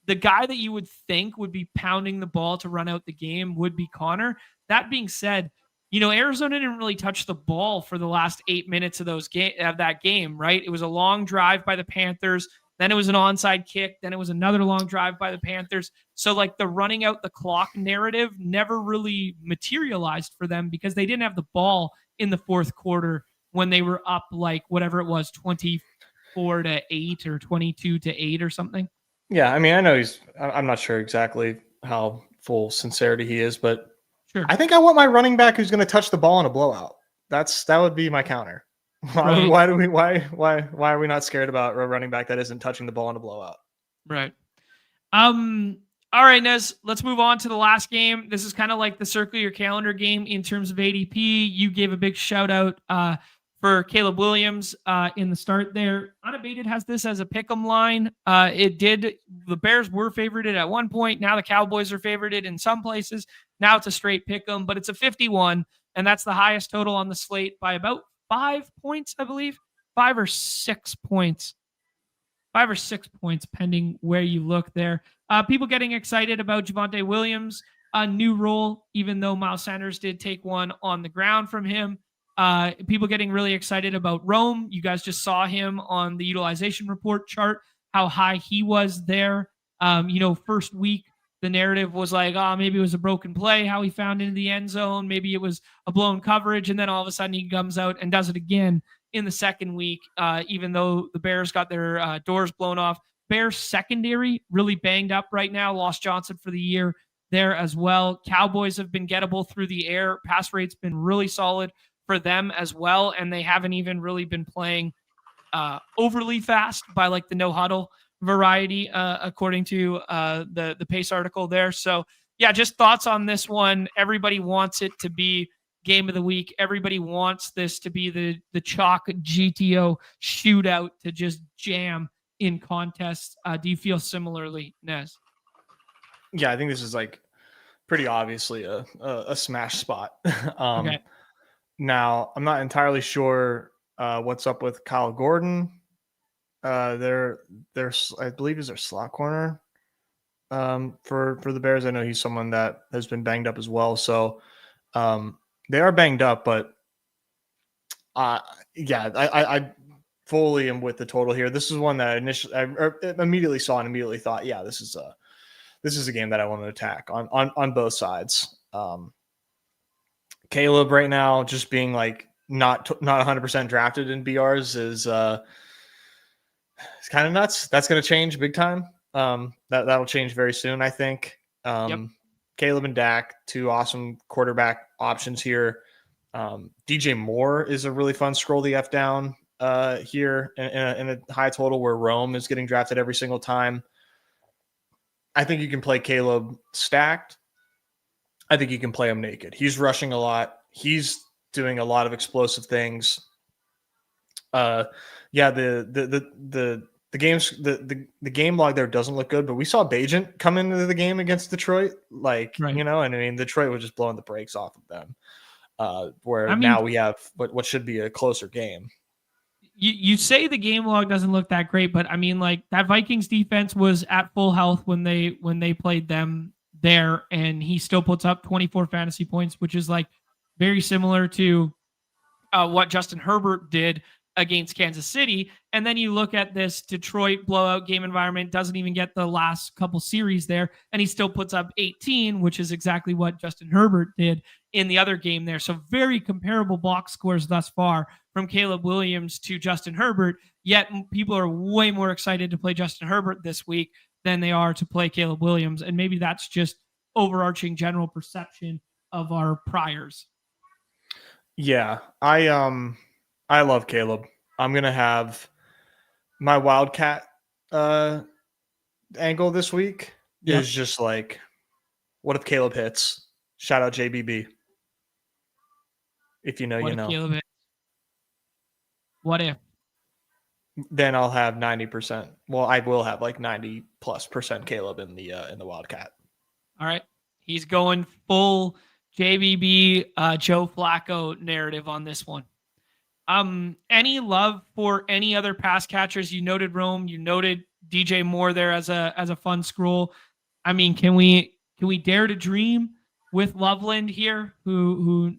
The guy that you would think would be pounding the ball to run out the game would be Connor. That being said, Arizona didn't really touch the ball for the last 8 minutes of that game, right? It was a long drive by the Panthers. Then it was an onside kick. Then it was another long drive by the Panthers. So like the running out the clock narrative never really materialized for them because they didn't have the ball in the fourth quarter when they were up like whatever it was, 24-8 or 22-8 or something. Yeah, I mean, I know I'm not sure exactly how full sincerity he is, but sure. I think I want my running back who's going to touch the ball in a blowout. That would be my counter. Why are we not scared about a running back that isn't touching the ball in a blowout? Right. All right, Nez, let's move on to the last game. This is kind of like the circle your calendar game in terms of ADP. You gave a big shout out for Caleb Williams in the start there. Unabated has this as a pick'em line. The Bears were favorited at one point. Now the Cowboys are favorited in some places. Now it's a straight pick'em, but it's a 51, and that's the highest total on the slate by about 5 points, I believe. 5 or 6 points. 5 or 6 points, pending where you look there. People getting excited about Javonte Williams, a new role, even though Miles Sanders did take one on the ground from him. People getting really excited about Rome. You guys just saw him on the utilization report chart, how high he was there. First week, the narrative was like, maybe it was a broken play, how he found into the end zone. Maybe it was a blown coverage. And then all of a sudden he comes out and does it again in the second week, even though the Bears got their doors blown off. Bears secondary really banged up right now. Lost Johnson for the year there as well. Cowboys have been gettable through the air. Pass rate's been really solid for them as well, and they haven't even really been playing overly fast by like the no huddle variety, according to the Pace article there. So yeah, just thoughts on this one. Everybody wants it to be game of the week. Everybody wants this to be the chalk GTO shootout to just jam in contests. Do you feel similarly, Nez? Yeah, I think this is like pretty obviously a smash spot. Okay. Now, I'm not entirely sure what's up with Kyle Gordon. There's I believe is their slot corner for the Bears. I know he's someone that has been banged up as well. So they are banged up, but I fully am with the total here. This is one that I immediately saw and immediately thought, yeah, this is a game that I want to attack on both sides. Caleb right now just being like not 100% drafted in BRs is it's kind of nuts. That's going to change big time. That'll change very soon, I think. Yep. Caleb and Dak, two awesome quarterback options here. DJ Moore is a really fun scroll the F down here in a high total where Rome is getting drafted every single time. I think you can play Caleb stacked. I think you can play him naked. He's rushing a lot. He's doing a lot of explosive things. The game log there doesn't look good, but we saw Bajent come into the game against Detroit, right. And I mean Detroit was just blowing the brakes off of them. Now we have what should be a closer game. You say the game log doesn't look that great, but I mean like that Vikings defense was at full health when they played them there, and he still puts up 24 fantasy points, which is like very similar to what Justin Herbert did against Kansas City. And then you look at this Detroit blowout game environment, doesn't even get the last couple series there, and he still puts up 18, which is exactly what Justin Herbert did in the other game there. So very comparable box scores thus far from Caleb Williams to Justin Herbert, yet people are way more excited to play Justin Herbert this week than they are to play Caleb Williams. And maybe that's just overarching general perception of our priors. Yeah, I love Caleb. I'm going to have my Wildcat angle this week is just like, what if Caleb hits? Shout out JBB. If you know, what you know. Caleb is? What if? Then I'll have 90%. Well, I will have like 90+% Caleb in the Wildcat. All right. He's going full JBB Joe Flacco narrative on this one. Any love for any other pass catchers? You noted Rome, you noted DJ Moore there as a fun scroll. I mean, can we dare to dream with Loveland here, who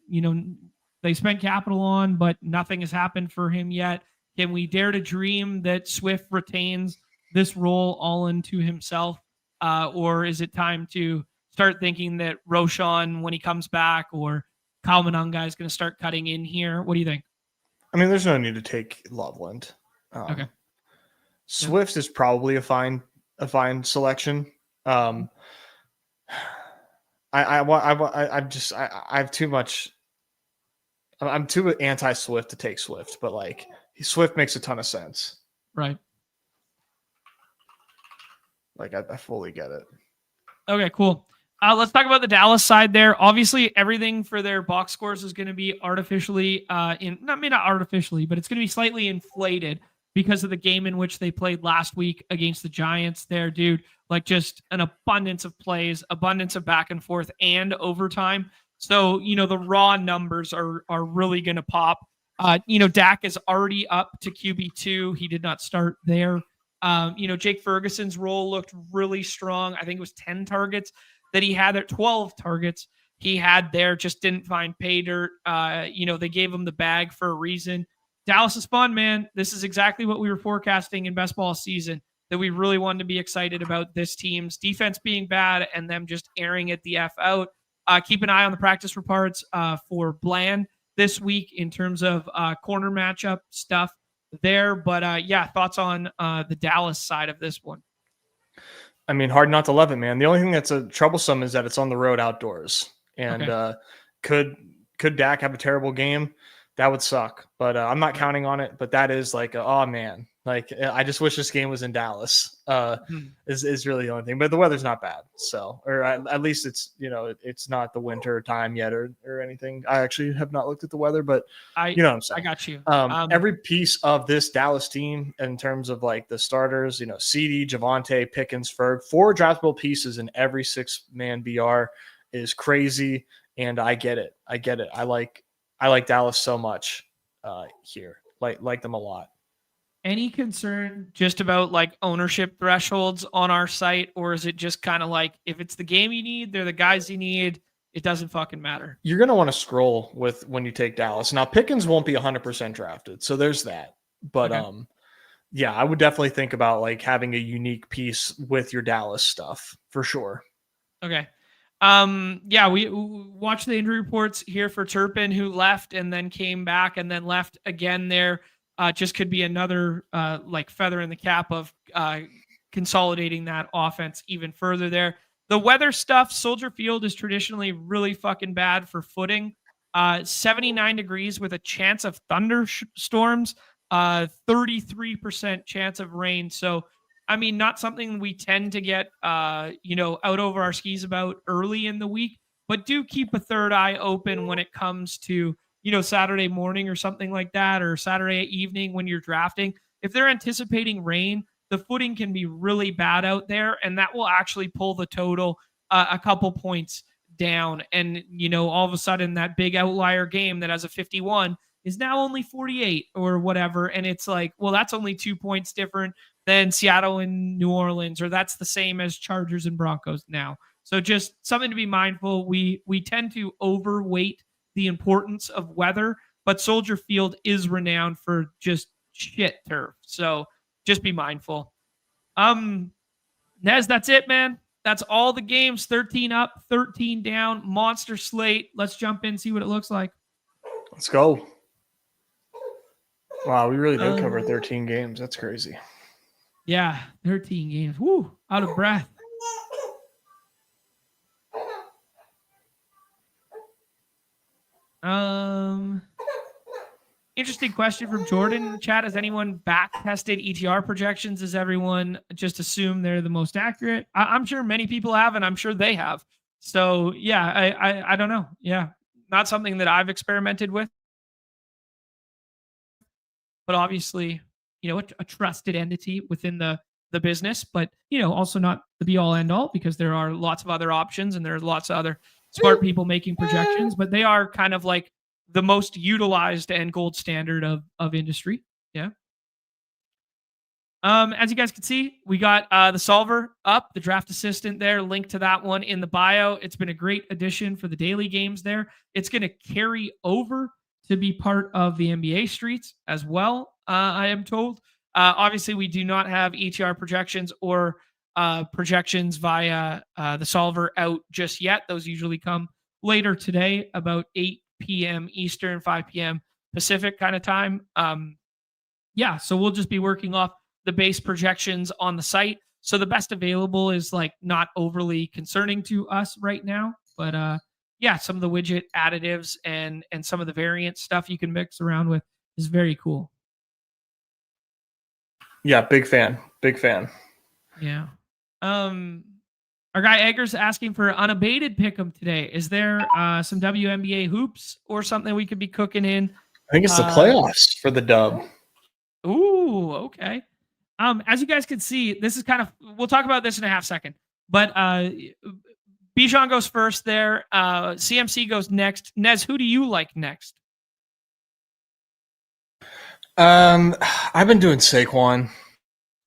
they spent capital on, but nothing has happened for him yet? Can we dare to dream that Swift retains this role all into himself? Or is it time to start thinking that Roshan, when he comes back, or Kyle Manunga is going to start cutting in here? What do you think? I mean, there's no need to take Loveland. Okay. Swift is probably a fine selection. I have too much. I'm too anti-Swift to take Swift, but like Swift makes a ton of sense. Right. Like I fully get it. Okay, cool. Let's talk about the Dallas side there. Obviously, everything for their box scores is going to be artificially not artificially, but it's going to be slightly inflated because of the game in which they played last week against the Giants there, dude. Like just an abundance of plays, abundance of back and forth and overtime. So, the raw numbers are really going to pop. Dak is already up to QB2. He did not start there. Jake Ferguson's role looked really strong. I think it was 10 targets that he had there, 12 targets he had there, just didn't find pay dirt. They gave him the bag for a reason. Dallas is fun, man. This is exactly what we were forecasting in best ball season, that we really wanted to be excited about this team's defense being bad and them just airing it the F out. Keep an eye on the practice reports for Bland this week in terms of corner matchup stuff there. But thoughts on the Dallas side of this one? I mean, hard not to love it, man. The only thing that's troublesome is that it's on the road outdoors. And could Dak have a terrible game? That would suck. But I'm not counting on it. But that is like, oh, man. Like, I just wish this game was in Dallas is really the only thing. But the weather's not bad. So, or at least it's, it's not the winter time yet or anything. I actually have not looked at the weather, but you know what I'm saying. I got you. Every piece of this Dallas team in terms of like the starters, CD, Javonte, Pickens, Ferg, 4 draftable pieces in every 6-man BR is crazy. And I get it. I like Dallas so much here. Like them a lot. Any concern just about like ownership thresholds on our site, or is it just kind of like if it's the game you need, they're the guys you need, it doesn't fucking matter? You're going to want to scroll with when you take Dallas. Now Pickens won't be 100% drafted, so there's that. But I would definitely think about like having a unique piece with your Dallas stuff for sure. Okay. We watched the injury reports here for Turpin, who left and then came back and then left again there. Just could be another feather in the cap of consolidating that offense even further there. The weather stuff, Soldier Field is traditionally really fucking bad for footing. 79 degrees with a chance of thunderstorms, 33% chance of rain. So, I mean, not something we tend to get, out over our skis about early in the week, but do keep a third eye open when it comes to Saturday morning or something like that, or Saturday evening when you're drafting. If they're anticipating rain, the footing can be really bad out there, and that will actually pull the total a couple points down. And, all of a sudden that big outlier game that has a 51 is now only 48 or whatever. And it's like, well, that's only 2 points different than Seattle and New Orleans, or that's the same as Chargers and Broncos now. So just something to be mindful. We tend to overweight the importance of weather, but Soldier Field is renowned for just shit turf. So just be mindful. Nez, that's it, man. That's all the games. 13 up, 13 down, monster slate. Let's jump in, see what it looks like. Let's go. Wow, we really did cover 13 games. That's crazy. Yeah, 13 games. Woo, out of breath. Interesting question from Jordan in the chat. Has anyone back tested ETR projections? Does everyone just assume they're the most accurate? I'm sure many people have, and I'm sure they have. So yeah, I don't know. Yeah, Not something that I've experimented with, but obviously, a trusted entity within the business, but also not the be all end all, because there are lots of other options and there's lots of other smart people making projections, but they are kind of like the most utilized and gold standard of industry. Yeah. As you guys can see, we got the solver up, the draft assistant there, link to that one in the bio. It's been a great addition for the daily games there. It's going to carry over to be part of the NBA streets as well, I am told. Obviously, we do not have ETR projections or projections via the solver out just yet. Those usually come later today, about 8 p.m. Eastern, 5 p.m. Pacific kind of time. Yeah, so we'll just be working off the base projections on the site. So the best available is like not overly concerning to us right now, but yeah, some of the widget additives and some of the variant stuff you can mix around with is very cool. Yeah, big fan. Big fan. Yeah. Our guy Egger's asking for unabated pick'em today. Is there some WNBA hoops or something we could be cooking in? I think it's the playoffs for the dub. Ooh, okay. As you guys can see, this is kind of, we'll talk about this in a half second, but Bijan goes first there. CMC goes next. Nez, who do you like next? I've been doing Saquon.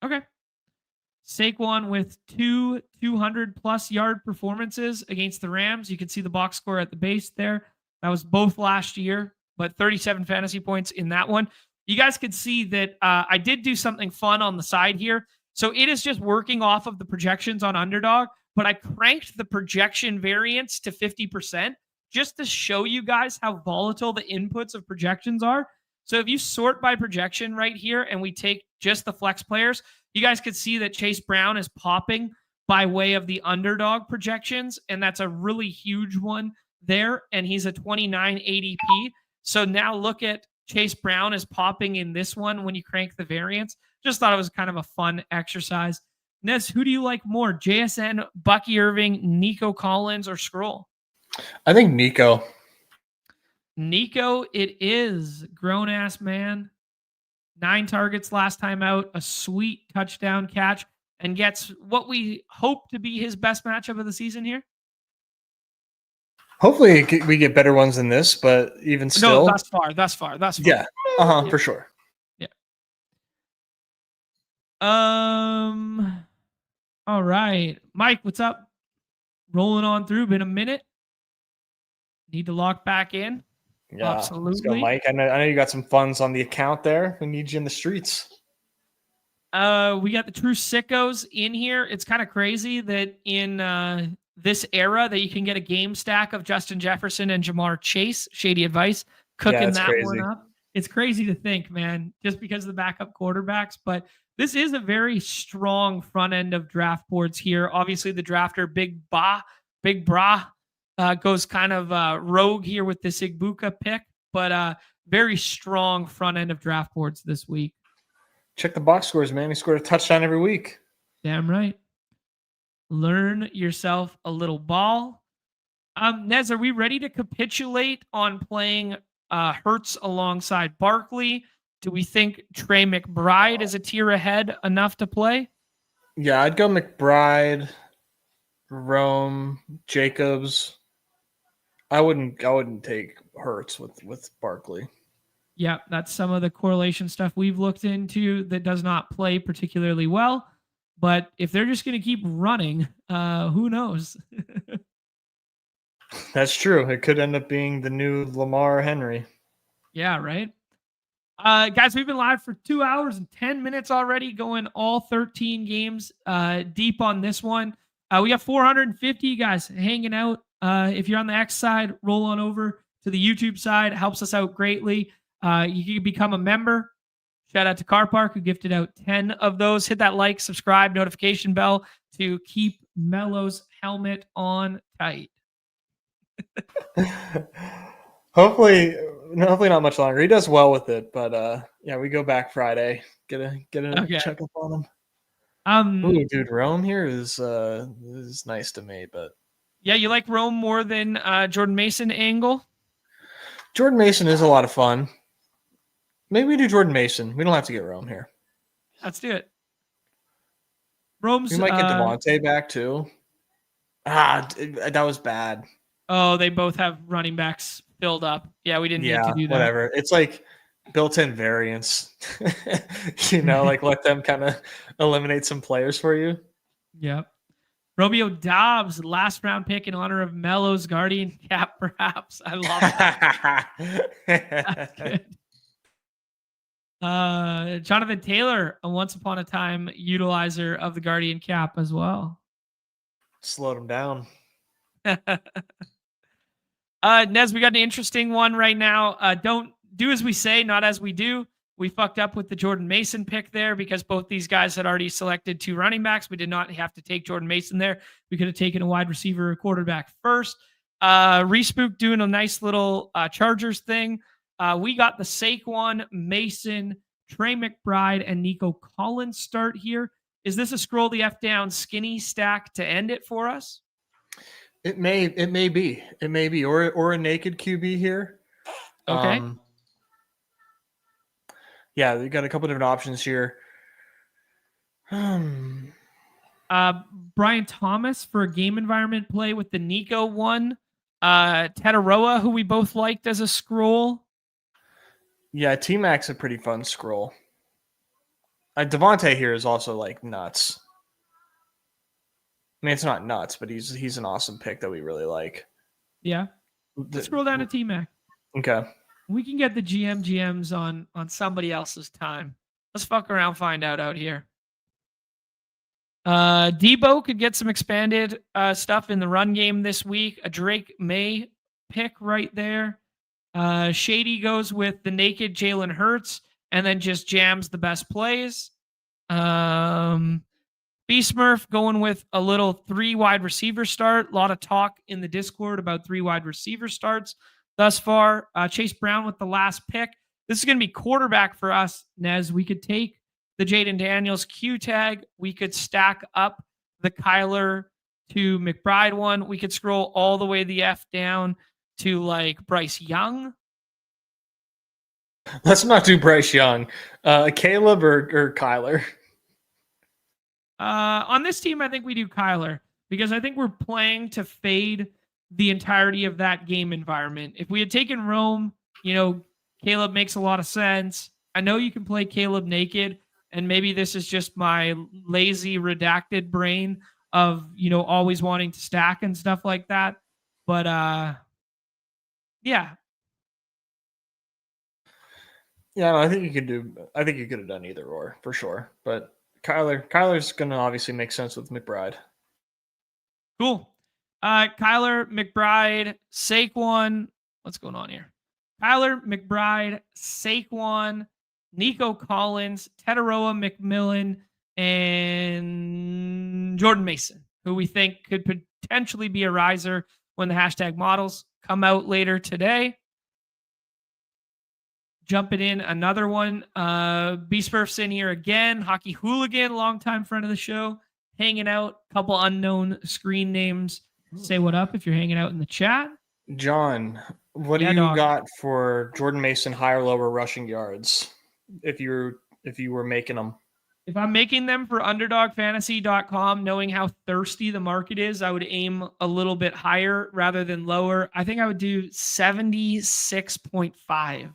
Okay. Saquon with 200+ yard performances against the Rams. You can see the box score at the base there. That was both last year, but 37 fantasy points in that one. You guys could see that I did do something fun on the side here. So it is just working off of the projections on Underdog, but I cranked the projection variance to 50% just to show you guys how volatile the inputs of projections are. So if you sort by projection right here and we take just the flex players, you guys could see that Chase Brown is popping by way of the Underdog projections, and that's a really huge one there, and he's a 29 ADP. So now look at Chase Brown is popping in this one when you crank the variance. Just thought it was kind of a fun exercise. Nez, who do you like more? JSN, Bucky Irving, Nico Collins, or Scroll? I think Nico. Nico it is. Grown-ass man. 9 targets last time out. A sweet touchdown catch. And gets what we hope to be his best matchup of the season here. Hopefully we get better ones than this, but even still. No, thus far. Yeah, yeah. For sure. Yeah. All right. Mike, what's up? Rolling on through. Been a minute. Need to lock back in. Yeah, absolutely. Let's go, Mike. I know you got some funds on the account there. We need you in the streets. We got the true sickos in here. It's kind of crazy that in this era that you can get a game stack of Justin Jefferson and Jamar Chase. Shady advice. Cooking that crazy. One up. It's crazy to think, man, just because of the backup quarterbacks. But this is a very strong front end of draft boards here. Obviously, the drafter Big Bra goes kind of rogue here with this Igbuka pick, but very strong front end of draft boards this week. Check the box scores, man. He scored a touchdown every week. Damn right. Learn yourself a little ball. Nez, are we ready to capitulate on playing Hurts alongside Barkley? Do we think Trey McBride is a tier ahead enough to play? Yeah, I'd go McBride, Rome, Jacobs. I wouldn't take Hurts with Barkley. Yeah, that's some of the correlation stuff we've looked into that does not play particularly well. But if they're just going to keep running, who knows? That's true. It could end up being the new Lamar Henry. Yeah, right. Guys, we've been live for 2 hours and 10 minutes already, going all 13 games deep on this one. We got 450 guys hanging out. If you're on the X side, roll on over to the YouTube side. It helps us out greatly. You can become a member. Shout out to Car Park, who gifted out 10 of those. Hit that like, subscribe, notification bell to keep Mello's helmet on tight. Hopefully not much longer. He does well with it, but yeah, we go back Friday. Get a check up on him. Ooh, dude, Rome here is nice to me, but yeah, you like Rome more than Jordan Mason angle? Jordan Mason is a lot of fun. Maybe we do Jordan Mason. We don't have to get Rome here. Let's do it. Rome's. We might get Devontae back too. That was bad. Oh, they both have running backs filled up. Yeah, we didn't need to do that. Whatever. It's like built-in variance. Like let them kind of eliminate some players for you. Yep. Romeo Dobbs, last round pick in honor of Melo's guardian cap, perhaps. I love that. That's good. Jonathan Taylor, a once upon a time utilizer of the guardian cap as well. Slowed him down. Nez, we got an interesting one right now. Don't do as we say, not as we do. We fucked up with the Jordan Mason pick there because both these guys had already selected 2 running backs. We did not have to take Jordan Mason there. We could have taken a wide receiver or quarterback first. Respook doing a nice little Chargers thing. We got the Saquon, Mason, Trey McBride, and Nico Collins start here. Is this a scroll the F down skinny stack to end it for us? It may be, or a naked QB here. Okay. Yeah, we got a couple different options here. Brian Thomas for a game environment play with the Nico one. Tetaroa, who we both liked as a scroll. Yeah, T-Mac's a pretty fun scroll. Devontae here is also like nuts. I mean, it's not nuts, but he's an awesome pick that we really like. Yeah. Let's scroll down to T-Mac. Okay. We can get the GMs on somebody else's time. Let's fuck around, find out here. Debo could get some expanded stuff in the run game this week. A Drake May pick right there. Shady goes with the naked Jalen Hurts and then just jams the best plays. B-Smurf going with a little 3 wide receiver start. A lot of talk in the Discord about 3 wide receiver starts thus far. Chase Brown with the last pick. This is going to be quarterback for us, Nez. We could take the Jaden Daniels Q tag. We could stack up the Kyler to McBride one. We could scroll all the way the F down to like Bryce Young. Let's not do Bryce Young. Caleb or Kyler. On this team, I think we do Kyler because I think we're playing to fade the entirety of that game environment. If we had taken Rome, Caleb makes a lot of sense. I know you can play Caleb naked, and maybe this is just my lazy redacted brain of, always wanting to stack and stuff like that. But yeah. Yeah, no, I think you could have done either or for sure. But Kyler's going to obviously make sense with McBride. Cool. Kyler, McBride, Saquon. What's going on here? Kyler, McBride, Saquon, Nico Collins, Tetaroa McMillan, and Jordan Mason, who we think could potentially be a riser when the hashtag models come out later today. Jumping in another one. B-Smurf's in here again. Hockey Hooligan, longtime friend of the show. Hanging out. Couple unknown screen names. Say what up if you're hanging out in the chat. John, what do you got for Jordan Mason higher lower rushing yards if you were making them? If I'm making them for underdogfantasy.com, knowing how thirsty the market is, I would aim a little bit higher rather than lower. I think I would do 76.5.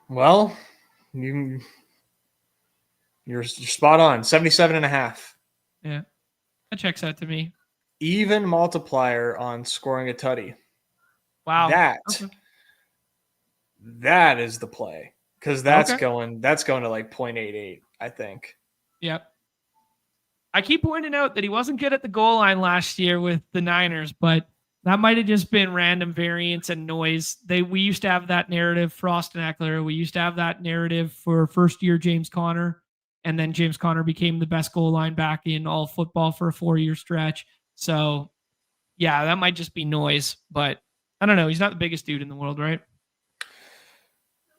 Well, you're spot on. 77.5. Yeah, that checks out to me. Even multiplier on scoring a tutty. Wow. That is the play. Because that's going to like 0.88, I think. Yep. I keep pointing out that he wasn't good at the goal line last year with the Niners, but that might have just been random variance and noise. We used to have that narrative for Austin Eckler. We used to have that narrative for first-year James Conner, and then James Conner became the best goal line back in all football for a 4-year stretch. So, yeah, that might just be noise, but I don't know. He's not the biggest dude in the world, right?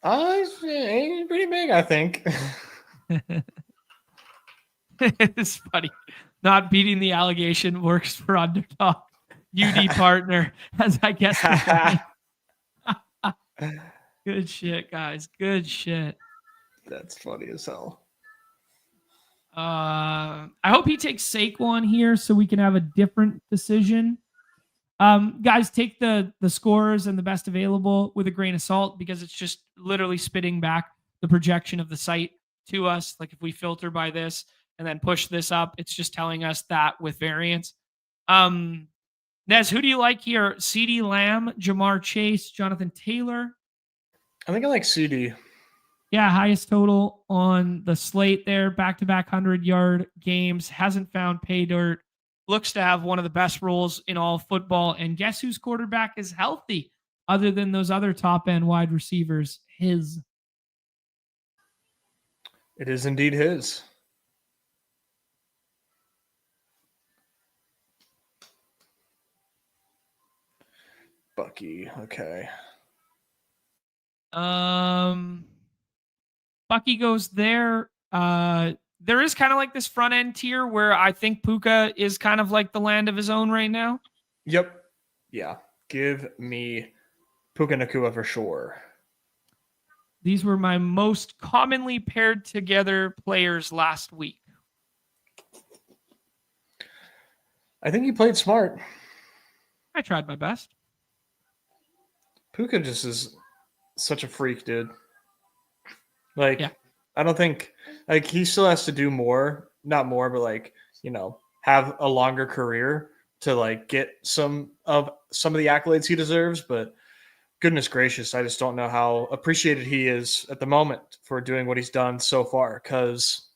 He's pretty big, I think. It's funny. Not beating the allegation works for Underdog. UD partner, as I guess. Good shit, guys. Good shit. That's funny as hell. I hope he takes Saquon here so we can have a different decision. Guys, take the scores and the best available with a grain of salt because it's just literally spitting back the projection of the site to us. Like if we filter by this and then push this up, it's just telling us that with variance. Nez, who do you like here? CeeDee Lamb, Jamar Chase, Jonathan Taylor? I think I like CeeDee. Yeah, highest total on the slate there. Back-to-back 100-yard games. Hasn't found pay dirt. Looks to have one of the best roles in all football. And guess whose quarterback is healthy other than those other top-end wide receivers? His. It is indeed his. Bucky. Okay. Bucky goes there. There is kind of like this front end tier where I think Puka is kind of like the land of his own right now. Yep. Yeah. Give me Puka Nacua for sure. These were my most commonly paired together players last week. I think you played smart. I tried my best. Puka just is such a freak, dude. Like, yeah. I don't think like he still has to do more, not more, but like, have a longer career to like get some of the accolades he deserves. But goodness gracious, I just don't know how appreciated he is at the moment for doing what he's done so far. Because,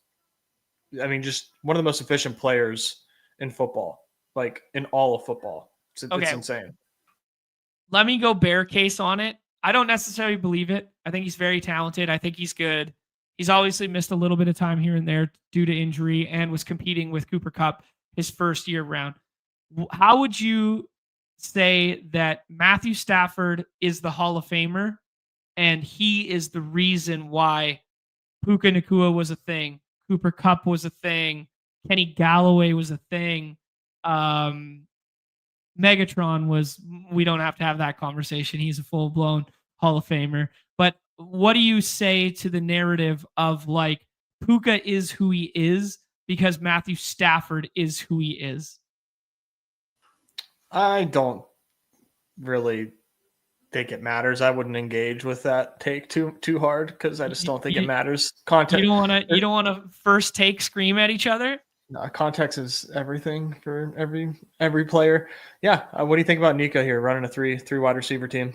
I mean, just one of the most efficient players in football, like in all of football. It's insane. Let me go bear case on it. I don't necessarily believe it. I think he's very talented. I think he's good. He's obviously missed a little bit of time here and there due to injury and was competing with Cooper Kupp his first year round. How would you say that Matthew Stafford is the Hall of Famer and he is the reason why Puka Nacua was a thing, Cooper Kupp was a thing, Kenny Galloway was a thing, Megatron was, we don't have to have that conversation. He's a full-blown Hall of Famer. But what do you say to the narrative of like Puka is who he is because Matthew Stafford is who he is? I don't really think it matters. I wouldn't engage with that take too hard because I just don't think it matters. Context. You don't want to first take scream at each other? No, context is everything for every player. Yeah. What do you think about Nico here running a three wide receiver team?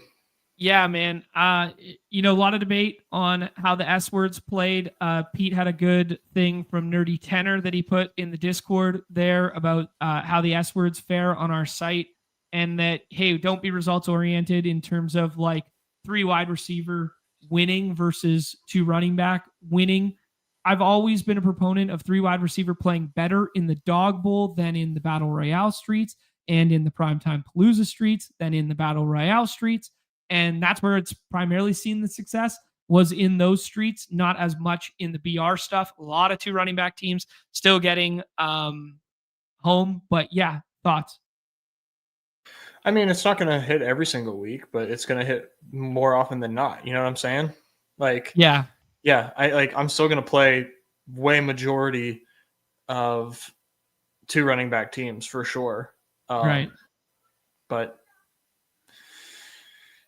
Yeah, man. A lot of debate on how the S words played. Pete had a good thing from Nerdy Tenor that he put in the Discord there about how the S words fare on our site, and that, hey, don't be results oriented in terms of like 3 wide receiver winning versus 2 running back winning. I've always been a proponent of 3 wide receiver playing better in the Dog Bowl than in the Battle Royale streets and in the Primetime Palooza streets than in the Battle Royale streets. And that's where it's primarily seen the success was in those streets, not as much in the BR stuff. A lot of 2 running back teams still getting home. But yeah, thoughts? I mean, it's not going to hit every single week, but it's going to hit more often than not. You know what I'm saying? Like, yeah, I'm still going to play way majority of 2 running back teams for sure. Right. But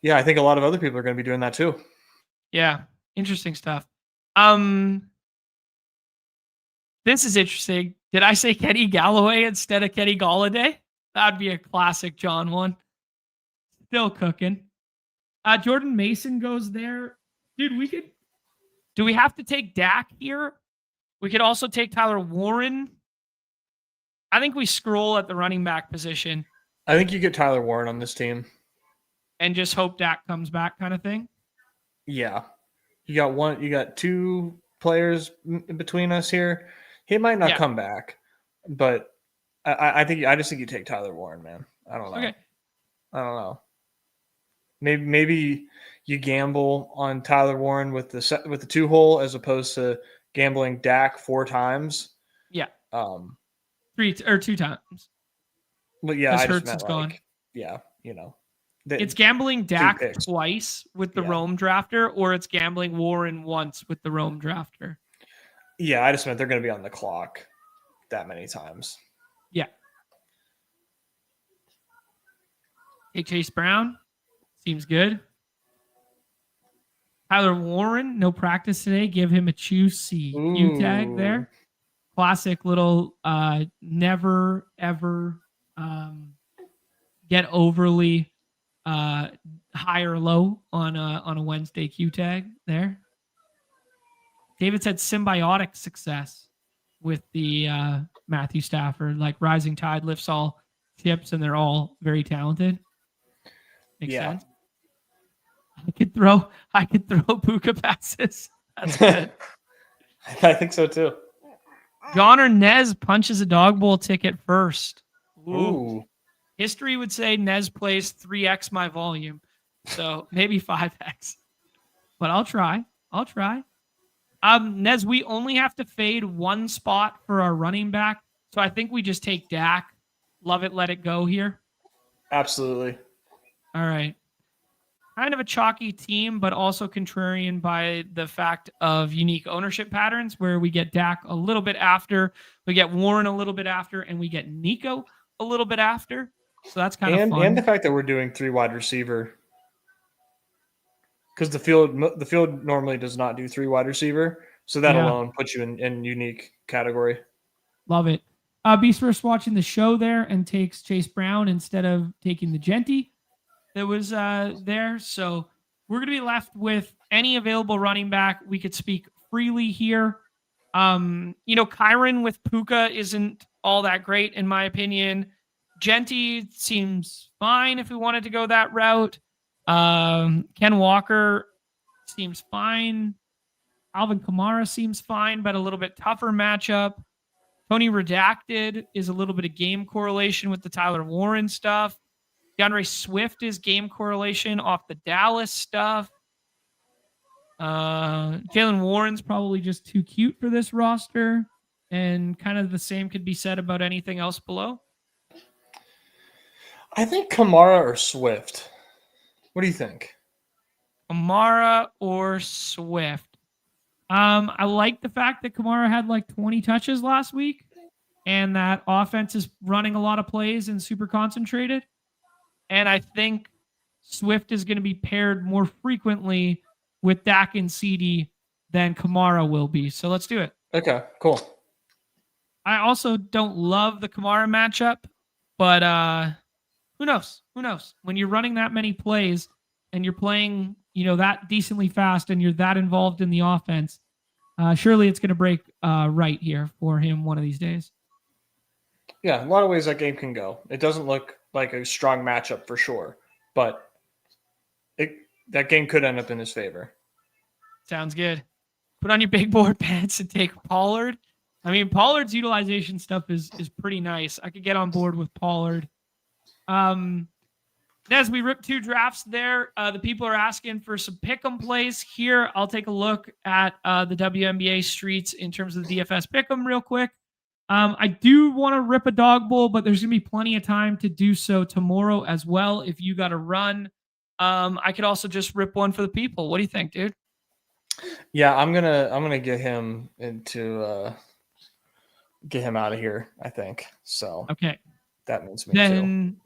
yeah, I think a lot of other people are going to be doing that too. Yeah. Interesting stuff. This is interesting. Did I say Kenny Galloway instead of Kenny Galladay? That'd be a classic John one. Still cooking. Jordan Mason goes there. Dude, do we have to take Dak here? We could also take Tyler Warren. I think we scroll at the running back position. I think you get Tyler Warren on this team. And just hope Dak comes back kind of thing? Yeah. You got 2 players in between us here. He might not come back, but I just think you take Tyler Warren, man. I don't know. Okay. I don't know. Maybe you gamble on Tyler Warren with the 2-hole as opposed to gambling Dak 4 times. Yeah. 3 or 2 times. But yeah, I just Hurts meant is gone. Yeah, It's gambling Dak twice with the Rome drafter, or it's gambling Warren once with the Rome drafter. Yeah, I just meant they're going to be on the clock that many times. Yeah. Hey, Chase Brown. Seems good. Tyler Warren, no practice today. Give him a choosy Q tag there. Classic little never, ever get overly high or low on a Wednesday Q tag there. David said symbiotic success with the Matthew Stafford, like rising tide lifts all ships, and they're all very talented. Makes sense. I could throw Puka passes. That's good. I think so too. Jon or Nez punches a dog bowl ticket first. Ooh. History would say Nez plays 3x my volume, so maybe 5x. But I'll try. Nez, we only have to fade one spot for our running back, so I think we just take Dak. Love it, let it go here. Absolutely. All right. Kind of a chalky team, but also contrarian by the fact of unique ownership patterns where we get Dak a little bit after, we get Warren a little bit after, and we get Nico a little bit after. So that's kind of fun. And the fact that we're doing 3 wide receiver, because the field normally does not do 3 wide receiver. So that alone puts you in unique category. Love it. Beast first watching the show there and takes Chase Brown instead of taking the Genty that was there. So we're going to be left with any available running back. We could speak freely here. Kyron with Puka isn't all that great, in my opinion. Genty seems fine if we wanted to go that route. Ken Walker seems fine. Alvin Kamara seems fine, but a little bit tougher matchup. Tony Redacted is a little bit of game correlation with the Tyler Warren stuff. DeAndre Swift is game correlation off the Dallas stuff. Jalen Warren's probably just too cute for this roster. And kind of the same could be said about anything else below. I think Kamara or Swift. What do you think? Kamara or Swift? I like the fact that Kamara had like 20 touches last week and that offense is running a lot of plays and super concentrated. And I think Swift is going to be paired more frequently with Dak and CD than Kamara will be. So let's do it. Okay, cool. I also don't love the Kamara matchup, but who knows? Who knows? When you're running that many plays and you're playing, that decently fast and you're that involved in the offense, surely it's going to break right here for him one of these days. Yeah, a lot of ways that game can go. It doesn't look like a strong matchup for sure, but that game could end up in his favor. Sounds good. Put on your big board pants and take Pollard. I mean, Pollard's utilization stuff is pretty nice. I could get on board with Pollard. As we rip 2 drafts there, the people are asking for some pick'em plays here. I'll take a look at the WNBA streets in terms of the DFS pick'em real quick. I do want to rip a dog bowl, but there's gonna be plenty of time to do so tomorrow as well. If you got to run, I could also just rip one for the people. What do you think, dude? Yeah, I'm gonna get him get him out of here. I think so. Okay, that means me then.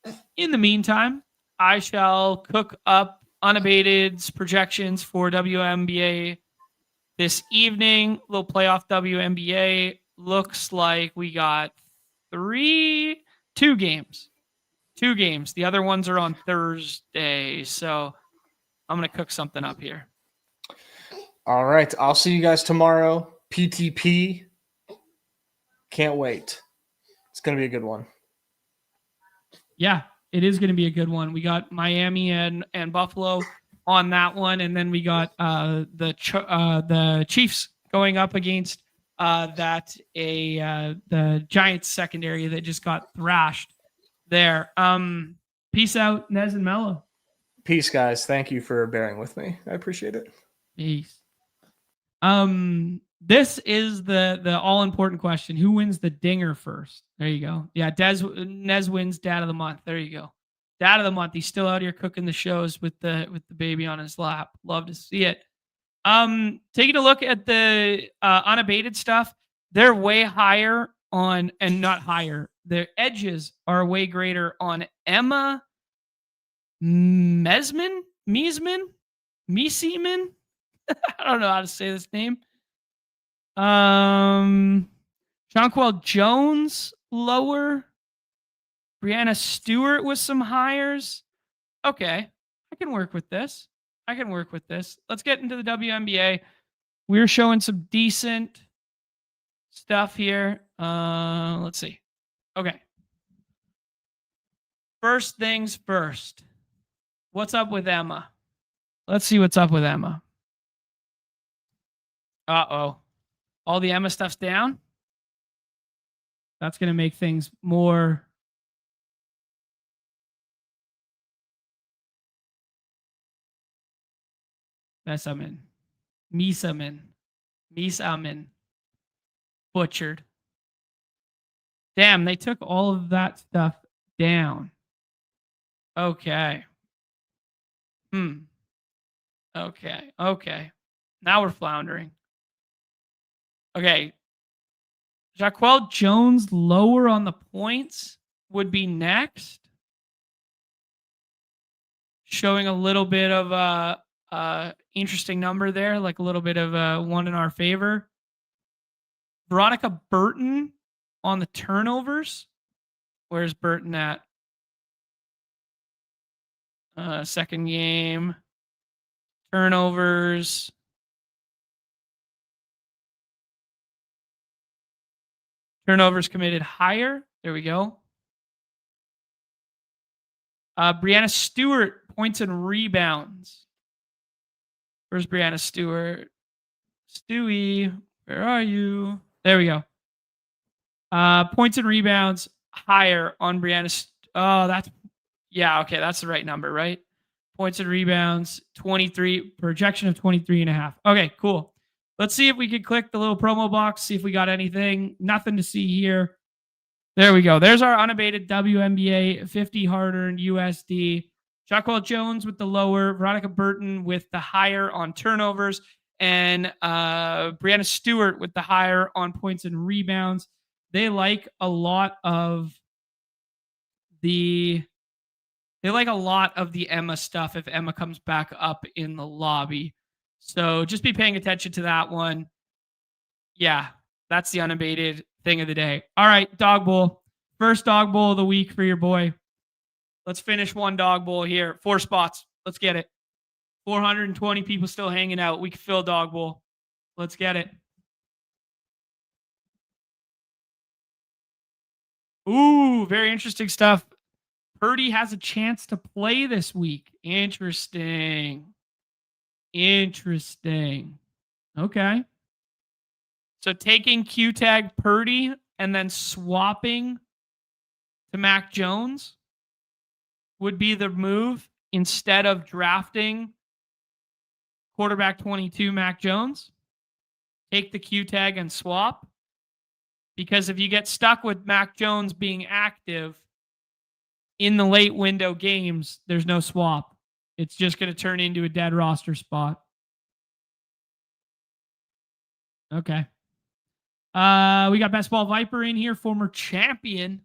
Too. In the meantime, I shall cook up unabated's projections for WNBA this evening. Little playoff WNBA. Looks like we got 2 games. 2 games. The other ones are on Thursday. So I'm going to cook something up here. All right. I'll see you guys tomorrow. PTP. Can't wait. It's going to be a good one. Yeah, it is going to be a good one. We got Miami and Buffalo on that one. And then we got the Chiefs going up against the Giants secondary that just got thrashed there. Peace out, Nez and Mello. Peace, guys. Thank you for bearing with me. I appreciate it. Peace. This is the all important question. Who wins the dinger first? There you go. Yeah, Nez wins Dad of the Month. There you go. Dad of the month. He's still out here cooking the shows with the baby on his lap. Love to see it. Taking a look at the unabated stuff, they're way higher on, and not higher. Their edges are way greater on Emma Meesman. I don't know how to say this name. Jonquel Jones lower. Brianna Stewart with some hires. Okay, I can work with this. Let's get into the WNBA. We're showing some decent stuff here. Let's see. Okay. First things first. What's up with Emma? Let's see what's up with Emma. Uh-oh. All the Emma stuff's down? That's going to make things more... Misamin. Butchered. Damn, they took all of that stuff down. Okay. Okay. Now we're floundering. Okay. Jonquel Jones lower on the points would be next. Showing a little bit of a interesting number there, like a little bit of one in our favor. Veronica Burton on the turnovers. Where's Burton at? Second game. Turnovers. Turnovers committed higher. There we go. Brianna Stewart, points and rebounds. Where's Brianna Stewart? Stewie, where are you? There we go. Points and rebounds higher on Brianna. Okay, that's the right number, right? Points and rebounds, 23, projection of 23.5. Okay, cool. Let's see if we can click the little promo box, see if we got anything. Nothing to see here. There we go. There's our unabated WNBA 50 hard-earned USD. Jonquel Jones with the lower, Veronica Burton with the higher on turnovers, and Brianna Stewart with the higher on points and rebounds. They like a lot of the Emma stuff if Emma comes back up in the lobby. So just be paying attention to that one. Yeah, that's the unabated thing of the day. All right, Dog Bowl. First Dog Bowl of the week for your boy. Let's finish one Dog Bowl here. 4 spots. Let's get it. 420 people still hanging out. We can fill Dog Bowl. Let's get it. Ooh, very interesting stuff. Purdy has a chance to play this week. Interesting. Okay. So taking Q-tag Purdy and then swapping to Mac Jones would be the move instead of drafting quarterback 22 Mac Jones. Take the Q-tag and swap. Because if you get stuck with Mac Jones being active in the late window games, there's no swap. It's just going to turn into a dead roster spot. Okay. We got Best Ball Viper in here, former champion.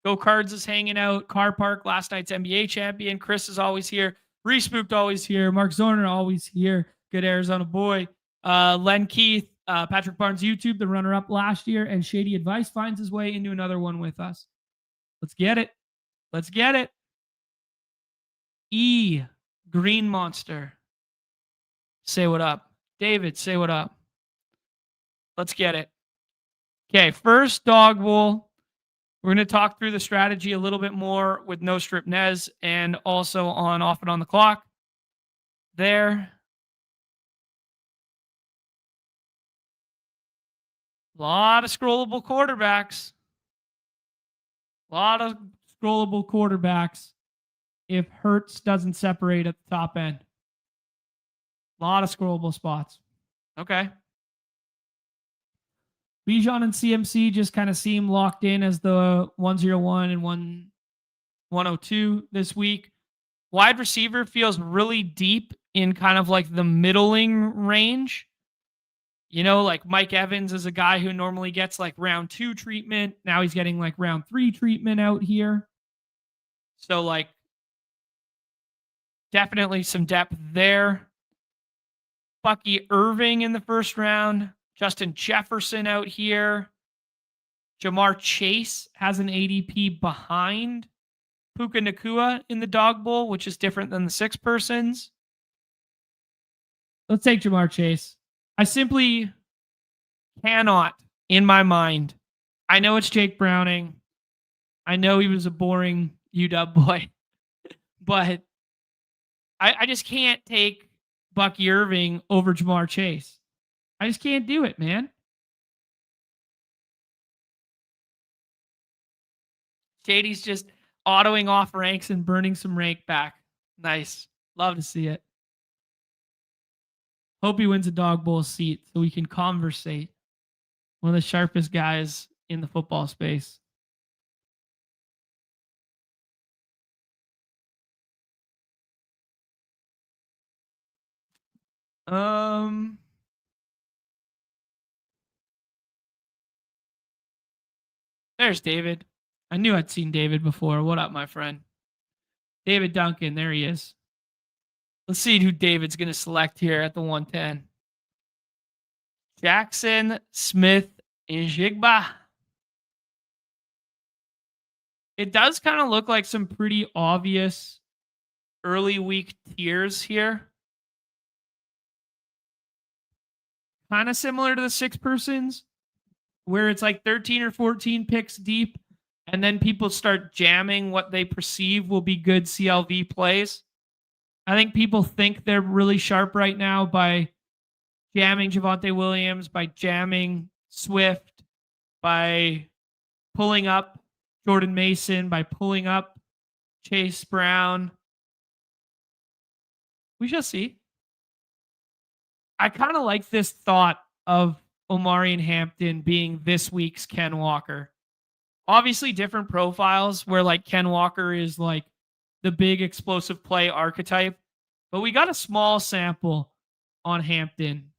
Go Cards is hanging out. Car Park, last night's NBA champion. Chris is always here. Respooked always here. Mark Zorner always here. Good Arizona boy. Len Keith, Patrick Barnes YouTube, the runner-up last year, and Shady Advice finds his way into another one with us. Let's get it. E. Green Monster. Say what up. David, say what up. Let's get it. Okay, first Dog Bowl. We're going to talk through the strategy a little bit more with No Strip Nez and also on Off and On the Clock. There. A lot of scrollable quarterbacks. If Hurts doesn't separate at the top end. A lot of scrollable spots. Okay. Bijan and CMC just kind of seem locked in as the 101 and 102 this week. Wide receiver feels really deep in kind of like the middling range. You know, like Mike Evans is a guy who normally gets like round 2 treatment. Now he's getting like round 3 treatment out here. So like definitely some depth there. Bucky Irving in the first round. Justin Jefferson out here. Jamar Chase has an ADP behind Puka Nacua in the Dog Bowl, which is different than the 6 persons. Let's take Jamar Chase. I simply cannot, in my mind, I know it's Jake Browning. I know he was a boring UW boy, but I just can't take Bucky Irving over Jamar Chase. I just can't do it, man. Shady's just autoing off ranks and burning some rank back. Nice. Love to see it. Hope he wins a Dog Bowl seat so we can conversate. One of the sharpest guys in the football space. There's David. I knew I'd seen David before. What up, my friend? David Duncan. There he is. Let's see who David's going to select here at the 110. Jackson Smith Njigba. It does kind of look like some pretty obvious early week tiers here. Kind of similar to the 6 persons, where it's like 13 or 14 picks deep, and then people start jamming what they perceive will be good CLV plays. I think people think they're really sharp right now by jamming Javonte Williams, by jamming Swift, by pulling up Jordan Mason, by pulling up Chase Brown. We shall see. I kind of like this thought of Omarion Hampton being this week's Ken Walker. Obviously different profiles where like Ken Walker is like the big explosive play archetype, but we got a small sample on Hampton.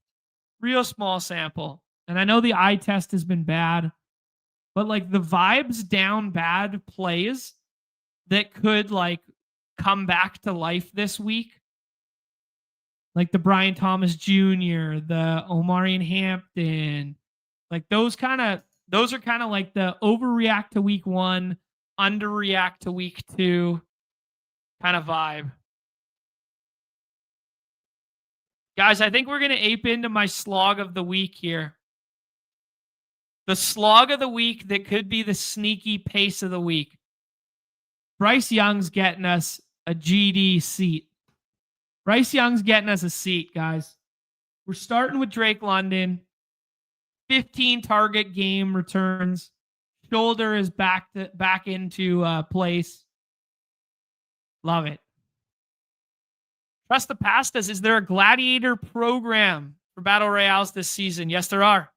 Real small sample. And I know the eye test has been bad, but like the vibes down bad plays that could like come back to life this week, like the Brian Thomas Jr., the Omarion Hampton, like those are kind of like the overreact to week 1, underreact to week 2 kind of vibe. Guys, I think we're going to ape into my slog of the week here. The slog of the week that could be the sneaky pace of the week. Bryce Young's getting us a GD seat. Bryce Young's getting us a seat, guys. We're starting with Drake London. 15 target game returns. Shoulder is back into place. Love it. Trust the Pastas. Is there a Gladiator program for Battle Royales this season? Yes, there are.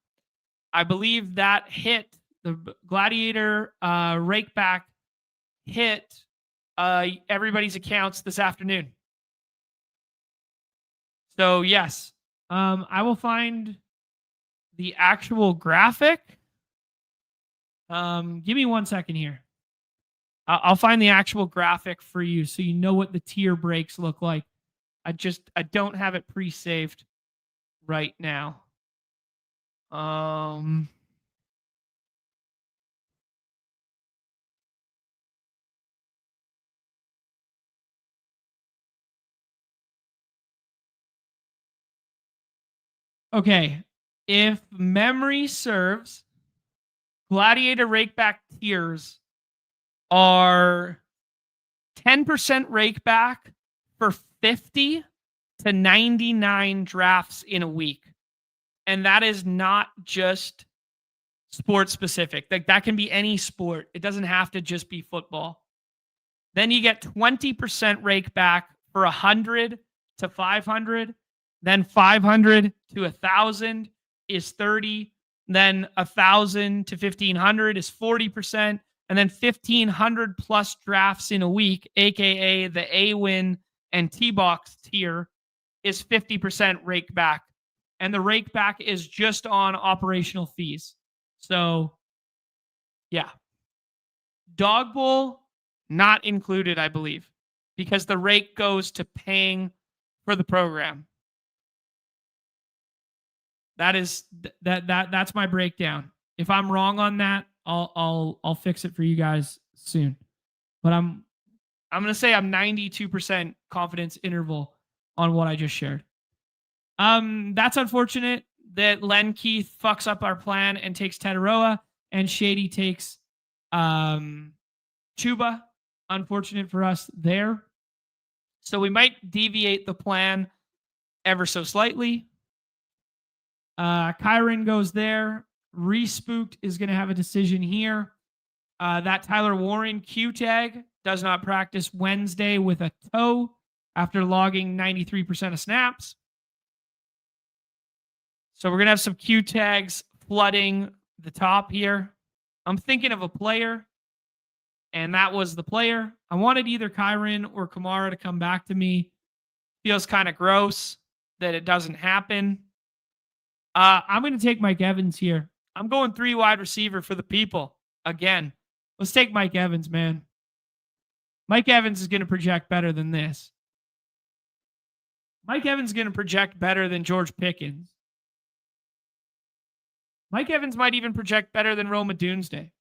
I believe that hit, the Gladiator rakeback hit everybody's accounts this afternoon. So yes, I will find the actual graphic. Give me 1 second here. I'll find the actual graphic for you so you know what the tier breaks look like. I don't have it pre-saved right now. Okay. If memory serves, Gladiator rakeback tiers are 10% rakeback for 50 to 99 drafts in a week. And that is not just sport specific. Like that can be any sport. It doesn't have to just be football. Then you get 20% rakeback for 100 to 500. Then 500 to 1,000 is 30. Then 1,000 to 1,500 is 40%. And then 1,500 plus drafts in a week, aka the A-Win and T-Box tier, is 50% rake back. And the rake back is just on operational fees. So, yeah. Dog Bowl, not included, I believe, because the rake goes to paying for the program. That's my breakdown. If I'm wrong on that, I'll fix it for you guys soon. But I'm gonna say I'm 92% confidence interval on what I just shared. That's unfortunate that Len Keith fucks up our plan and takes Tataroa, and Shady takes Chuba. Unfortunate for us there. So we might deviate the plan ever so slightly. Kyron goes there. Respooked is going to have a decision here. That Tyler Warren Q tag does not practice Wednesday with a toe after logging 93% of snaps. So we're going to have some Q tags flooding the top here. I'm thinking of a player, and that was the player. I wanted either Kyron or Kamara to come back to me. Feels kind of gross that it doesn't happen. I'm going to take Mike Evans here. I'm going 3 wide receiver for the people. Again, let's take Mike Evans, man. Mike Evans is going to project better than this. Mike Evans is going to project better than George Pickens. Mike Evans might even project better than Roma Doomsday.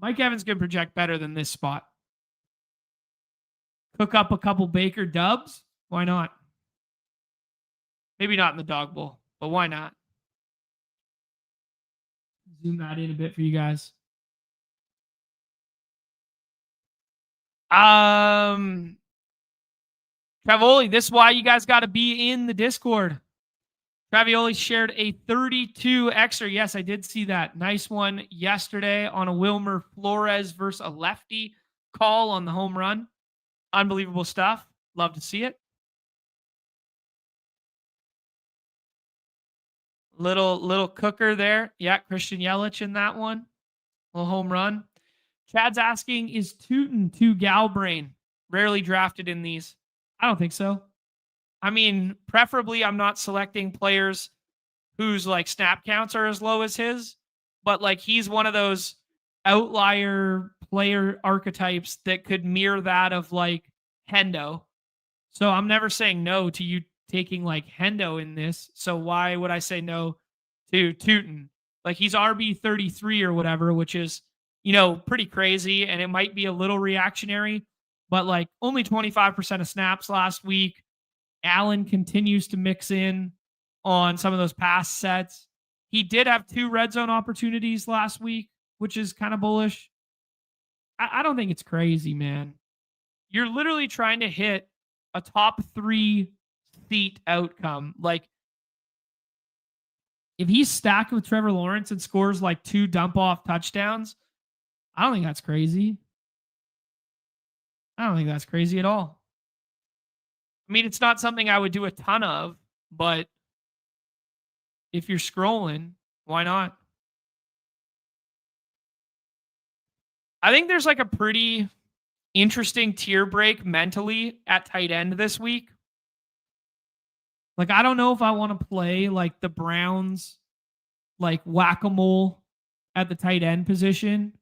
Mike Evans is going to project better than this spot. Cook up a couple Baker dubs. Why not? Maybe not in the Dog Bowl, but why not? Zoom that in a bit for you guys. Travoli, this is why you guys got to be in the Discord. Travioli shared a 32 extra. Yes, I did see that. Nice one yesterday on a Wilmer Flores versus a lefty call on the home run. Unbelievable stuff. Love to see it. Little cooker there. Yeah, Christian Yelich in that one. Little home run. Chad's asking, is Tootin too Galbrain? Rarely drafted in these. I don't think so. I mean, preferably I'm not selecting players whose like snap counts are as low as his, but like he's one of those outlier player archetypes that could mirror that of like Hendo. So I'm never saying no to you taking like Hendo in this. So why would I say no to Tootin? Like he's RB 33 or whatever, which is, you know, pretty crazy. And it might be a little reactionary, but like only 25% of snaps last week. Allen continues to mix in on some of those pass sets. He did have 2 red zone opportunities last week, which is kind of bullish. I don't think it's crazy, man. You're literally trying to hit a top 3 seat outcome. Like, if he's stacked with Trevor Lawrence and scores like 2 dump off touchdowns, I don't think that's crazy. I don't think that's crazy at all. I mean, it's not something I would do a ton of, but if you're scrolling, why not? I think there's like a pretty interesting tier break mentally at tight end this week. Like, I don't know if I want to play like the Browns, like whack-a-mole at the tight end position.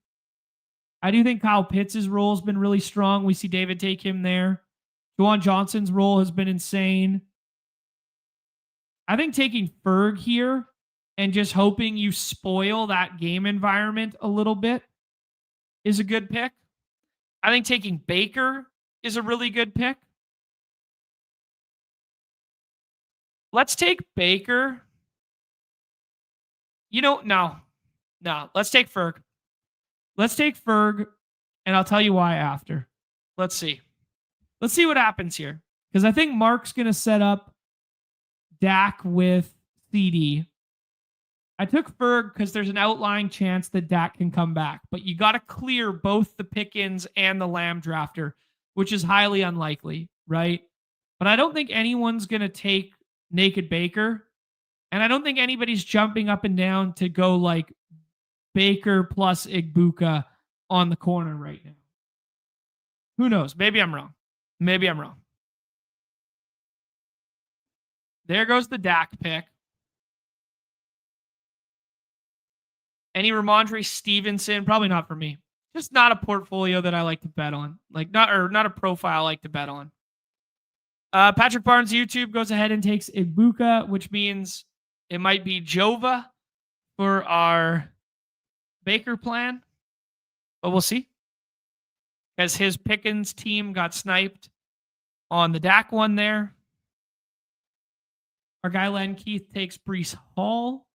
I do think Kyle Pitts' role has been really strong. We see David take him there. Juwan Johnson's role has been insane. I think taking Ferg here and just hoping you spoil that game environment a little bit is a good pick. I think taking Baker is a really good pick. Let's take Baker. You know, no. Let's take Ferg. Let's take Ferg, and I'll tell you why after. Let's see. Let's see what happens here. Because I think Mark's going to set up Dak with CD. I took Ferg because there's an outlying chance that Dak can come back. But you got to clear both the Pickens and the Lamb drafter, which is highly unlikely, right? But I don't think anyone's going to take Naked Baker. And I don't think anybody's jumping up and down to go like Baker plus Igbuka on the corner right now. Who knows? Maybe I'm wrong. There goes the Dak pick. Any Ramondre Stevenson? Probably not for me. Just not a portfolio that I like to bet on. Not a profile I like to bet on. Patrick Barnes YouTube goes ahead and takes Igbuka, which means it might be Jova for our Baker plan. But we'll see. As his Pickens team got sniped on the Dak one there. Our guy Len Keith takes Breece Hall.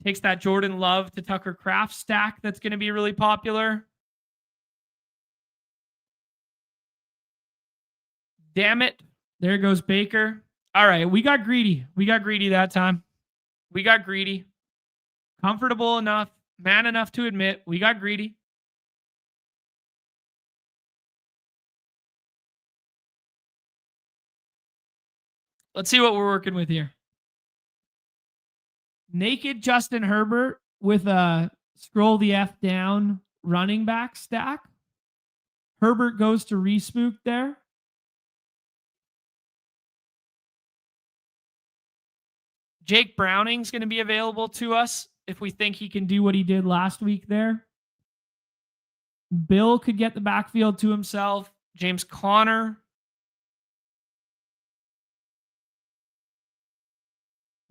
Takes that Jordan Love to Tucker Kraft stack that's going to be really popular. Damn it. There goes Baker. All right, we got greedy. That time. We got greedy. Comfortable enough, man enough to admit we got greedy. Let's see what we're working with here. Naked Justin Herbert with a scroll the F down running back stack. Herbert goes to Respook there. Jake Browning's going to be available to us if we think he can do what he did last week there. Bill could get the backfield to himself. James Conner.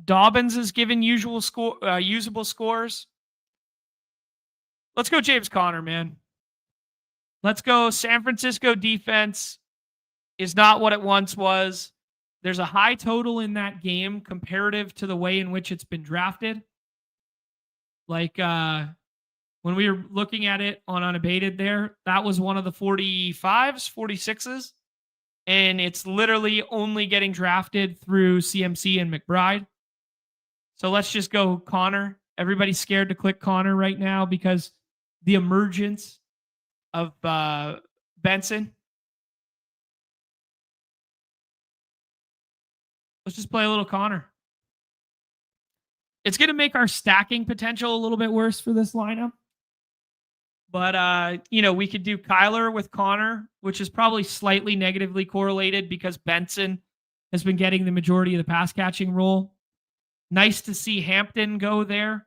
Dobbins is given usable scores. Let's go James Conner, man. Let's go. San Francisco defense is not what it once was. There's a high total in that game comparative to the way in which it's been drafted. Like when we were looking at it on unabated there, that was one of the 45s, 46s. And it's literally only getting drafted through CMC and McBride. So let's just go Connor. Everybody's scared to click Connor right now because the emergence of Benson. Let's just play a little Connor. It's going to make our stacking potential a little bit worse for this lineup. But, we could do Kyler with Connor, which is probably slightly negatively correlated because Benson has been getting the majority of the pass catching role. Nice to see Hampton go there.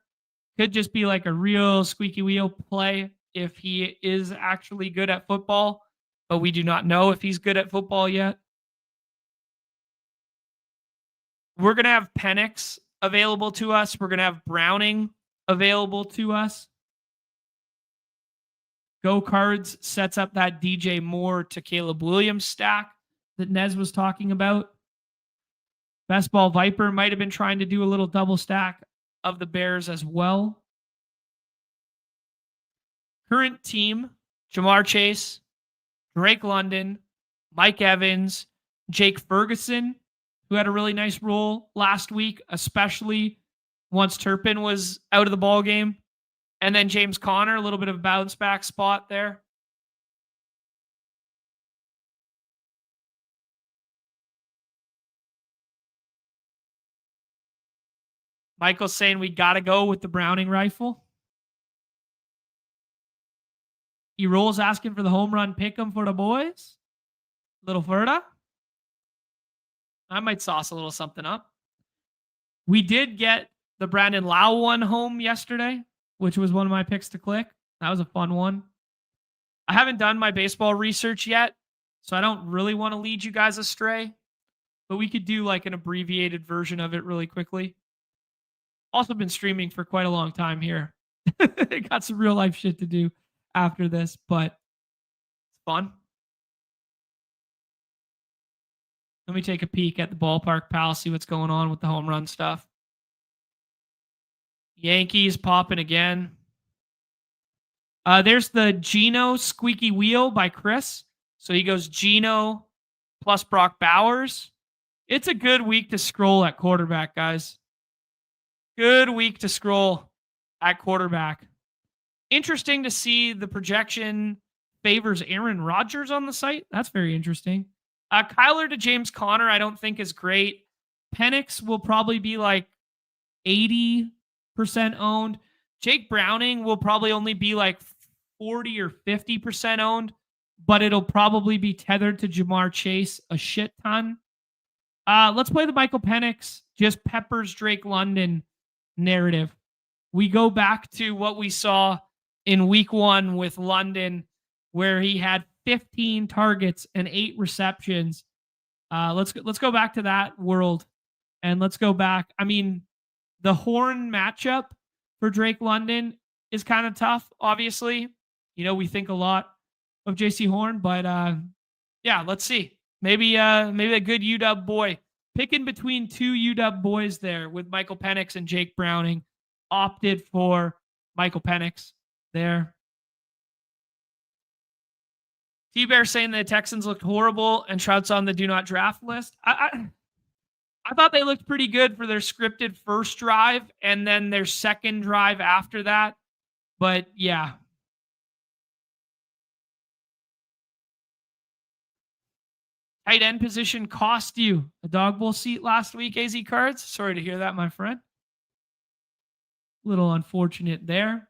Could just be like a real squeaky wheel play if he is actually good at football, but we do not know if he's good at football yet. We're going to have Penix available to us. We're going to have Browning available to us. Go Cards sets up that DJ Moore to Caleb Williams stack that Nez was talking about. Best Ball Viper might have been trying to do a little double stack of the Bears as well. Current team, Jamar Chase, Drake London, Mike Evans, Jake Ferguson, who had a really nice role last week, especially once Turpin was out of the ball game. And then James Conner, a little bit of a bounce back spot there. Michael's saying we got to go with the Browning rifle. E-Roll's asking for the home run pick 'em for the boys. Little further. I might sauce a little something up. We did get the Brandon Lau one home yesterday, which was one of my picks to click. That was a fun one. I haven't done my baseball research yet, so I don't really want to lead you guys astray, but we could do like an abbreviated version of it really quickly. Also been streaming for quite a long time here. Got some real life shit to do after this, but it's fun. Let me take a peek at the ballpark, pal, see what's going on with the home run stuff. Yankees popping again. There's the Geno squeaky wheel by Chris. So he goes Geno plus Brock Bowers. It's a good week to scroll at quarterback, guys. Good week to scroll at quarterback. Interesting to see the projection favors Aaron Rodgers on the site. That's very interesting. Kyler to James Conner, I don't think is great. Penix will probably be like 80% owned. Jake Browning will probably only be like 40 or 50% owned, but it'll probably be tethered to Jamar Chase a shit ton. Let's play the Michael Penix, just peppers Drake London narrative. We go back to what we saw in week 1 with London, where he had 15 targets and 8 receptions. Let's go back to that world, and let's go back. I mean, the Horn matchup for Drake London is kind of tough, obviously. We think a lot of JC Horn, but yeah, let's see. Maybe a good UW boy. Picking between 2 UW boys there with Michael Penix and Jake Browning. Opted for Michael Penix there. T-Bear saying the Texans looked horrible and Trout's on the do not draft list. I thought they looked pretty good for their scripted first drive and then their second drive after that. But yeah. Tight end position cost you a dog bowl seat last week, AZ Cards. Sorry to hear that, my friend. Little unfortunate there.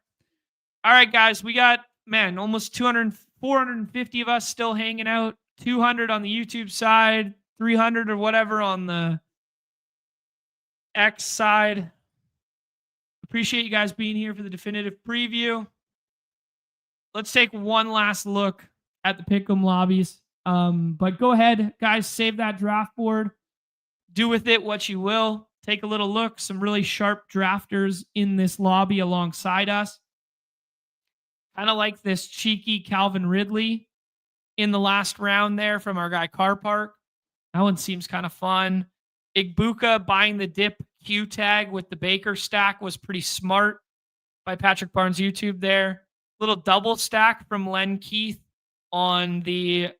All right, guys, we got, almost 200, 450 of us still hanging out. 200 on the YouTube side, 300 or whatever on the X side. Appreciate you guys being here for the definitive preview. Let's take one last look at the Pick'em lobbies. But go ahead, guys, save that draft board. Do with it what you will. Take a little look. Some really sharp drafters in this lobby alongside us. Kind of like this cheeky Calvin Ridley in the last round there from our guy Car Park. That one seems kind of fun. Igbuka buying the dip Q tag with the Baker stack was pretty smart by Patrick Barnes YouTube there. Little double stack from Len Keith on the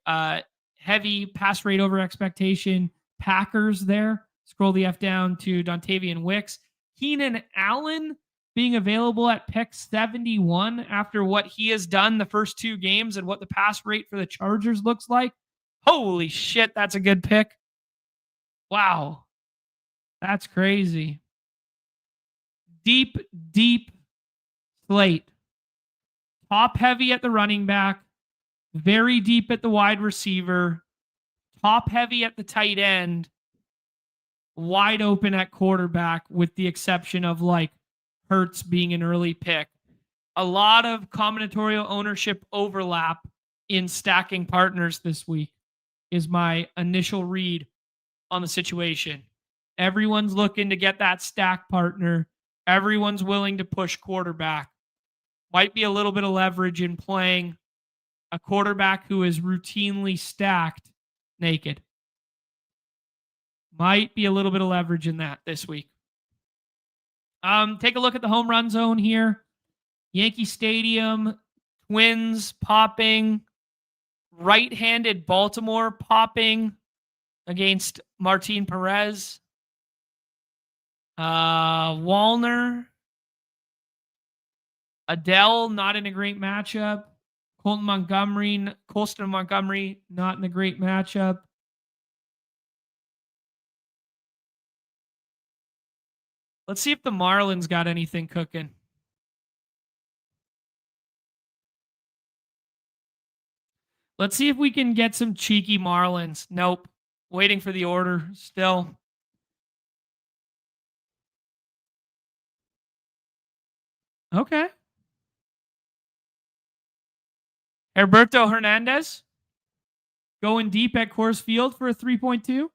heavy pass rate over expectation Packers there. Scroll the F down to Dontavian Wicks. Keenan Allen being available at pick 71 after what he has done the first 2 games and what the pass rate for the Chargers looks like. Holy shit, that's a good pick. Wow. That's crazy. Deep slate. Top heavy at the running back. Very deep at the wide receiver. Top heavy at the tight end. Wide open at quarterback with the exception of like Hurts being an early pick. A lot of combinatorial ownership overlap in stacking partners this week is my initial read on the situation. Everyone's looking to get that stack partner. Everyone's willing to push quarterback. Might be a little bit of leverage in playing a quarterback who is routinely stacked naked. Might be a little bit of leverage in that this week. Take a look at the home run zone here. Yankee Stadium, Twins popping. Right-handed Baltimore popping against Martin Perez. Wallner. Adele, not in a great matchup. Colston Montgomery, not in a great matchup. Let's see if the Marlins got anything cooking. Let's see if we can get some cheeky Marlins. Nope. Waiting for the order still. Okay. Alberto Hernandez going deep at Coors Field for a 3.2.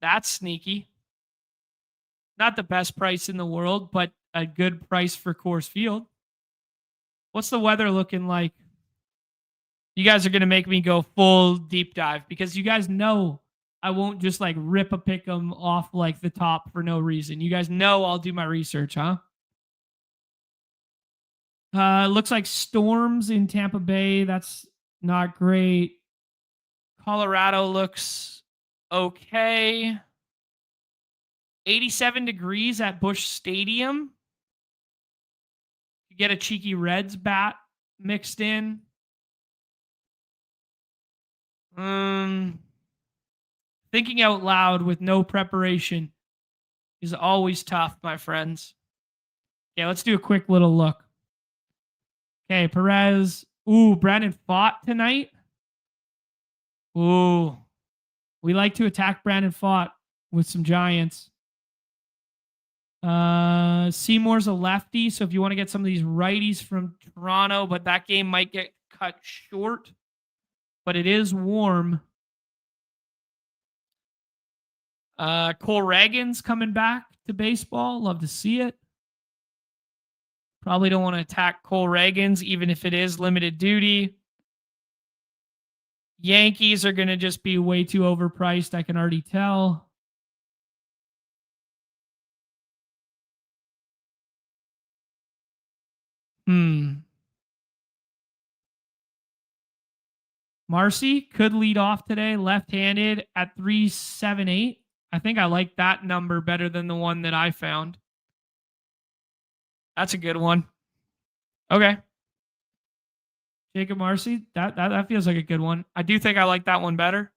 That's sneaky. Not the best price in the world, but a good price for Coors Field. What's the weather looking like? You guys are going to make me go full deep dive because you guys know I won't just like rip a pick 'em off like the top for no reason. You guys know I'll do my research, huh? Looks like storms in Tampa Bay. That's not great. Colorado looks okay. 87 degrees at Busch Stadium. You get a cheeky Reds bat mixed in. Thinking out loud with no preparation is always tough, my friends. Yeah, let's do a quick little look. Okay, Perez. Ooh, Brandon Pfaadt tonight. Ooh. We like to attack Brandon Pfaadt with some Giants. Seymour's a lefty, so if you want to get some of these righties from Toronto, but that game might get cut short. But it is warm. Cole Reagan's coming back to baseball. Love to see it. Probably don't want to attack Cole Reagan's, even if it is limited duty. Yankees are going to just be way too overpriced. I can already tell. Marcy could lead off today, left-handed at 3.78. I think I like that number better than the one that I found. That's a good one. Okay. Jacob Marcy, that feels like a good one. I do think I like that one better.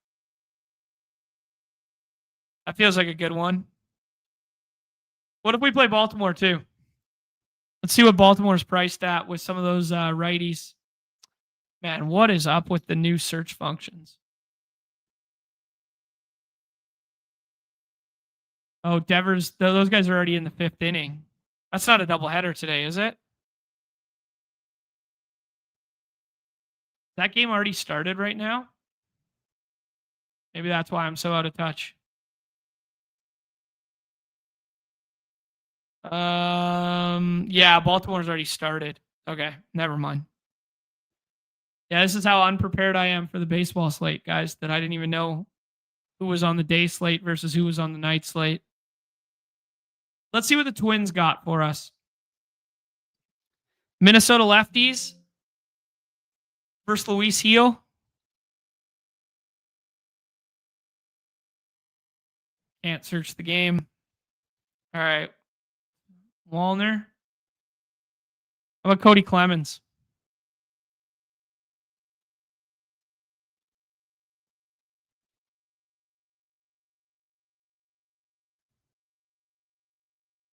That feels like a good one. What if we play Baltimore too? Let's see what Baltimore's priced at with some of those righties. Man, what is up with the new search functions? Oh, Devers, those guys are already in the 5th inning. That's not a doubleheader today, is it? That game already started right now? Maybe that's why I'm so out of touch. Yeah, Baltimore's already started. Okay, never mind. Yeah, this is how unprepared I am for the baseball slate, guys, that I didn't even know who was on the day slate versus who was on the night slate. Let's see what the Twins got for us. Minnesota lefties versus Luis Gil. Can't search the game. All right. Wallner. How about Cody Clemens?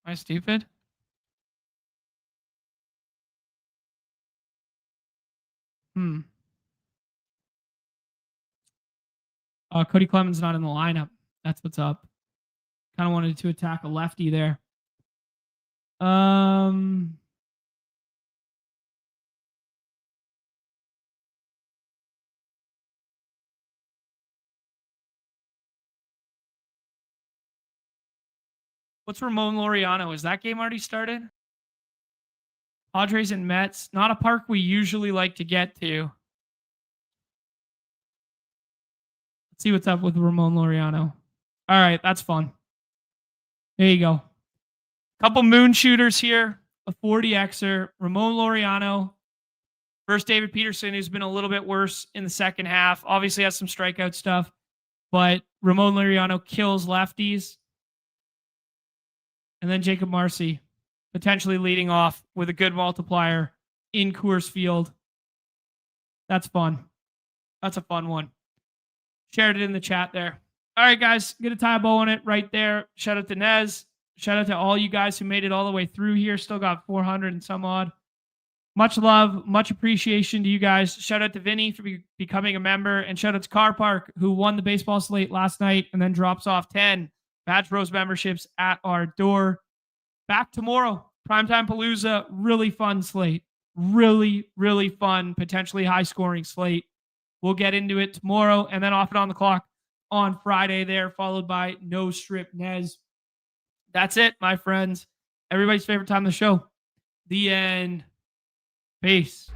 Am I stupid? Cody Clemens not in the lineup. That's what's up. Kind of wanted to attack a lefty there. What's Ramon Laureano? Is that game already started? Padres and Mets. Not a park we usually like to get to. Let's see what's up with Ramon Laureano. All right, that's fun. There you go. Couple moon shooters here. A 40Xer. Ramon Laureano versus David Peterson, who's been a little bit worse in the second half. Obviously has some strikeout stuff, but Ramon Laureano kills lefties. And then Jacob Marcy potentially leading off with a good multiplier in Coors Field. That's fun. That's a fun one. Shared it in the chat there. All right, guys, get a tie bow on it right there. Shout out to Nez. Shout out to all you guys who made it all the way through here. Still got 400 and some odd. Much love, much appreciation to you guys. Shout out to Vinny for becoming a member. And shout out to Car Park, who won the baseball slate last night and then drops off 10 Badge Bros memberships at our door. Back tomorrow. Primetime Palooza. Really fun slate. Really, really fun, potentially high-scoring slate. We'll get into it tomorrow. And then off and on the clock on Friday there, followed by No Strip Nez. That's it, my friends. Everybody's favorite time of the show. The end. Peace.